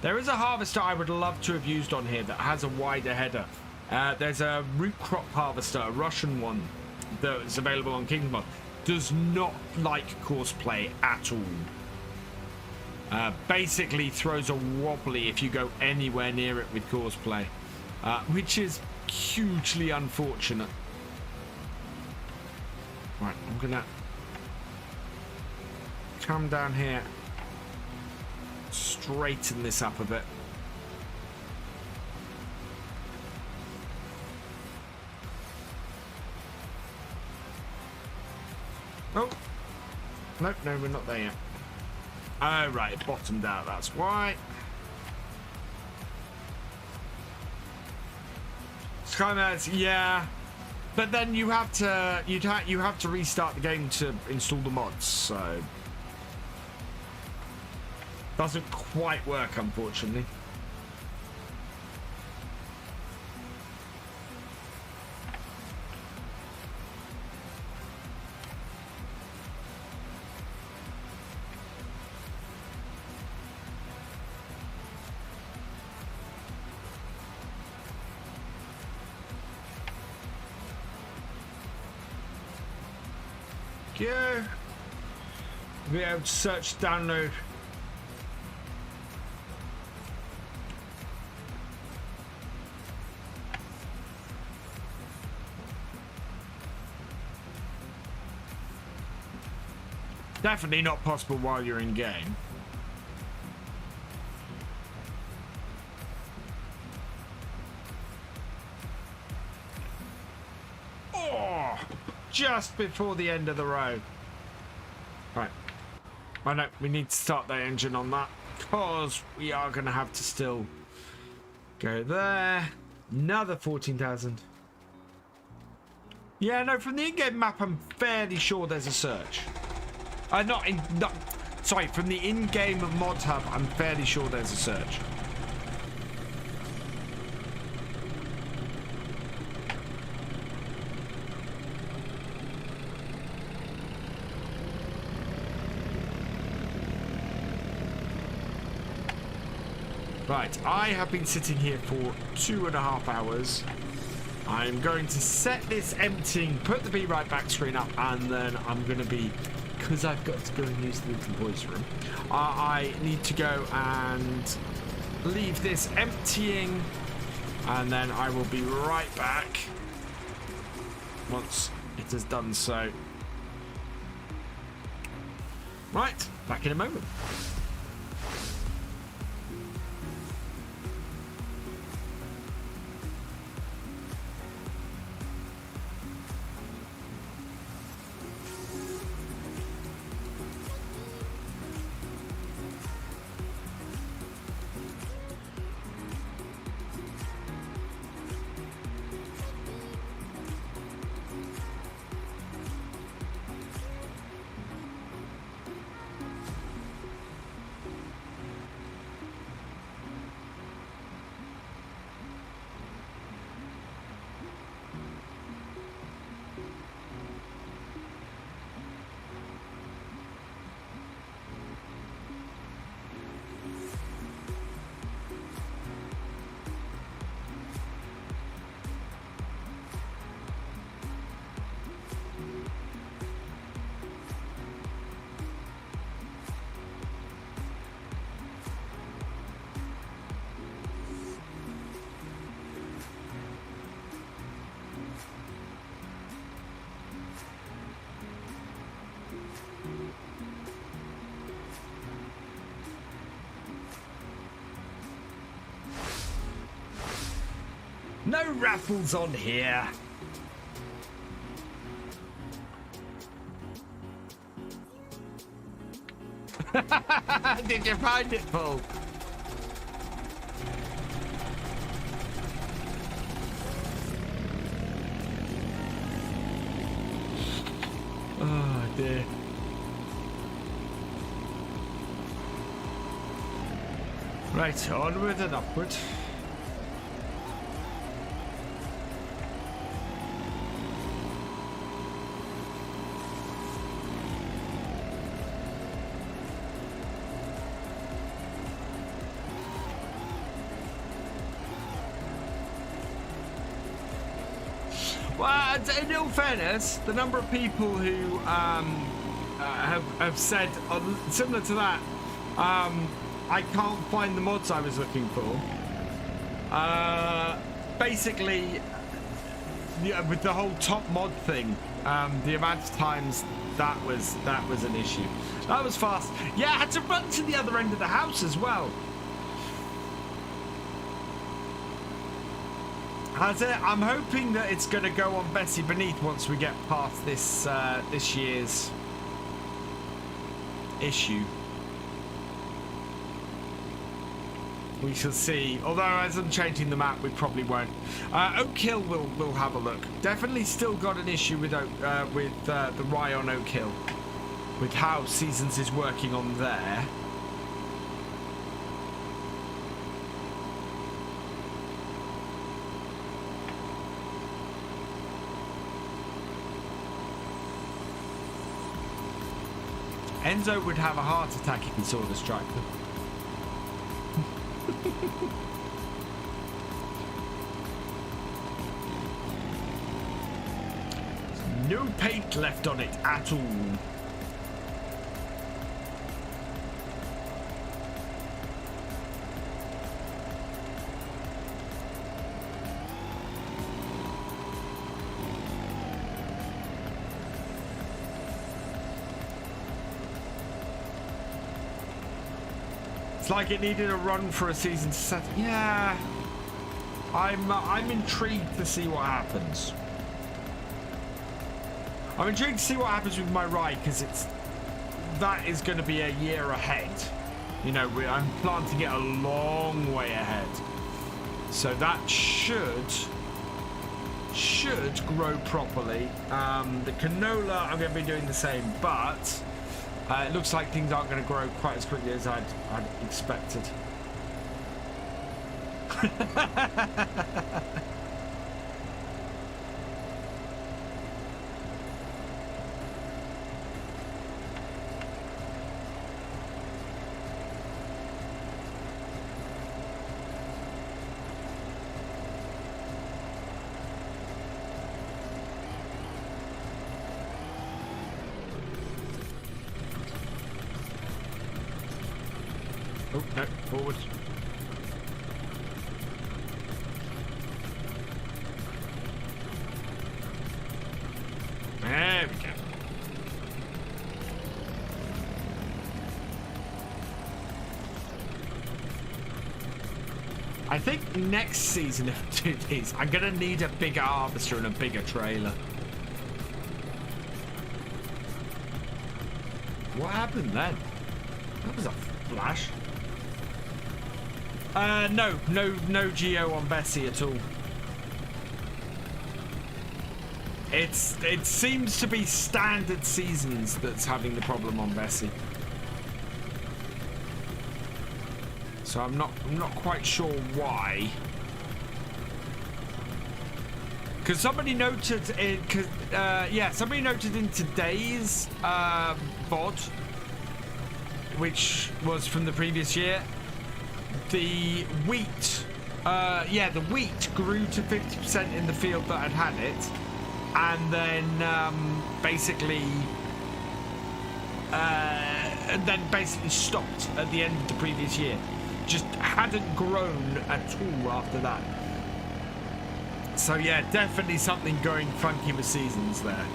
There is a harvester I would love to have used on here that has a wider header. There's a root crop harvester, a Russian one, that's available on Kingdom. Does not like courseplay at all. Basically throws a wobbly if you go anywhere near it with courseplay, which is hugely unfortunate. Right, I'm gonna come down here, straighten this up a bit. Oh, no, we're not there yet. Oh, right, it bottomed out, that's why. Skymares, yeah. But then you have to you have to restart the game to install the mods, so doesn't quite work, unfortunately. Go. Be able to search, download. Definitely not possible while you're in game. Oh, just before the end of the road. Right. I know we need to start the engine on that because we are going to have to still go there. Another 14,000. Yeah, no, from the in-game map, I'm fairly sure there's a search. Sorry, from the in-game mod hub, I'm fairly sure there's a search. Right, I have been sitting here for 2.5 hours. I'm going to set this emptying, put the Be Right Back screen up, and then I'm going to be, because I've got to go and use the little boys' room, I need to go and leave this emptying, and then I will be right back once it has done so. Right, back in a moment. No raffles on here. Did you find it, Paul? Oh dear. Right, onward and upward. Well, in all fairness, the number of people who have said similar to that, I can't find the mods I was looking for. Basically, with the whole top mod thing, the amount of times that was an issue. That was fast. Yeah, I had to run to the other end of the house as well. I'm hoping that it's going to go on Bessie Beneath once we get past this this year's issue. We shall see. Although as I'm changing the map, we probably won't. Oak Hill will have a look. Definitely still got an issue with the Rye on Oak Hill, with how Seasons is working on there. Enzo would have a heart attack if he saw the strike. No paint left on it at all. It's like it needed a run for a season to set. Yeah, I'm intrigued to see what happens. I'm intrigued to see what happens with my ride, because that is going to be a year ahead. You know, I'm planting it a long way ahead, so that should grow properly. The canola, I'm going to be doing the same, but it looks like things aren't going to grow quite as quickly as I'd expected. Oh, no, forward. There we go. I think next season, if I do these, I'm going to need a bigger harvester and a bigger trailer. What happened then? That was a flash. No Geo on Bessie at all. It seems to be standard Seasons that's having the problem on Bessie. So I'm not quite sure why. Because somebody noted somebody noted in today's VOD, which was from the previous year, the wheat, the wheat grew to 50% in the field that had it, and then basically stopped at the end of the previous year. Just hadn't grown at all after that. So yeah, definitely something going funky with Seasons there.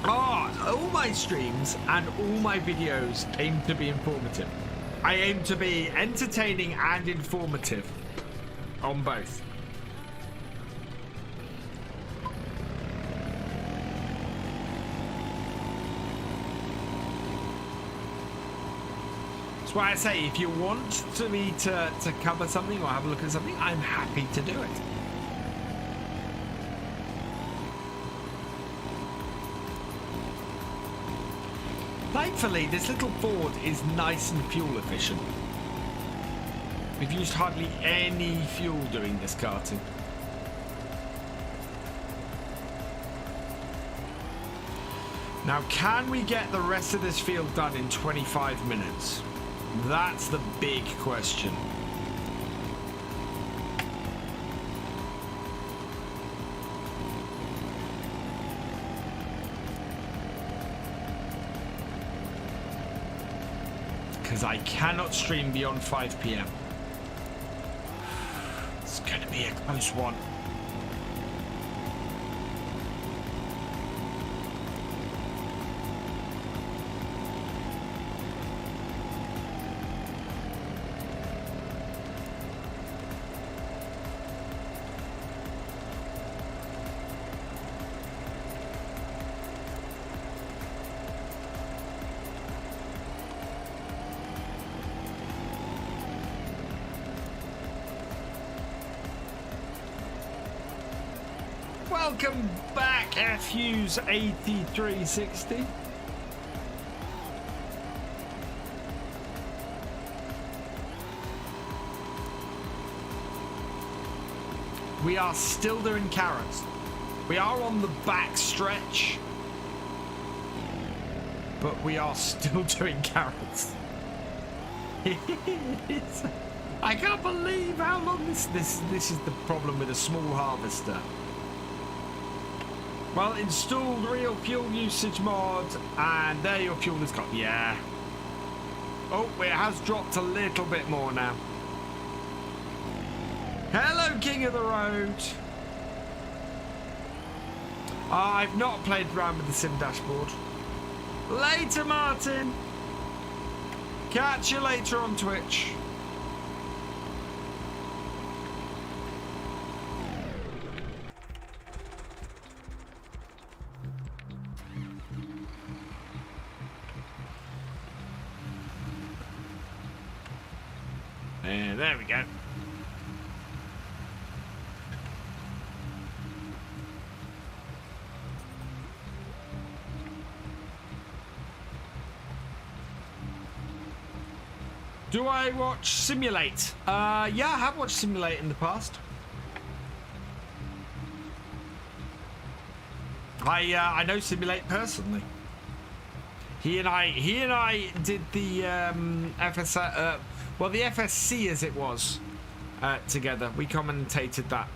All my streams and all my videos aim to be informative. I aim to be entertaining and informative. on both. That's why I say, if you want me to cover something or have a look at something, I'm happy to do it. Thankfully, this little Ford is nice and fuel efficient. We've used hardly any fuel doing this karting. Now, can we get the rest of this field done in 25 minutes? That's the big question. Because I cannot stream beyond 5 PM. It's going to be a close one. Welcome back, FU's 8360. We are still doing carrots. We are on the back stretch, but we are still doing carrots. I can't believe how long this is the problem with a small harvester. Well, installed real fuel usage mod, and there your fuel is gone. Yeah. Oh, it has dropped a little bit more now. Hello, King of the Road. I've not played around with the sim dashboard. Later, Martin. Catch you later on Twitch. There we go. Do I watch Simulate? Yeah, I have watched Simulate in the past. I know Simulate personally. He and I did the well, the FSC as it was together. We commentated that.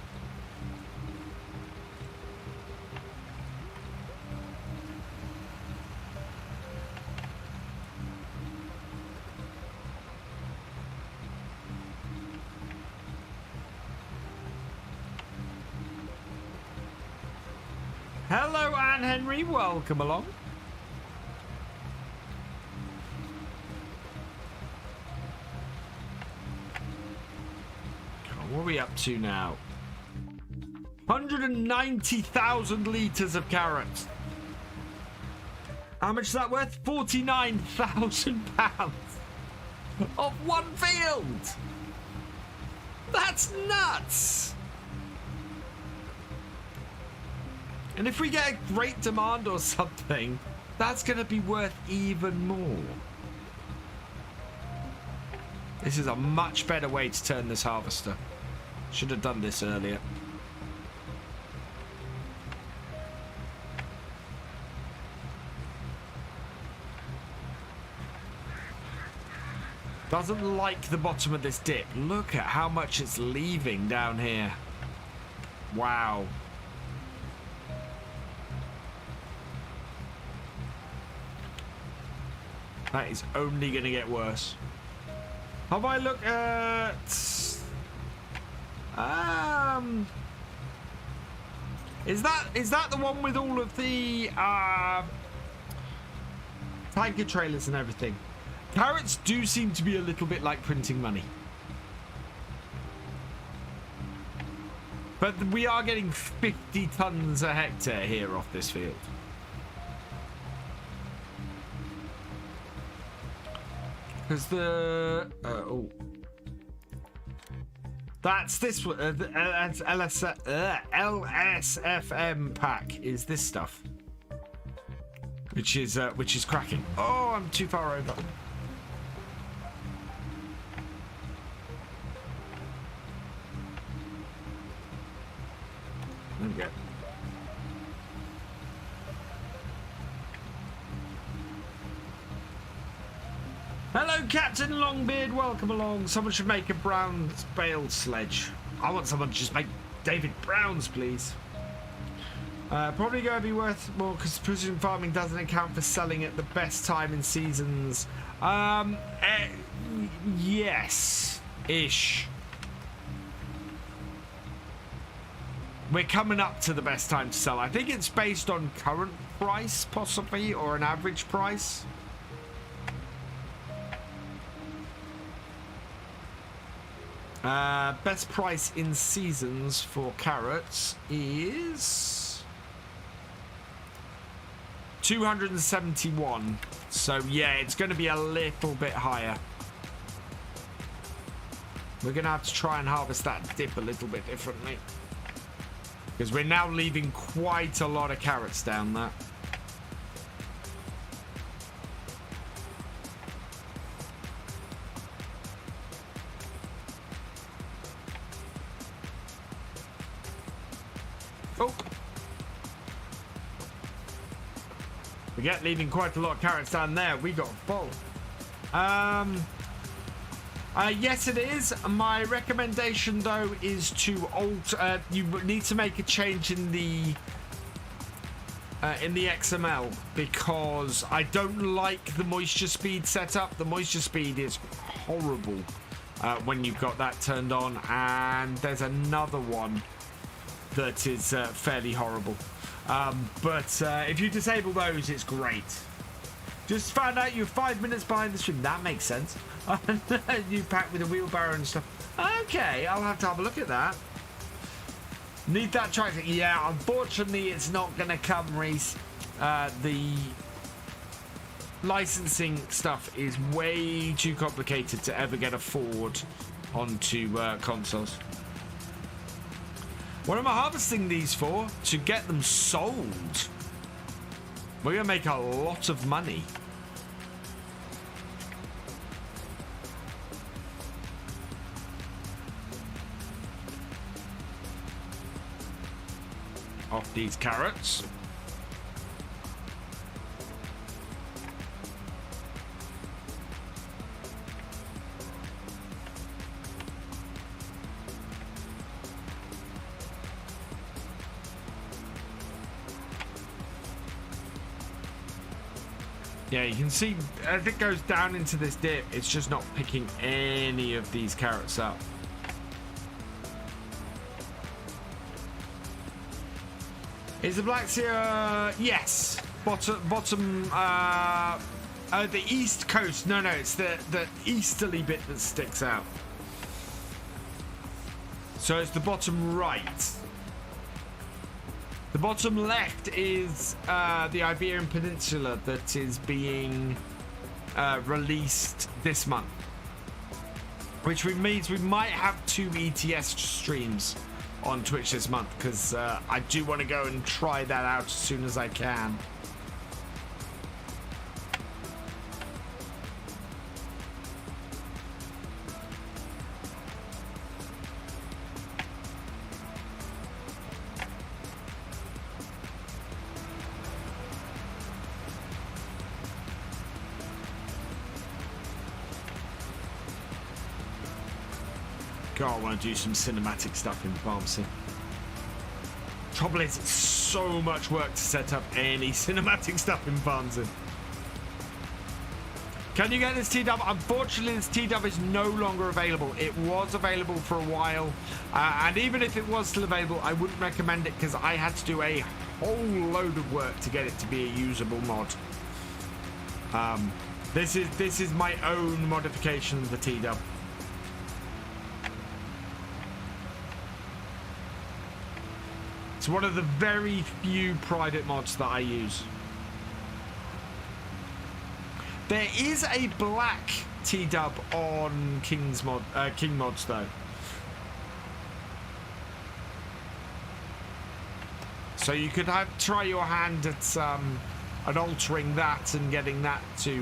Hello, Anne Henry. Welcome along. What are we up to now? 190,000 litres of carrots. How much is that worth? 49,000 pounds of one field. That's nuts. And if we get a great demand or something, that's going to be worth even more. This is a much better way to turn this harvester. Should have done this earlier. Doesn't like the bottom of this dip. Look at how much it's leaving down here. Wow. That is only going to get worse. Have I looked at... Is that the one with all of the tanker trailers and everything? Carrots do seem to be a little bit like printing money. But we are getting 50 tons a hectare here off this field. Because the... oh. That's this one. LSFM pack is this stuff. Which is cracking. Oh, I'm too far over. There we go. Hello, Captain Longbeard. Welcome along. Someone should make a Brown's bale sledge. I want someone to just make David Brown's, please. Probably going to be worth more because precision farming doesn't account for selling at the best time in seasons. Yes-ish. We're coming up to the best time to sell. I think it's based on current price, possibly, or an average price. Best price in seasons for carrots is 271. So yeah, it's going to be a little bit higher. We're going to have to try and harvest that dip a little bit differently. Because we're now leaving quite a lot of carrots down there. Oh. Forget leaving quite a lot of carrots down there. We got full. Yes, it is. My recommendation, though, is to alter. You need to make a change in the XML because I don't like the moisture speed setup. The moisture speed is horrible when you've got that turned on, and there's another one that is fairly horrible. But if you disable those, it's great. Just found out you're 5 minutes behind the stream. That makes sense. You pack with a wheelbarrow and stuff. Okay, I'll have to have a look at that. Need that tractor? Yeah, unfortunately, it's not going to come, Reese. The licensing stuff is way too complicated to ever get a forward onto consoles. What am I harvesting these for? To get them sold. We're going to make a lot of money. Off these carrots. Yeah, you can see as it goes down into this dip, it's just not picking any of these carrots up. Is the Black Sea? Yes. Bottom. The east coast. No, it's the easterly bit that sticks out. So it's the bottom right. The bottom left is the Iberian Peninsula that is being released this month, which means we might have 2 ETS streams on Twitch this month because I do want to go and try that out as soon as I can. God, I want to do some cinematic stuff in Farm Sim. Trouble is, it's so much work to set up any cinematic stuff in Farm Sim. Can you get this T-Dub? Unfortunately, this T-Dub is no longer available. It was available for a while, and even if it was still available, I wouldn't recommend it because I had to do a whole load of work to get it to be a usable mod. This is my own modification of the T-Dub. It's one of the very few private mods that I use. There is a black T-dub on King mods though. So you could try your hand at altering that and getting that to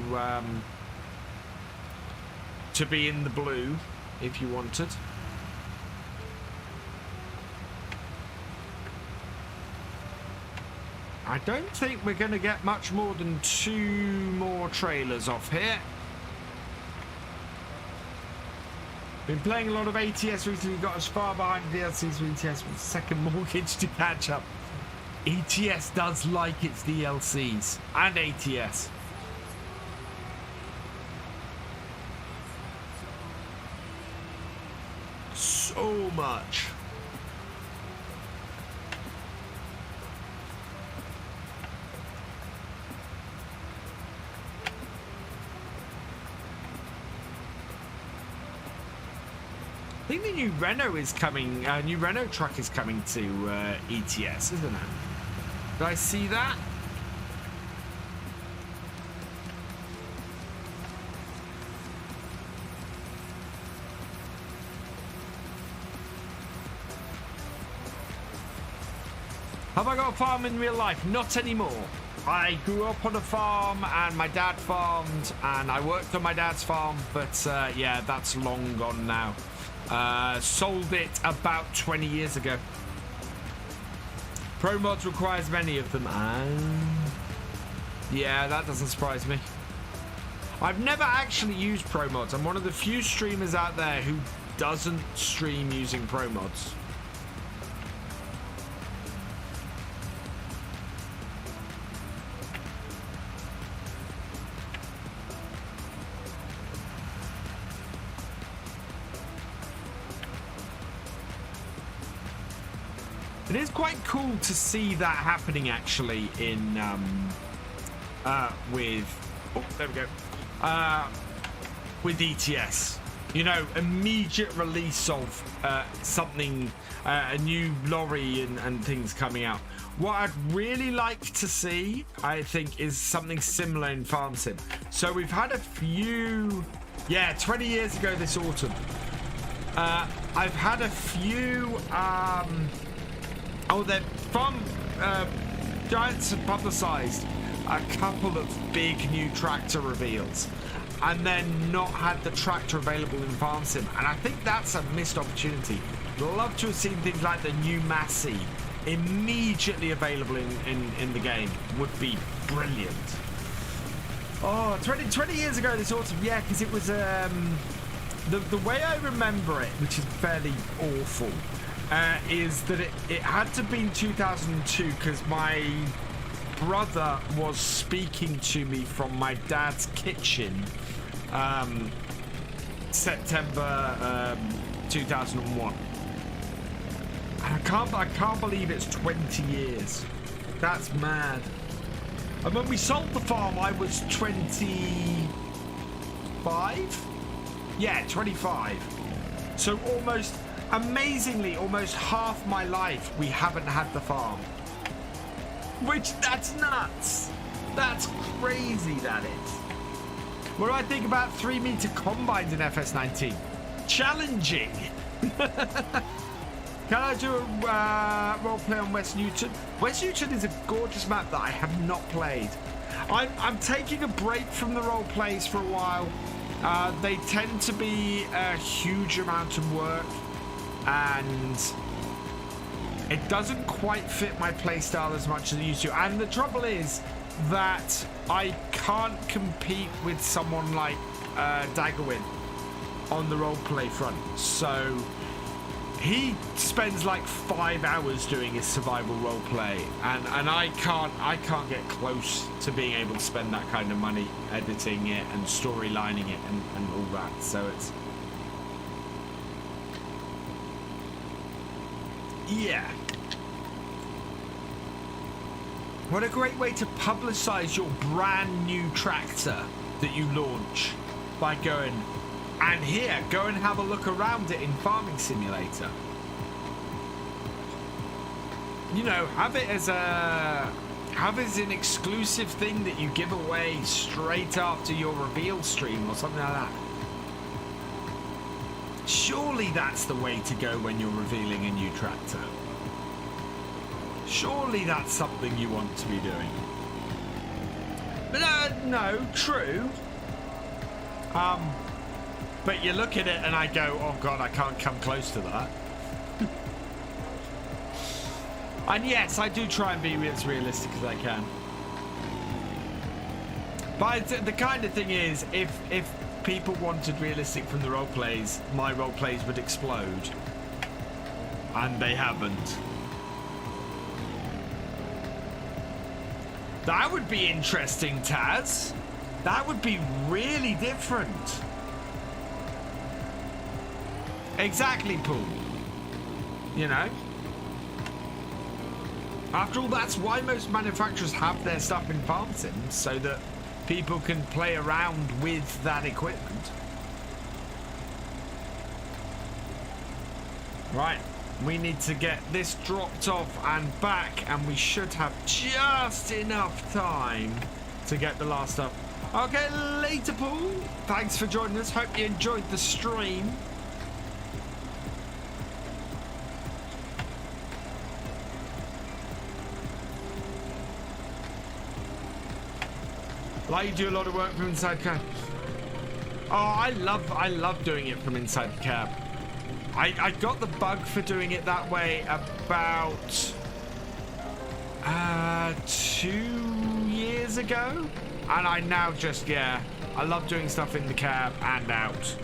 be in the blue if you wanted. I don't think we're going to get much more than 2 more trailers off here. Been playing a lot of ATS recently, got as far behind DLCs with ATS with second mortgage to catch up. ATS does like its DLCs and ATS. So much. I think the new Renault is coming. New Renault truck is coming to ETS, isn't it? Did I see that? Have I got a farm in real life? Not anymore. I grew up on a farm and my dad farmed and I worked on my dad's farm, but yeah, that's long gone now. Sold it about 20 years ago. Pro mods requires many of them. Yeah, that doesn't surprise me. I've never actually used pro mods. I'm one of the few streamers out there who doesn't stream using pro mods. It is quite cool to see that happening actually in with ETS. You know, immediate release of something, a new lorry and things coming out. What I'd really like to see, I think, is something similar in Farm Sim. So we've had a few, 20 years ago this autumn. I've had a few. The Farm Giants have publicised a couple of big new tractor reveals and then not had the tractor available in Farm Sim. And I think that's a missed opportunity. I'd love to have seen things like the new Massey immediately available in the game. Would be brilliant. Oh, 20 years ago this autumn, yeah, because it was the way I remember it, which is fairly awful. Is that it had to be 2002 because my brother was speaking to me from my dad's kitchen September 2001. And I can't believe it's 20 years. That's mad. And when we sold the farm I was 25? Yeah, 25. So amazingly, almost half my life we haven't had the farm. Which, that's nuts. That's crazy, that is. What do I think about 3-meter combines in FS19? Challenging. Can I do a roleplay on West Newton? West Newton is a gorgeous map that I have not played. I'm taking a break from the roleplays for a while. They tend to be a huge amount of work. And it doesn't quite fit my playstyle as much as it used to. And the trouble is that I can't compete with someone like Daggerwin on the roleplay front. So he spends like 5 hours doing his survival roleplay, and I can't get close to being able to spend that kind of money editing it and storylining it and all that. So it's. Yeah. What a great way to publicize your brand new tractor that you launch by going, and here, go and have a look around it in Farming Simulator. you know, have it as an exclusive thing that you give away straight after your reveal stream or something like that. Surely that's the way to go when you're revealing a new tractor. Surely that's something you want to be doing. But no, true. But you look at it and I go, oh God, I can't come close to that. And yes, I do try and be as realistic as I can. But the kind of thing is, if people wanted realistic from the role plays, my role plays would explode. And they haven't. That would be interesting, Taz. That would be really different. Exactly, Paul. You know? After all, that's why most manufacturers have their stuff in farm sims, so that people can play around with that equipment. Right. We need to get this dropped off and back, and we should have just enough time to get the last stuff. Okay, later, Paul. Thanks for joining us. Hope you enjoyed the stream. Like you do a lot of work from inside cab. Oh, I love doing it from inside the cab. I got the bug for doing it that way about 2 years ago, and I now just, yeah, I love doing stuff in the cab and out.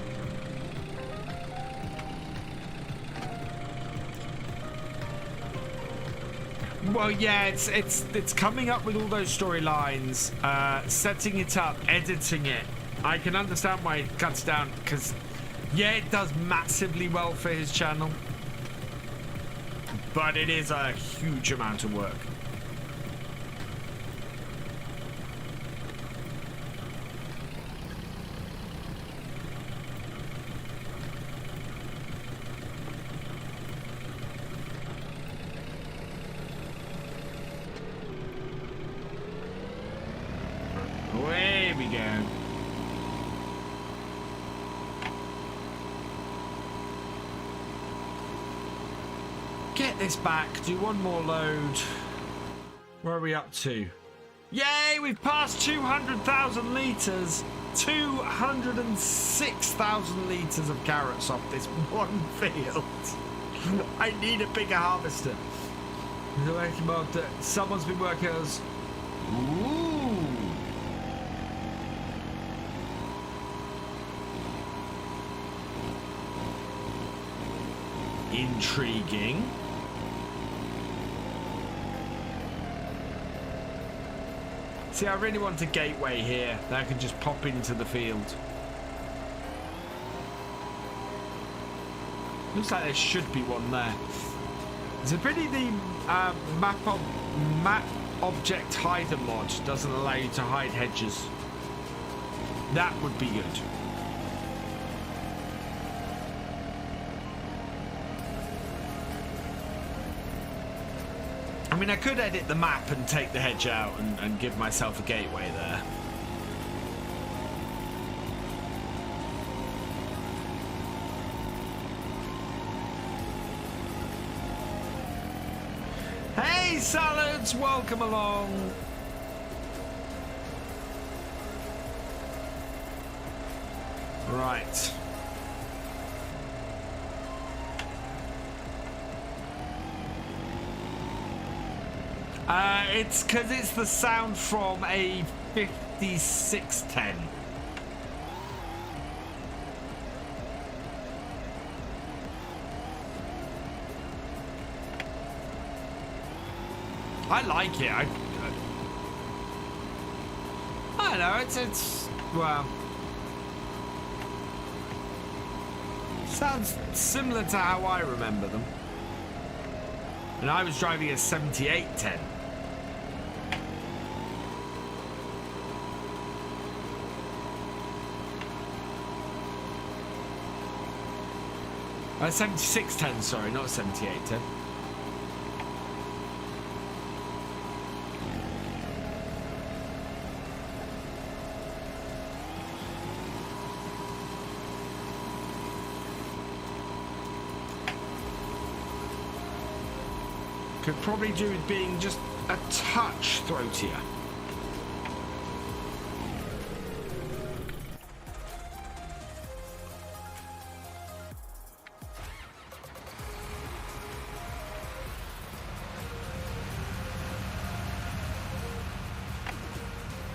Well, yeah, it's coming up with all those storylines, setting it up, editing it. I can understand why it cuts down, because yeah, it does massively well for his channel, but it is a huge amount of work. Away we go. Get this back, do one more load. Where are we up to? Yay, we've passed 200,000 litres. 206,000 litres of carrots off this one field. I need a bigger harvester. Someone's been working as... Ooh. Intriguing. See, I really want a gateway here that I can just pop into the field. Looks like there should be one there. It's a pity the map object hider mod doesn't allow you to hide hedges. That would be good. I mean, I could edit the map and take the hedge out and give myself a gateway there. Hey, Salads, welcome along. Right. It's because it's the sound from a 5610. I like it. I don't know. It's well, sounds similar to how I remember them. And I was driving a 7810. A 7610, sorry, not a 7810. Could probably do with being just a touch throatier.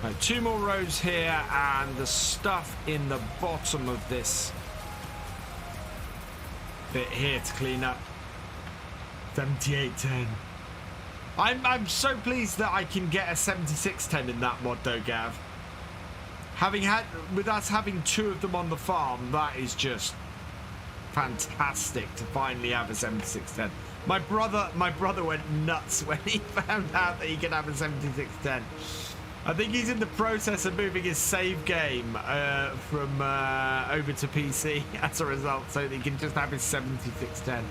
Right, 2 more rows here, and the stuff in the bottom of this bit here to clean up. 7810. I'm so pleased that I can get a 7610 in that mod though, Gav. With us having 2 of them on the farm, that is just fantastic to finally have a 7610. My brother went nuts when he found out that he could have a 7610. I think he's in the process of moving his save game from over to PC as a result, so that he can just have his 7610.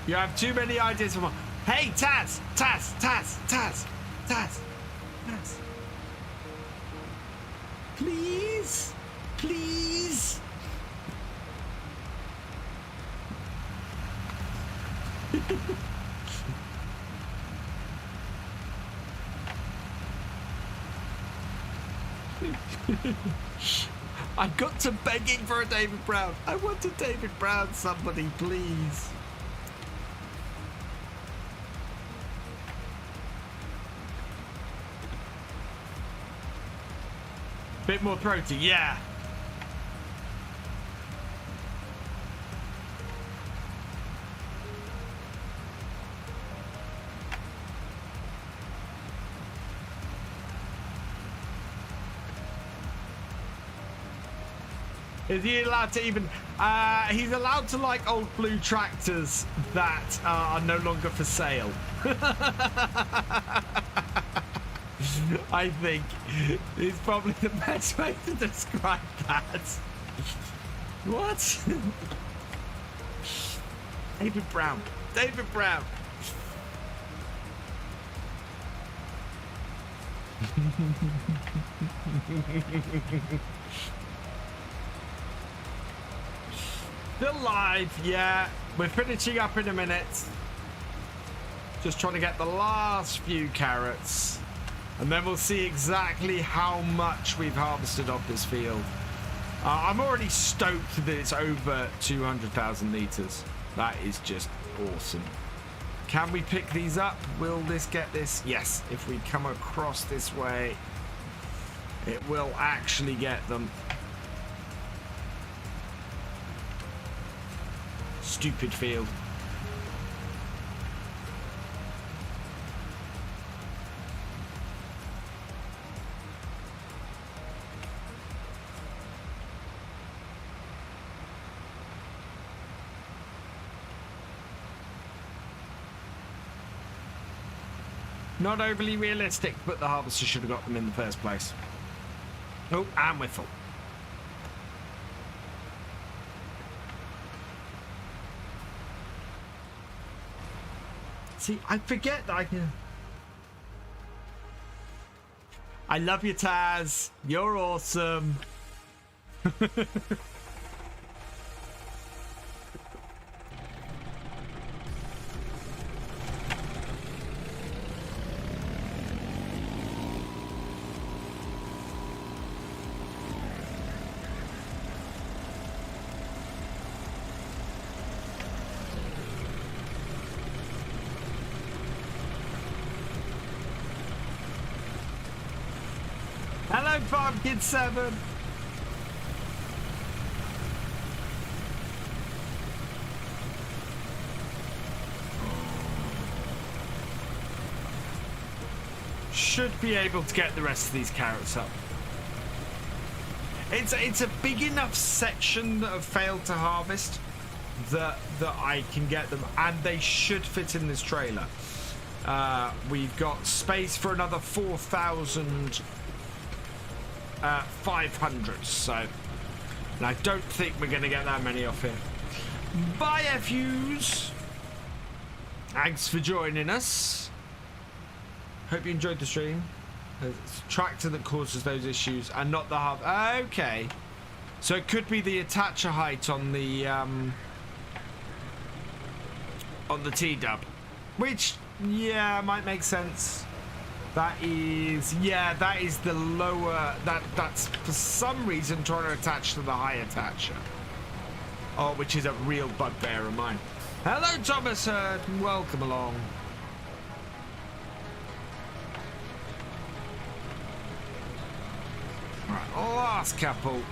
You have too many ideas for one. Hey, Taz! Please? Please? I got to begging for a David Brown. I want a David Brown, somebody, please. Bit more throaty, yeah. Is he allowed to even... he's allowed to like old blue tractors that are no longer for sale. I think is probably the best way to describe that. What? David Brown. David Brown. Still live, yeah. We're finishing up in a minute. Just trying to get the last few carrots. And then we'll see exactly how much we've harvested off this field. I'm already stoked that it's over 200,000 litres. That is just awesome. Can we pick these up? Will this get this? Yes, if we come across this way, it will actually get them. Stupid field. Not overly realistic, but the harvester should have got them in the first place. Oh, and we're full. See, I forget that I can... I love you, Taz. You're awesome. Hello, Farm Kid 7. Should be able to get the rest of these carrots up. It's a big enough section that have failed to harvest that I can get them, and they should fit in this trailer. We've got space for another 4,500, so and I don't think we're going to get that many off here. Bye, FUs. Thanks for joining us. Hope you enjoyed the stream. It's the tractor that causes those issues and not the hub. Okay. So it could be the attacher height on the T-dub. Which, yeah, might make sense. That is, yeah, that is the lower, that's for some reason trying to attach to the high attacher. Oh, which is a real bugbear of mine. Hello, Thomas Hurd, and welcome along. Right, last couple.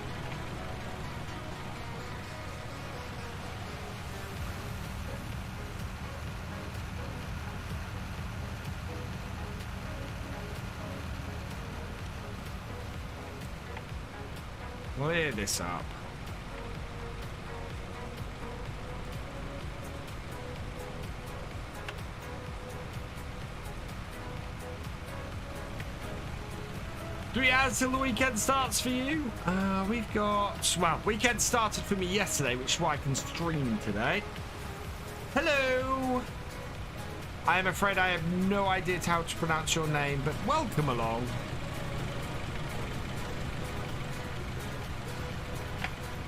Clear this up. Three hours till the weekend starts for you. We've got, well, weekend started for me yesterday, which is why I can stream today. Hello. I am afraid I have no idea how to pronounce your name, but welcome along.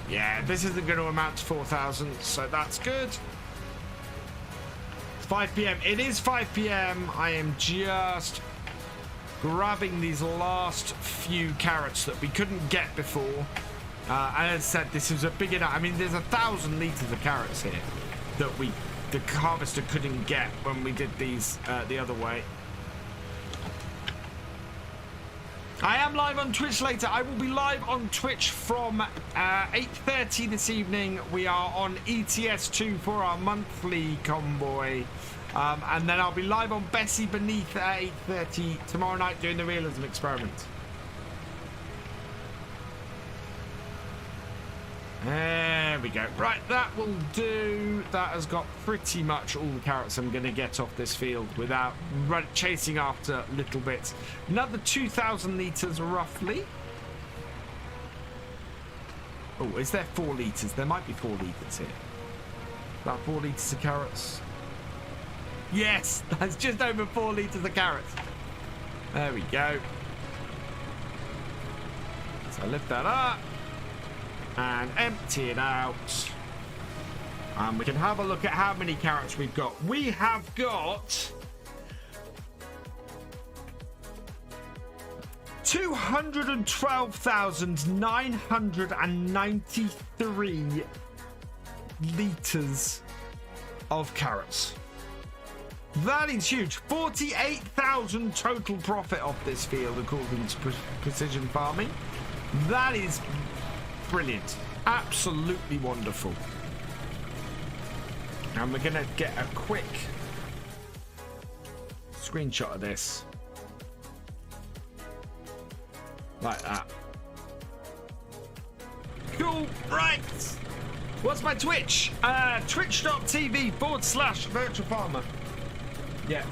Yeah, this isn't going to amount to 4,000, so that's good. It's 5 p.m. It is 5 p.m. I am just grabbing these last few carrots that we couldn't get before. And as I said, this is a big enough. I mean, there's 1,000 litres of carrots here that the harvester couldn't get when we did these the other way. I am live on Twitch later. I will be live on Twitch from 8:30 this evening. We are on ETS2 for our monthly convoy. And then I'll be live on Bessie Beneath at 8:30 tomorrow night doing the realism experiment. There we go. Right, that will do. That has got pretty much all the carrots I'm going to get off this field without chasing after little bits. Another 2,000 litres roughly. Oh, is there 4 litres? There might be 4 litres here. About 4 litres of carrots. Yes, that's just over 4 litres of carrots. There we go. So lift that up and empty it out. And we can have a look at how many carrots we've got. We have got 212,993 litres of carrots. That is huge. 48,000 total profit off this field according to Precision Farming. That is brilliant. Absolutely wonderful. And we're going to get a quick screenshot of this. Like that. Cool. Right. What's my Twitch? Twitch.tv/Virtual Farmer. Yeah.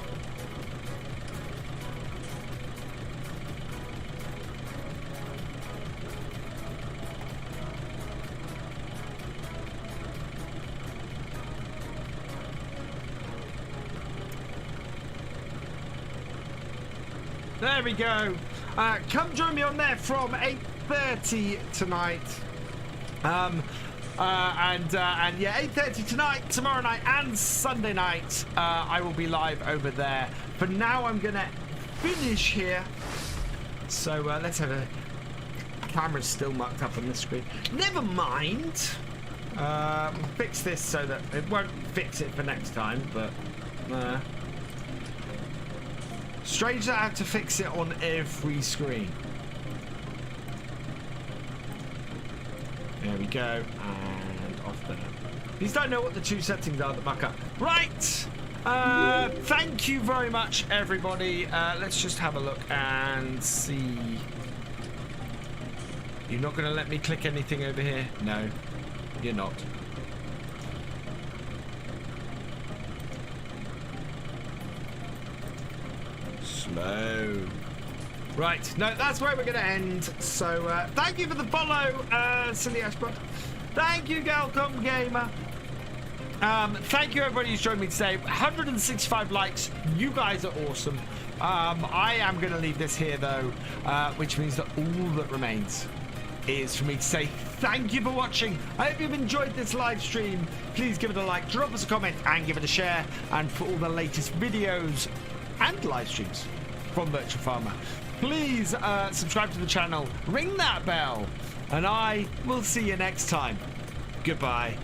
There we go. Come join me on there from 8:30 tonight. And yeah, 8:30 tonight, tomorrow night, and Sunday night. I will be live over there. For now, I'm gonna finish here. So let's have a. Camera's still mucked up on the screen. Never mind. We'll fix this so that it won't fix it for next time, but. Strange that I have to fix it on every screen. There we go, and off there. These don't know what the 2 settings are that muck up. Right! Thank you very much, everybody. Let's just have a look and see. You're not going to let me click anything over here? No, you're not. Slow. Right, no, that's where we're going to end. So, thank you for the follow, Silly Ashbrook. Thank you, Galcomp Gamer. Thank you everybody who's joined me today. 165 likes. You guys are awesome. I am going to leave this here though, which means that all that remains is for me to say thank you for watching. I hope you've enjoyed this live stream. Please give it a like, drop us a comment, and give it a share. And for all the latest videos and live streams from Virtual Farmer, please subscribe to the channel, ring that bell, and I will see you next time. Goodbye.